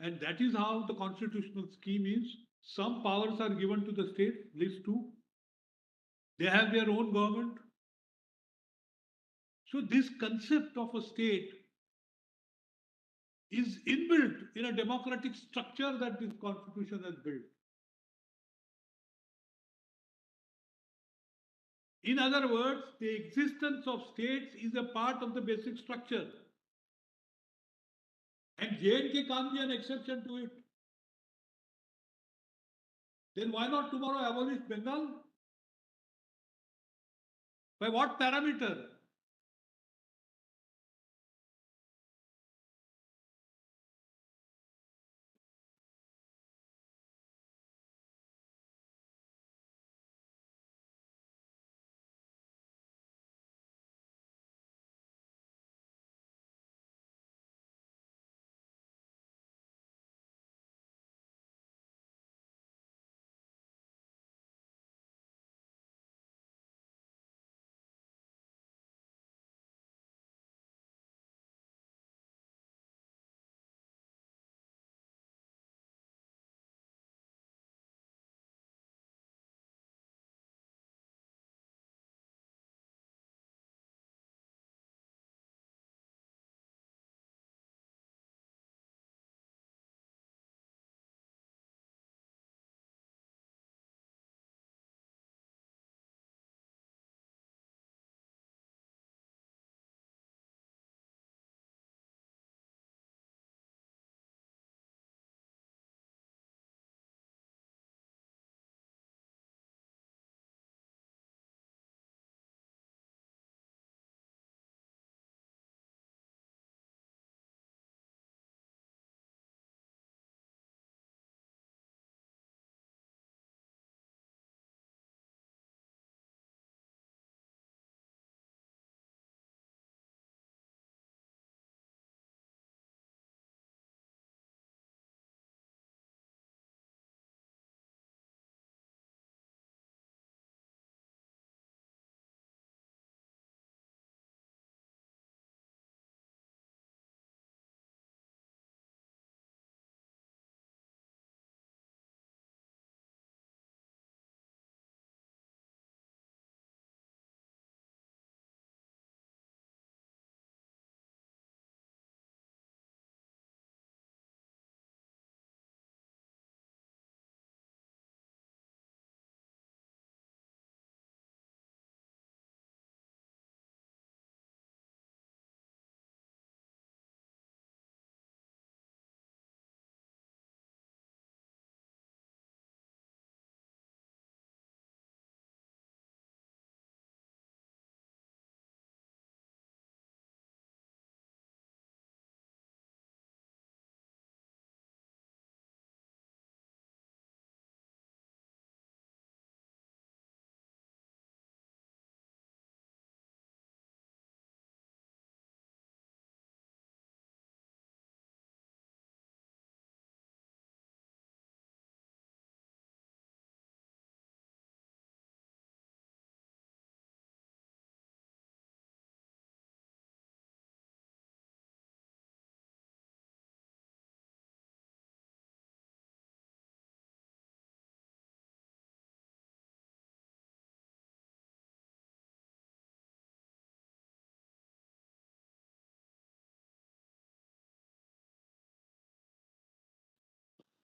and that is how the constitutional scheme is. Some powers are given to the state, list two. They have their own government. So this concept of a state is inbuilt in a democratic structure that this constitution has built. In other words, the existence of states is a part of the basic structure. And J&K can't be an exception to it. Then why not tomorrow abolish Bengal? By what parameter?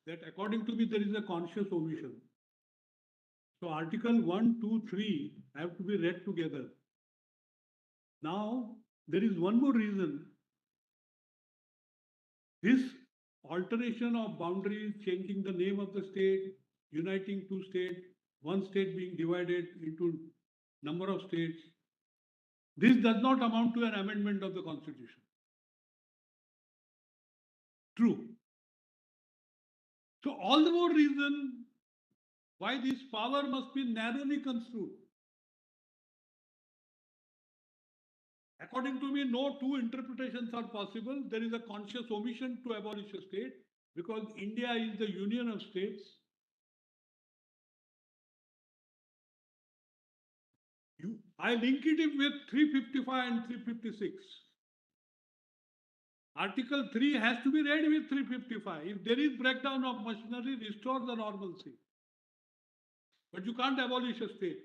That according to me, there is a conscious omission. So Article 1, 2, 3 have to be read together. Now, there is one more reason. This alteration of boundaries, changing the name of the state, uniting two states, one state being divided into number of states, this does not amount to an amendment of the constitution. True. So all the more reason why this power must be narrowly construed. According to me, no two interpretations are possible. There is a conscious omission to abolish a state because India is the union of states. I link it with 355 and 356. Article 3 has to be read with 355. If there is breakdown of machinery, restore the normalcy. But you can't abolish a state.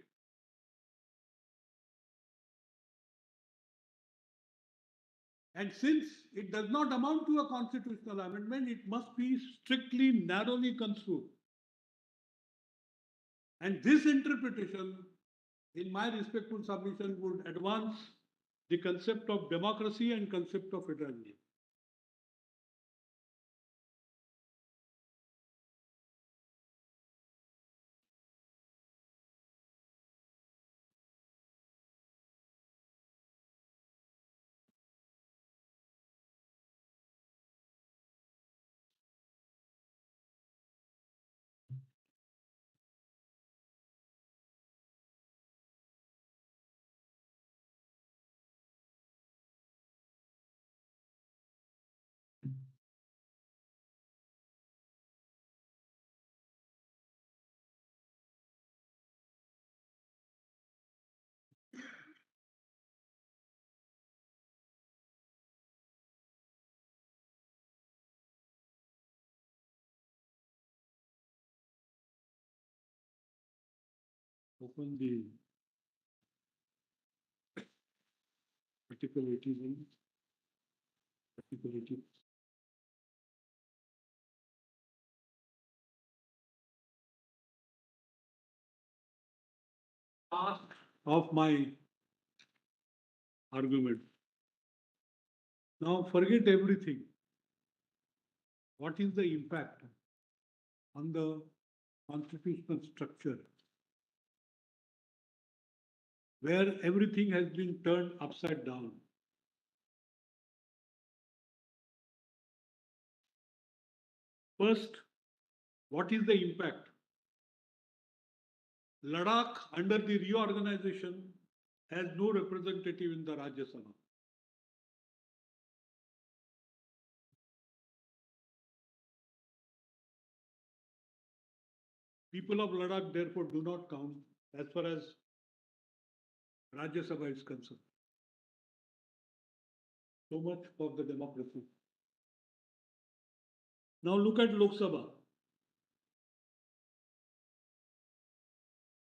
And since it does not amount to a constitutional amendment, it must be strictly, narrowly construed. And this interpretation, in my respectful submission, would advance the concept of democracy and concept of federalism. Open the Article 18. Article 18. Of my argument. Now forget everything. What is the impact on the constitutional structure where everything has been turned upside down? First, what is the impact? Ladakh under the reorganization has no representative in the Rajya Sabha. People of Ladakh therefore do not count as far as Rajya Sabha is concerned. So much for the democracy. Now look at Lok Sabha.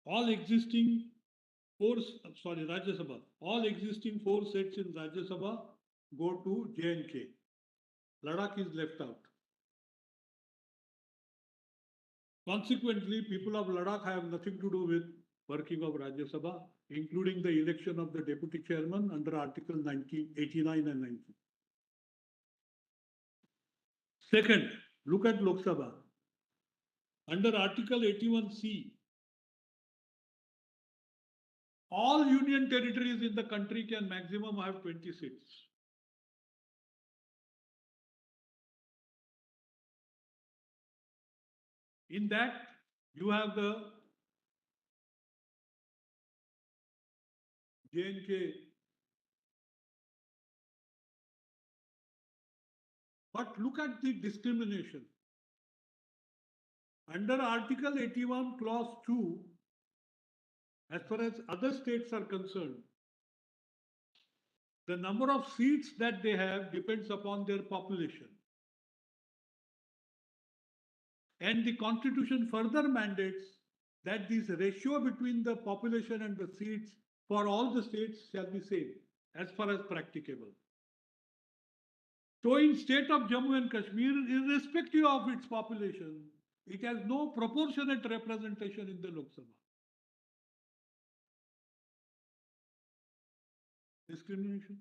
All existing Rajya Sabha. All existing 4 seats in Rajya Sabha go to J&K. Ladakh is left out. Consequently, people of Ladakh have nothing to do with working of Rajya Sabha, including the election of the deputy chairman under Article 89 and 90. Second, look at Lok Sabha. Under Article 81C, all union territories in the country can maximum have 20 seats. In that, you have the J&K. But look at the discrimination. Under Article 81, Clause 2, as far as other states are concerned, the number of seats that they have depends upon their population. And the Constitution further mandates that this ratio between the population and the seats for all the states shall be same as far as practicable. So in state of Jammu and Kashmir, irrespective of its population, it has no proportionate representation in the Lok Sabha. Discrimination.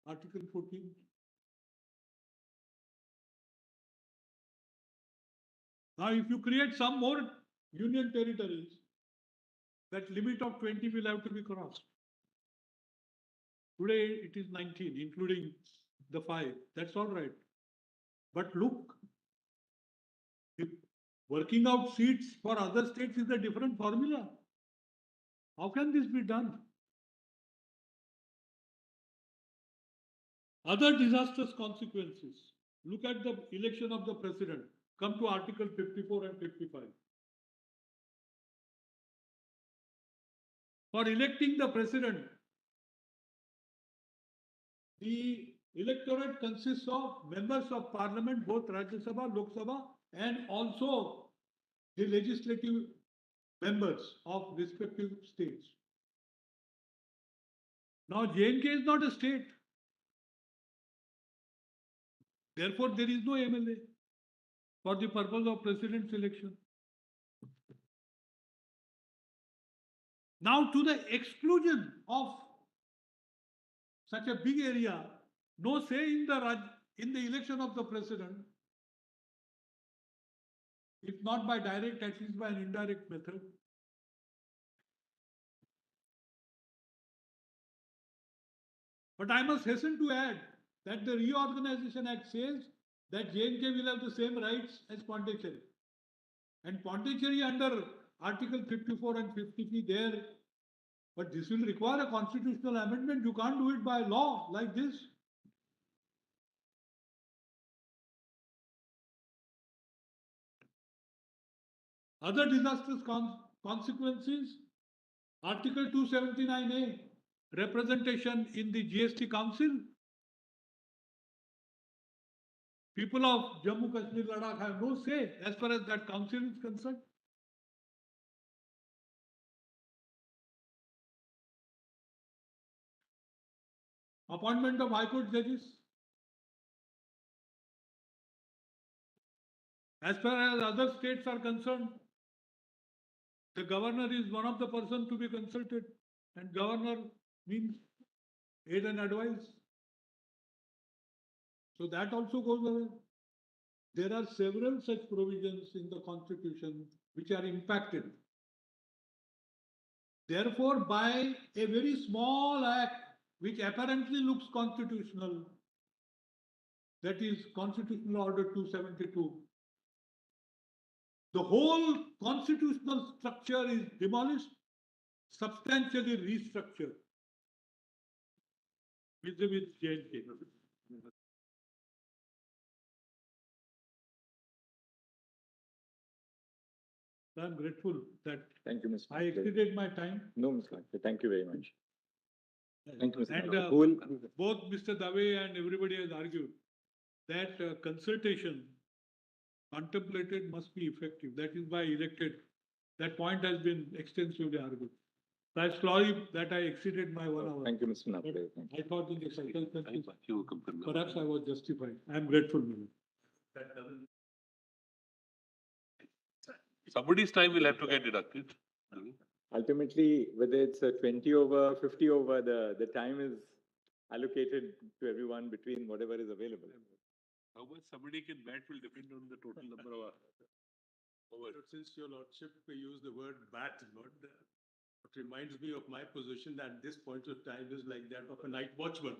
Article 14. Now, if you create some more union territories, that limit of 20 will have to be crossed. Today it is 19, including the 5. That's all right. But look, if working out seats for other states is a different formula. How can this be done? Other disastrous consequences. Look at the election of the president. Come to Article 54 and 55. for electing the president, the electorate consists of members of parliament, both Rajya Sabha, Lok Sabha, and also the legislative members of respective states. Now, J&K is not a state. Therefore, there is no MLA for the purpose of president's election. Now, to the exclusion of such a big area, no say in the election of the president, if not by direct, at least by an indirect method. But I must hasten to add that the Reorganization Act says that J&K will have the same rights as Pondicherry. And Pondicherry under Article 54 and 53 there, but this will require a constitutional amendment. You can't do it by law like this. Other disastrous consequences, Article 279A, representation in the GST Council. People of Jammu Kashmir Ladakh have no say as far as that council is concerned. Appointment of High Court judges. As far as other states are concerned, the governor is one of the persons to be consulted, and governor means aid and advice. So that also goes away. There are several such provisions in the Constitution which are impacted. Therefore, by a very small act which apparently looks constitutional, that is Constitutional Order 272, the whole constitutional structure is demolished, substantially restructured with J&K. So I'm grateful that Thank you, Mr. I exceeded my time. No, Mr. Lakhdar. Thank you very much. Thank you, Mr. And Lakhdar. both Mr. Dave and everybody has argued that consultation contemplated must be effective. That is why elected. That point has been extensively argued. So I'm sorry that I exceeded my 1 hour. Thank you, Mr. Lakhdar. Thank you. I thought in the circumstances, perhaps I was justified. I'm grateful. Somebody's time will have to get deducted. Ultimately, whether it's a 20 over, 50 over, the time is allocated to everyone between whatever is available. How much somebody can bat will depend on the total number of hours. Since your lordship used the word bat, Lord, it reminds me of my position that this point of time is like that of a night watchman.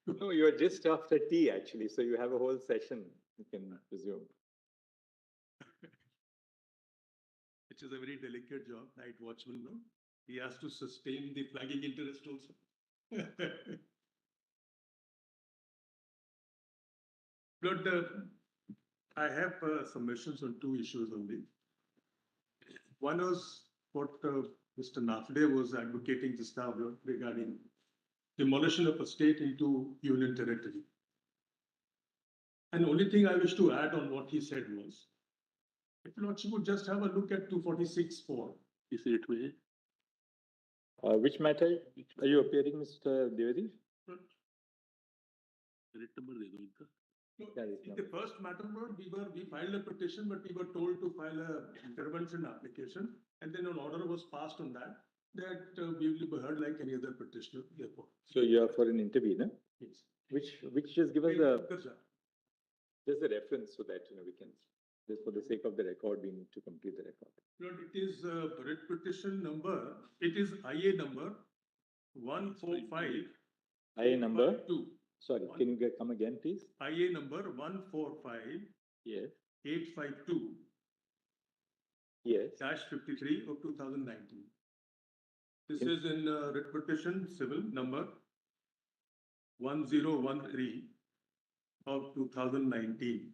No, you're just after tea, actually, so you have a whole session you can resume. Which is a very delicate job, night watchman, no? He has to sustain the flagging interest also. Lord, I have submissions on two issues only. One was what Mr. Nafde was advocating just now regarding demolition of a state into union territory. And the only thing I wish to add on what he said was, if Lordship would just have a look at 246(4). Is it way? Which matter are you appearing, Mr. Devadi? Correct number de do inka. In the first matter, we filed a petition, but we were told to file a intervention application, and then an order was passed on that we will be heard like any other petitioner. Therefore, So you're for an intervener, yes. which just give us just a reference so that we can, just for the sake of the record, we need to complete the record. Lord, it is writ petition number. It is IA number 145. IA number. 2. Sorry, can you come again, please? IA number 145. Yes. 852. Yes. -53 of 2019. This is in writ petition civil number 1013 of 2019.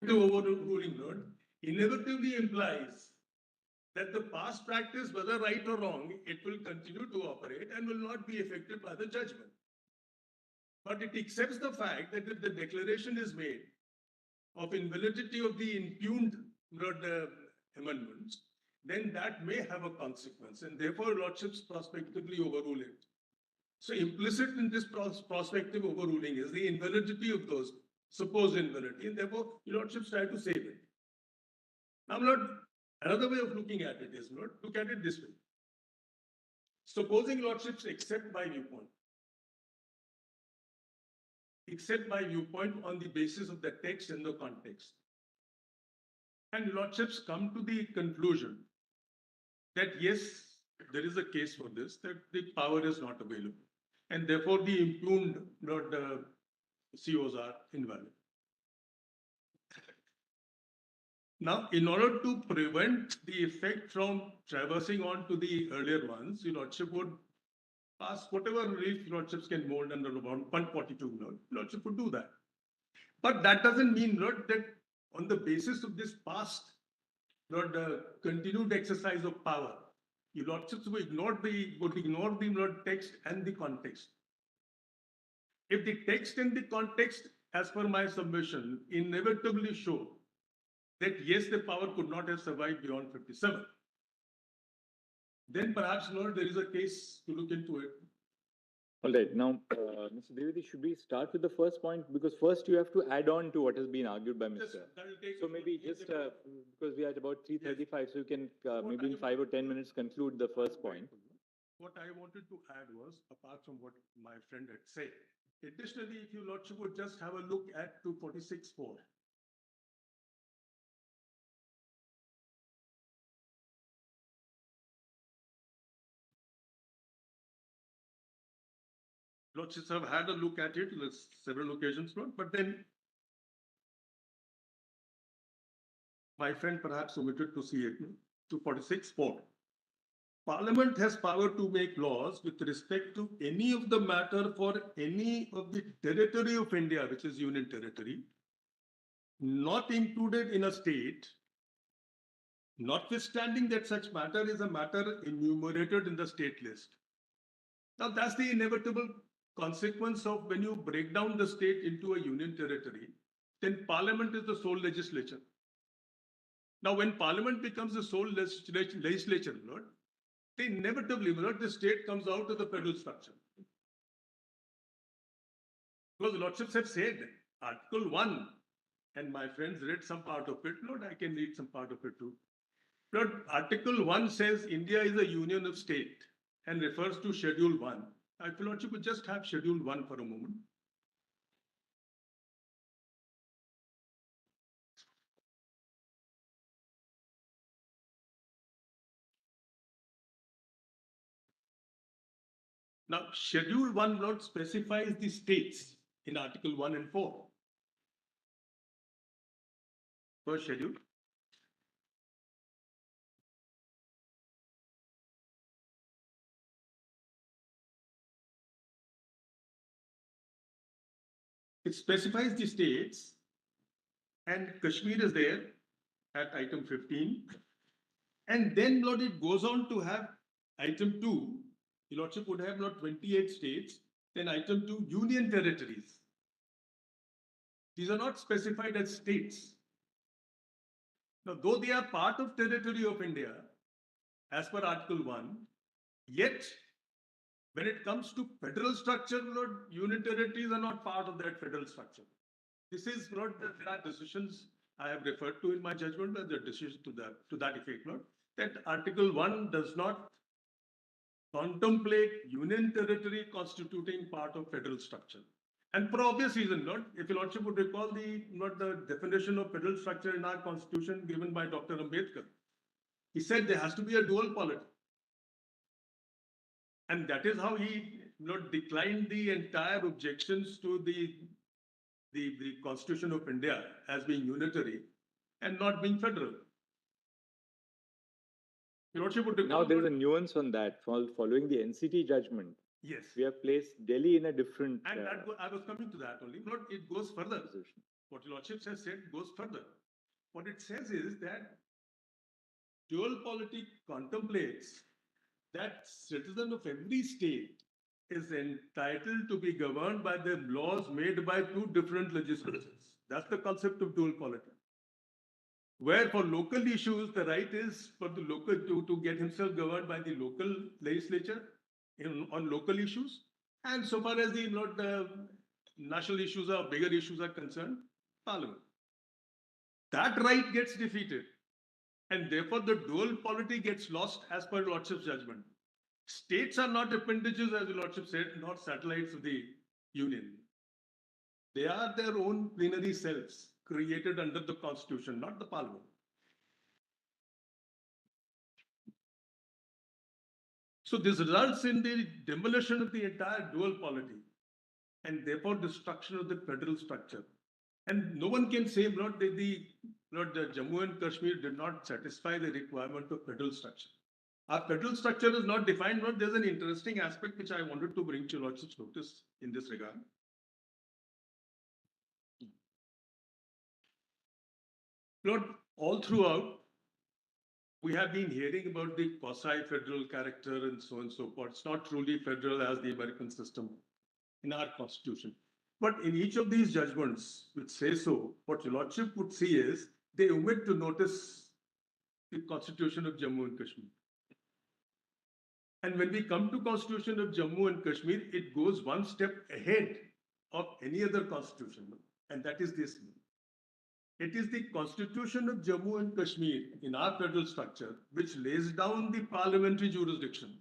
The overruling note inevitably implies that the past practice, whether right or wrong, it will continue to operate and will not be affected by the judgment. But it accepts the fact that if the declaration is made of invalidity of the impugned amendments, then that may have a consequence, and therefore lordships prospectively overrule it. So implicit in this prospective overruling is the invalidity of those supposed invalidity, and therefore lordships try to save it. Now, another way of looking at it is, look at it this way. Supposing lordships accept my viewpoint on the basis of the text and the context, and lordships come to the conclusion that yes, there is a case for this, that the power is not available, and therefore the impugned COs are invalid. Now, in order to prevent the effect from traversing on to the earlier ones, your lordship would ask whatever relief lordships can mold under about 142 lordship would do that. But that doesn't mean that on the basis of this past continued exercise of power, your lordships would ignore the text and the context. If the text and the context, as per my submission, inevitably show that yes, the power could not have survived beyond 57, then perhaps there is a case to look into it. All right. Now, Mr. Devadi, should we start with the first point? Because first you have to add on to what has been argued by Mr. So maybe just because we are at about 3:35, so you can maybe in 5 or 10 minutes conclude the first point. What I wanted to add was, apart from what my friend had said, additionally, if your lordship would just have a look at 246(4). Lordships have had a look at it on several occasions, but then my friend perhaps omitted to see it. 246(4). Parliament has power to make laws with respect to any of the matter for any of the territory of India, which is union territory, not included in a state, notwithstanding that such matter is a matter enumerated in the state list. Now, that's the inevitable consequence of when you break down the state into a union territory, then Parliament is the sole legislature. Now, when Parliament becomes the sole legislature, then inevitably, the state comes out of the federal structure. Because lordships have said, Article 1, and my friends read some part of it, I can read some part of it too. Article 1 says India is a union of state and refers to Schedule 1. I feel lordship would just have Schedule 1 for a moment. Now, Schedule 1 specifies the states in Article 1 and 4. First schedule. It specifies the states, and Kashmir is there at item 15. And then, it goes on to have item 2. The lordship would have 28 states, then item 2, union territories. These are not specified as states. Now, though they are part of territory of India, as per Article 1, yet when it comes to federal structure, union territories are not part of that federal structure. This is there are decisions I have referred to in my judgment, but the decision to that effect, that Article 1 does not contemplate union territory constituting part of federal structure. And for obvious reason, if your lordship would recall the definition of federal structure in our constitution given by Dr. Ambedkar, he said there has to be a dual polity. And that is how he declined the entire objections to the Constitution of India as being unitary and not being federal. Your lordship would now there is a nuance on that. Following the NCT judgment, yes, we have placed Delhi in a different. And I was coming to that only. It goes further. Position. what Your Lordship has said goes further. What it says is that dual polity contemplates that citizen of every state is entitled to be governed by the laws made by two different legislatures. That's the concept of dual polity. Where for local issues, the right is for the local to get himself governed by the local legislature on local issues. And so far as the national issues or bigger issues are concerned, Parliament. That right gets defeated. And therefore, the dual polity gets lost as per Lordship's judgment. States are not appendages, as the Lordship said, not satellites of the Union. They are their own plenary selves created under the Constitution, not the Parliament. So this results in the demolition of the entire dual polity and therefore destruction of the federal structure. And no one can say, Lord, the Jammu and Kashmir did not satisfy the requirement of federal structure. Our federal structure is not defined, but there's an interesting aspect which I wanted to bring to Your Lordship's notice in this regard. Lord, all throughout, we have been hearing about the quasi-federal character and so forth. It's not truly federal as the American system in our constitution. But in each of these judgments which say so, what Your Lordship would see is they omit to notice the Constitution of Jammu and Kashmir. And when we come to Constitution of Jammu and Kashmir, it goes one step ahead of any other constitution, and that is this. It is the Constitution of Jammu and Kashmir in our federal structure which lays down the parliamentary jurisdiction.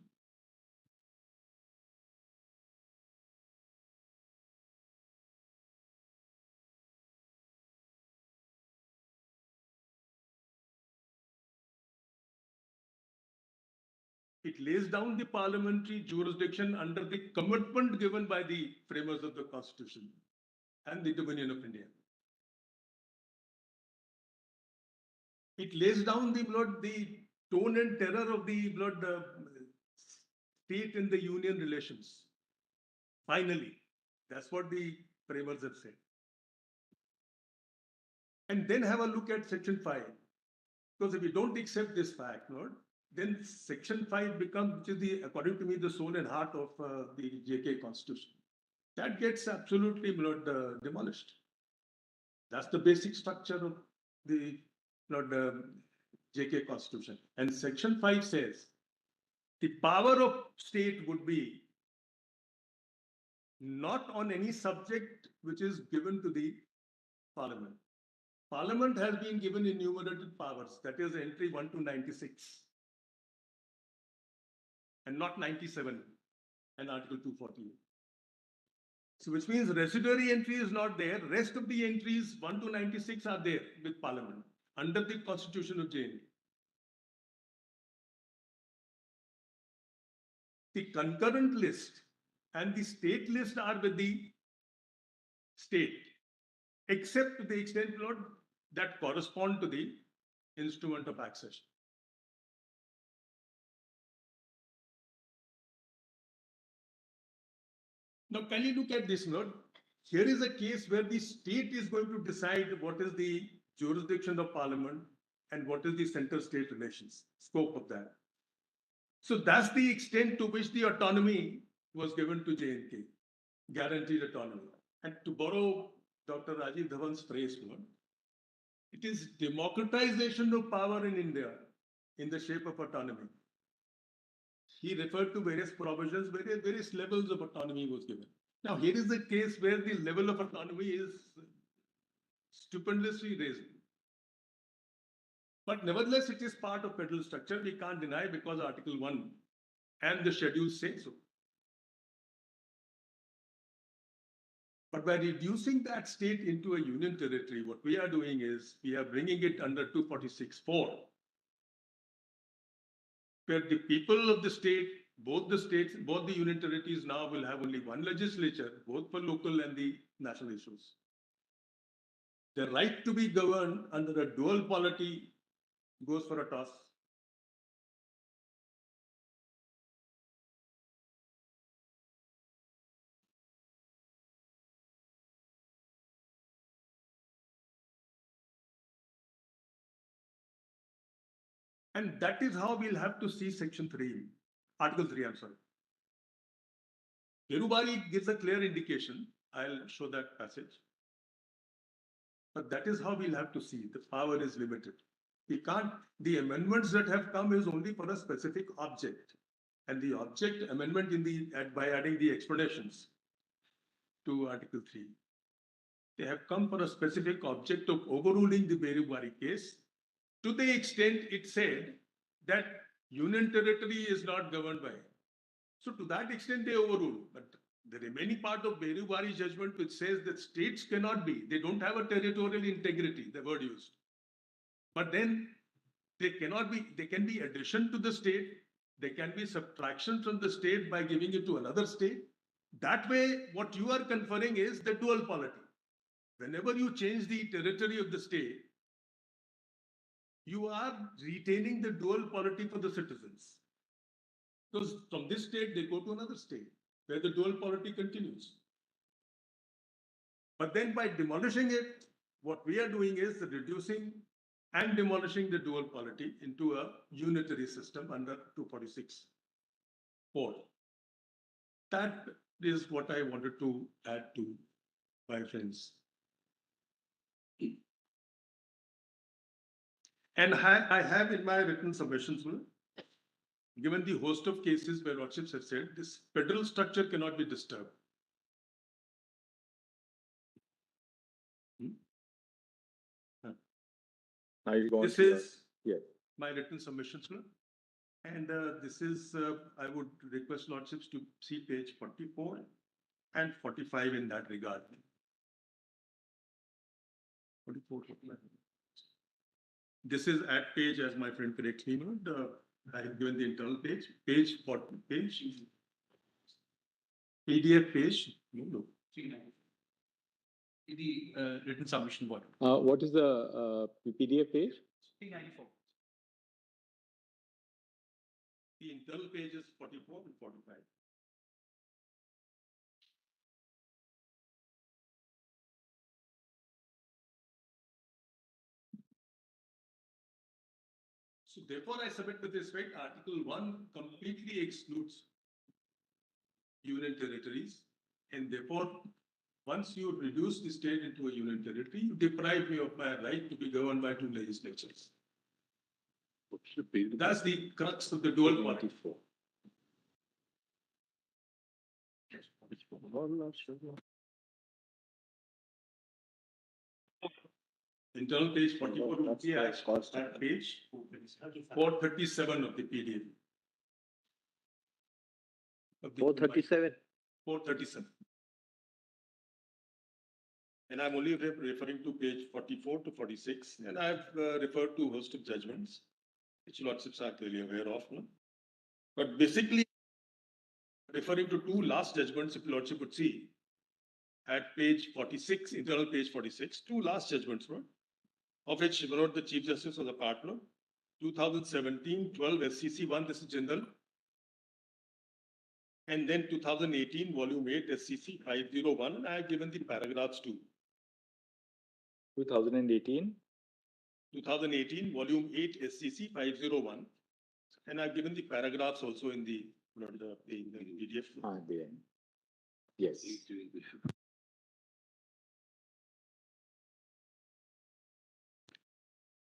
It lays down the parliamentary jurisdiction under the commitment given by the framers of the Constitution and the Dominion of India. It lays down the tone and terror of the state and the union relations. Finally, that's what the framers have said. And then have a look at Section 5. Because if we don't accept this fact, Lord, then Section 5 becomes, which is according to me, the soul and heart of the JK Constitution. That gets absolutely demolished. That's the basic structure of the JK Constitution. And Section 5 says the power of state would be not on any subject which is given to the Parliament. Parliament has been given enumerated powers, that is entry 1 to 96. And not 97 and Article 248. So which means residuary entry is not there. Rest of the entries 1 to 96 are there with Parliament under the Constitution of JNK. The concurrent list and the state list are with the state, except to the extent, Lord, that correspond to the instrument of accession. Now, can you look at this note? Here is a case where the state is going to decide what is the jurisdiction of Parliament and what is the center-state relations, scope of that. So that's the extent to which the autonomy was given to JNK, guaranteed autonomy. And to borrow Dr. Rajiv Dhawan's phrase, it is democratization of power in India in the shape of autonomy. He referred to various provisions, various levels of autonomy was given. Now, here is a case where the level of autonomy is stupendously raised. But nevertheless, it is part of federal structure. We can't deny because Article 1 and the schedules say so. But by reducing that state into a union territory, what we are doing is we are bringing it under 246(4), where the people of the state, both the union territories now will have only one legislature, both for local and the national issues. The right to be governed under a dual polity goes for a toss. And that is how we'll have to see section 3, article 3, I'm sorry. Berubari gives a clear indication. I'll show that passage. But that is how we'll have to see. The power is limited. We can't, the amendments that have come is only for a specific object. And the object amendment by adding the explanations to article 3. They have come for a specific object of overruling the Berubari case to the extent it said that union territory is not governed by. So to that extent they overrule. But the remaining part of Berubari judgment which says that states cannot be, they don't have a territorial integrity, the word used. But then they cannot be, they can be addition to the state, they can be subtraction from the state by giving it to another state. That way, what you are conferring is the dual polity. Whenever you change the territory of the state, you are retaining the dual polity for the citizens. Because from this state, they go to another state where the dual polity continues. But then by demolishing it, what we are doing is reducing and demolishing the dual polity into a unitary system under 246(4). That is what I wanted to add to my friends. And I have in my written submissions, given the host of cases where lordships have said this federal structure cannot be disturbed. This is my written submissions, and this is, I would request lordships to see page 44 and 45 in that regard. 44, 45. This is at page, as my friend correctly noted, I have given the internal page, page 40, PDF page, no. The written submission volume. What is the PDF page? 394. The internal page is 44 and 45. So therefore, I submit with respect, Article 1 completely excludes union territories, and therefore, once you reduce the state into a union territory, you deprive me of my right to be governed by two legislatures. That's the crux of the dual polity. Internal page 44 would be at page 437 of the PDF. 437. 437. And I'm only referring to page 44 to 46, and I've referred to a host of judgments, which lordships are clearly aware of. No? But basically, referring to two last judgments, if lordship would see, at page 46, internal page 46, two last judgments, no? Of which the Chief Justice was a partner. 2017, 12 SCC 1, this is general. And then 2018, volume 8 SCC 501, and I have given the paragraphs too. 2018? 2018, volume 8 SCC 501, and I've given the paragraphs also in the PDF. Yes.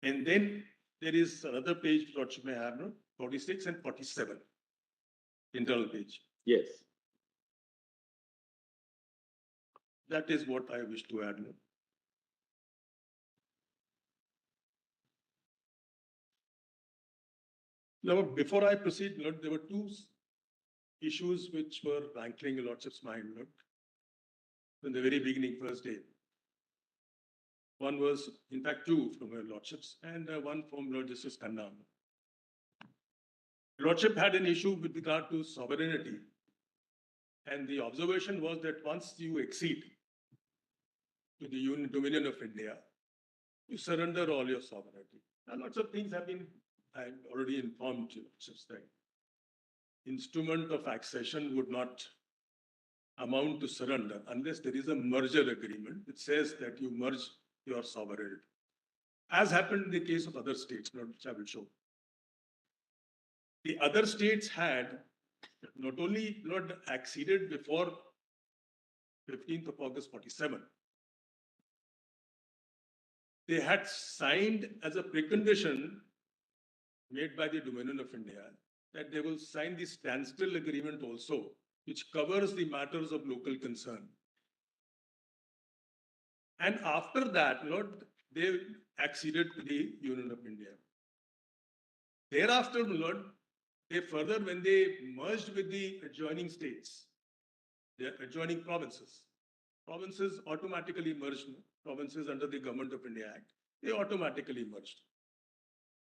And then there is another page, lordship may have, no? 46 and 47, internal page. Yes. That is what I wish to add. No? Now, before I proceed, Lord, there were two issues which were rankling in lordship's mind, Lord, from the very beginning, first day. One was, in fact, two from her lordships, and one from Lord Justice Khanna. Lordship had an issue with regard to sovereignty, and the observation was that once you accede to the dominion of India, you surrender all your sovereignty. And lots of things have been, I'm already informed you, just that instrument of accession would not amount to surrender unless there is a merger agreement which says that you merge your sovereignty. As happened in the case of other states, which I will show. The other states had not only not acceded before 15th of August 47, they had signed as a precondition made by the Dominion of India that they will sign the standstill agreement also, which covers the matters of local concern. And after that, Lord, they acceded to the Union of India. Thereafter, Lord, they further, when they merged with the adjoining states, the adjoining provinces automatically merged, provinces under the Government of India Act, they automatically merged.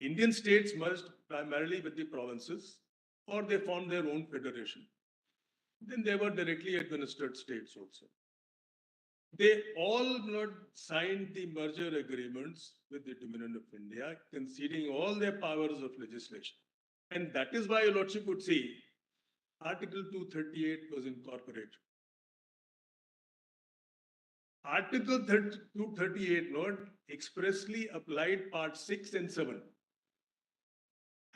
Indian states merged primarily with the provinces, or they formed their own federation. Then they were directly administered states also. They all not signed the merger agreements with the Dominion of India, conceding all their powers of legislation. And that is why, Your Lordship would see Article 238 was incorporated. Article 238, Lord, expressly applied Part 6 and 7.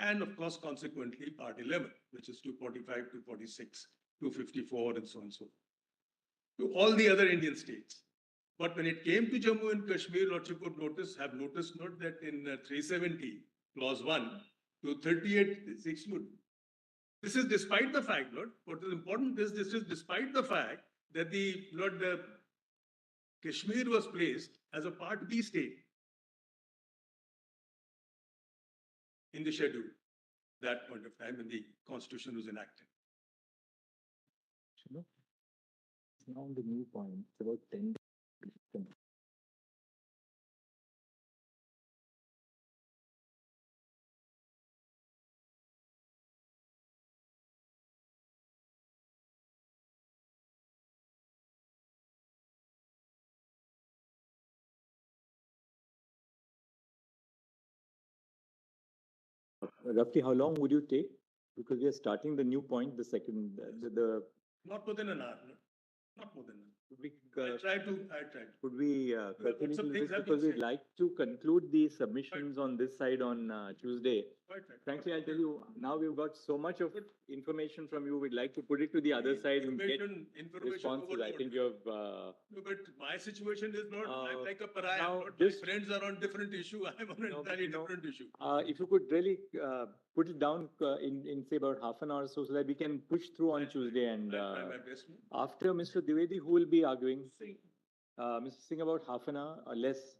And of course, consequently, Part 11, which is 245, 246, 254, and so on and so forth, to all the other Indian states. But when it came to Jammu and Kashmir, Lordship would have noticed note that in 370, clause 1, to 38 is excluded. This is despite the fact, Lord, what is important is this is despite the fact that the Kashmir was placed as a Part B state in the schedule, that point of time when the constitution was enacted. You know, it's now on the new point. It's about 10. Roughly, how long would you take? Because we are starting the new point, the second, Not more than an hour, no? Not more than an hour. Would we, I tried. Could we continue some to things this have been because we'd said. like to conclude the submissions on this side on Tuesday. Quite right. Frankly, I'll tell you, now we've got so much of information from you, we'd like to put it to the other side and get Information responses. I overload. think you have, No, but my situation is not, I'm like a pariah. now Not, just- my friends are on different issue. I'm on an entirely different issue. if you could really put it down in say about half an hour or so that we can push through on Tuesday and I'll try my best. after Mr. Dwivedi, who will be arguing? Mr. Singh, about half an hour or less.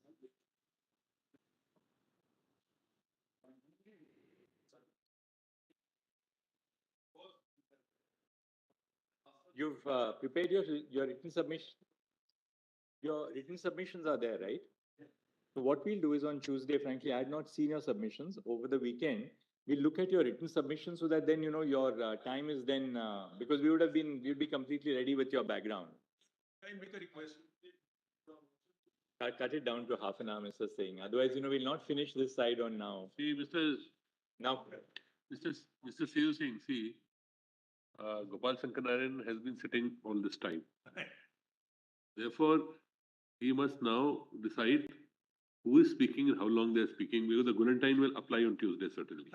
You've prepared your written submission. Your written submissions are there, right? So what we'll do is on Tuesday, frankly, I had not seen your submissions over the weekend. We'll look at your written submissions so that then, you know, your time is then, because we'd be completely ready with your background. Can I make a request? Cut it down to half an hour, Mr. Singh. Otherwise, you know, we'll not finish this side on now. See, Now, Mr. Seo Singh, see, Gopal Shankaran has been sitting all this time. Therefore, he must now decide who is speaking and how long they are speaking, because the Gullentine will apply on Tuesday, certainly.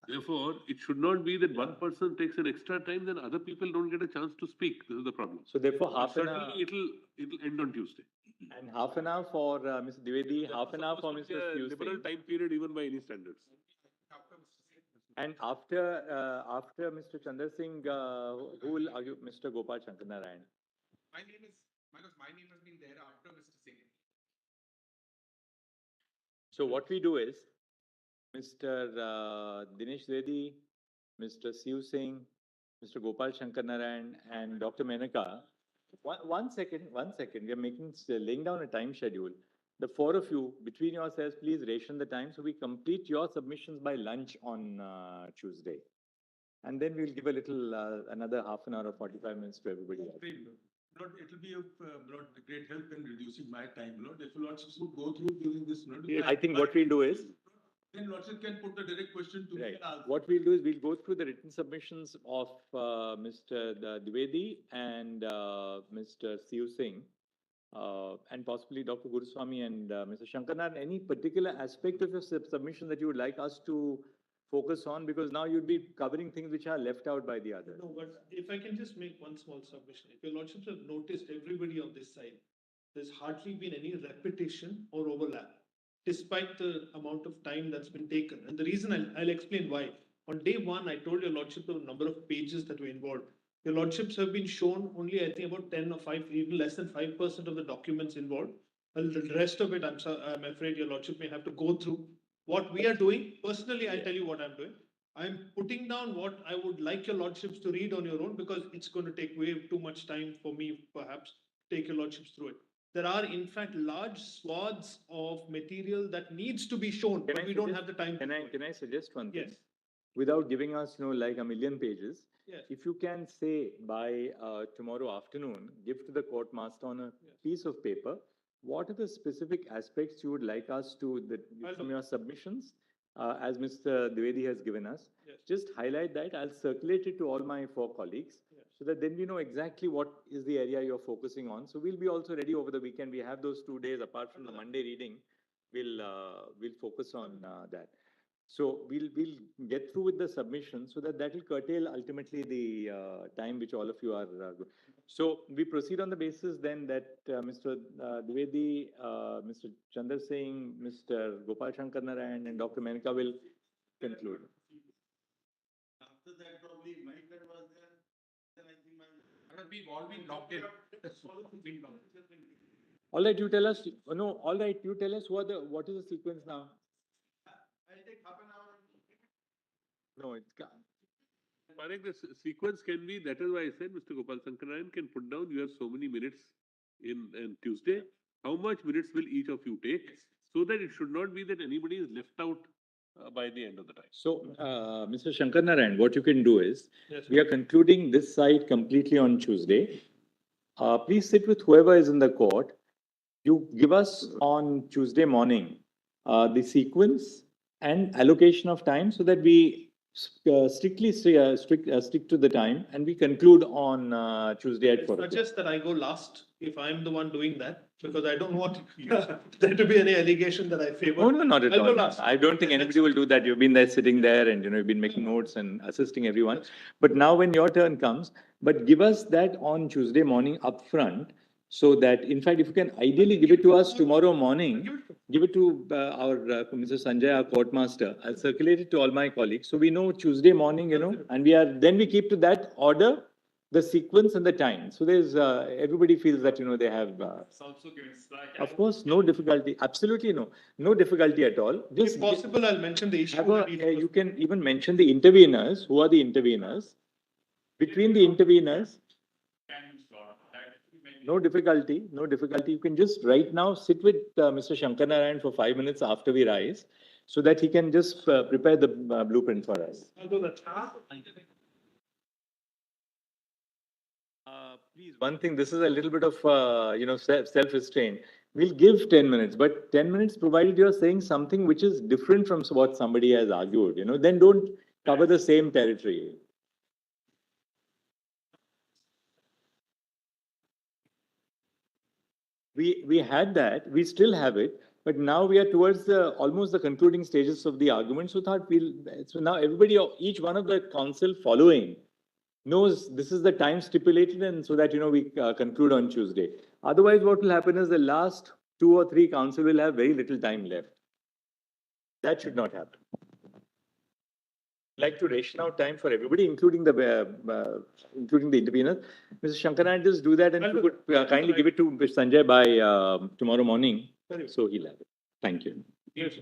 Therefore, it should not be that one person takes an extra time, then other people don't get a chance to speak. This is the problem. so therefore, half an hour Certainly, it'll end on Tuesday. and half an hour for Mr. Dwivedi, half an hour for Supposed to Mr. be a Seo liberal Singh. time period even by any standards. And after Mr. Chandra Singh, who will argue? Mr. Gopal Shankaran. My name has been there after Mr. Singh. So what we do is, Mr. Dinesh Dwivedi, Mr. Seo Singh, Mr. Gopal Shankaran, and Dr. Menaka. One second. We are laying down a time schedule. The four of you, between yourselves, please ration the time so we complete your submissions by lunch on Tuesday. And then we'll give a little, another half an hour or 45 minutes to everybody else. Lord, it will be of great help in reducing my time, Lord. If Lordship would go through during this, Lord. I think what we'll do is, Then Lordship can put the direct question to me. right. And I'll- What we'll do is we'll go through the written submissions of Mr. Dwivedi and Mr. Seo Singh and possibly Dr. Guruswamy and Mr. Shankaran. Any particular aspect of your submission that you would like us to focus on, because now you'd be covering things which are left out by the others. No, but if I can just make one small submission, if your lordships have noticed, everybody on this side, there's hardly been any repetition or overlap, despite the amount of time that's been taken. And the reason I'll explain why. On day one, I told your lordship the number of pages that were involved. Your lordships have been shown only, I think, about 10 or 5, even less than 5% of the documents involved. Well, the rest of it, I'm afraid your lordship may have to go through. What we are doing, personally, I'll tell you what I'm doing. I'm putting down what I would like your lordships to read on your own, because it's going to take way too much time for me, perhaps, to take your lordships through it. There are, in fact, large swaths of material that needs to be shown, but we don't have the time. Can I suggest one thing? Yes. Without giving us, like 1,000,000 pages, Yes. if you can say by tomorrow afternoon, give to the court master on a piece of paper, what are the specific aspects you would like us to, from your submissions, as Mr. Dwivedi has given us, Yes. just highlight that. I'll circulate it to all my 4 colleagues, so that then we know exactly what is the area you're focusing on. So we'll be also ready over the weekend. We have those 2 days apart from the Monday reading. We'll focus on that. So we'll get through with the submission, so that will curtail ultimately the time which all of you are. So we proceed on the basis then that Mr. Dwivedi, Mr. Chandra Singh, Mr. Gopal Shankar Narayan, and Dr. Menka will conclude. After that, probably my turn was there, then I think we've all been locked in. All right, you tell us. No, all right, you tell us what is the sequence now. I'll take half an hour. No, it's. Parekh, the sequence can be, that is why I said Mr. Gopal Sankaran can put down, you have so many minutes in Tuesday. How much minutes will each of you take? So that it should not be that anybody is left out by the end of the time. So, Mr. Shankar Narayan, what you can do is, Yes, we are concluding this side completely on Tuesday. Please sit with whoever is in the court. You give us on Tuesday morning the sequence and allocation of time, so that we strictly stick to the time, and we conclude on Tuesday at 4 o'clock. Suggest that I go last if I'm the one doing that, because I don't want there to be any allegation that I favor. Oh, no, not at I'll go all. last. I don't think anybody will do that. You've been there sitting there, and you've been making notes and assisting everyone. But now when your turn comes, but give us that on Tuesday morning upfront, so that, in fact, if you can ideally give it to us tomorrow morning, give it to our Mr. Sanjay, our court master. I'll circulate it to all my colleagues, so we know Tuesday morning, and we keep to that order, the sequence and the time. So there's everybody feels that they have. Of course, no difficulty. Absolutely no difficulty at all. If possible, I'll mention the issue. You can even mention the interveners. Who are the interveners? Between the interveners. No difficulty. You can just right now sit with Mr. Shankar Narayan for 5 minutes after we rise, so that he can just prepare the blueprint for us. I'll do that. Please, one thing, this is a little bit of, self-restraint. We'll give 10 minutes, but 10 minutes provided you're saying something which is different from what somebody has argued, then don't cover the same territory. We had that, we still have it, but now we are towards almost the concluding stages of the argument. So now everybody, each one of the council following knows this is the time stipulated, and so that, we conclude on Tuesday. Otherwise, what will happen is the last 2 or 3 council will have very little time left. That should not happen. Like to ration out time for everybody, including the interveners. Mr. Shankaran, just do that, and if you could kindly give it to Mr. Sanjay by tomorrow morning, so he'll have it. Thank you. Yes.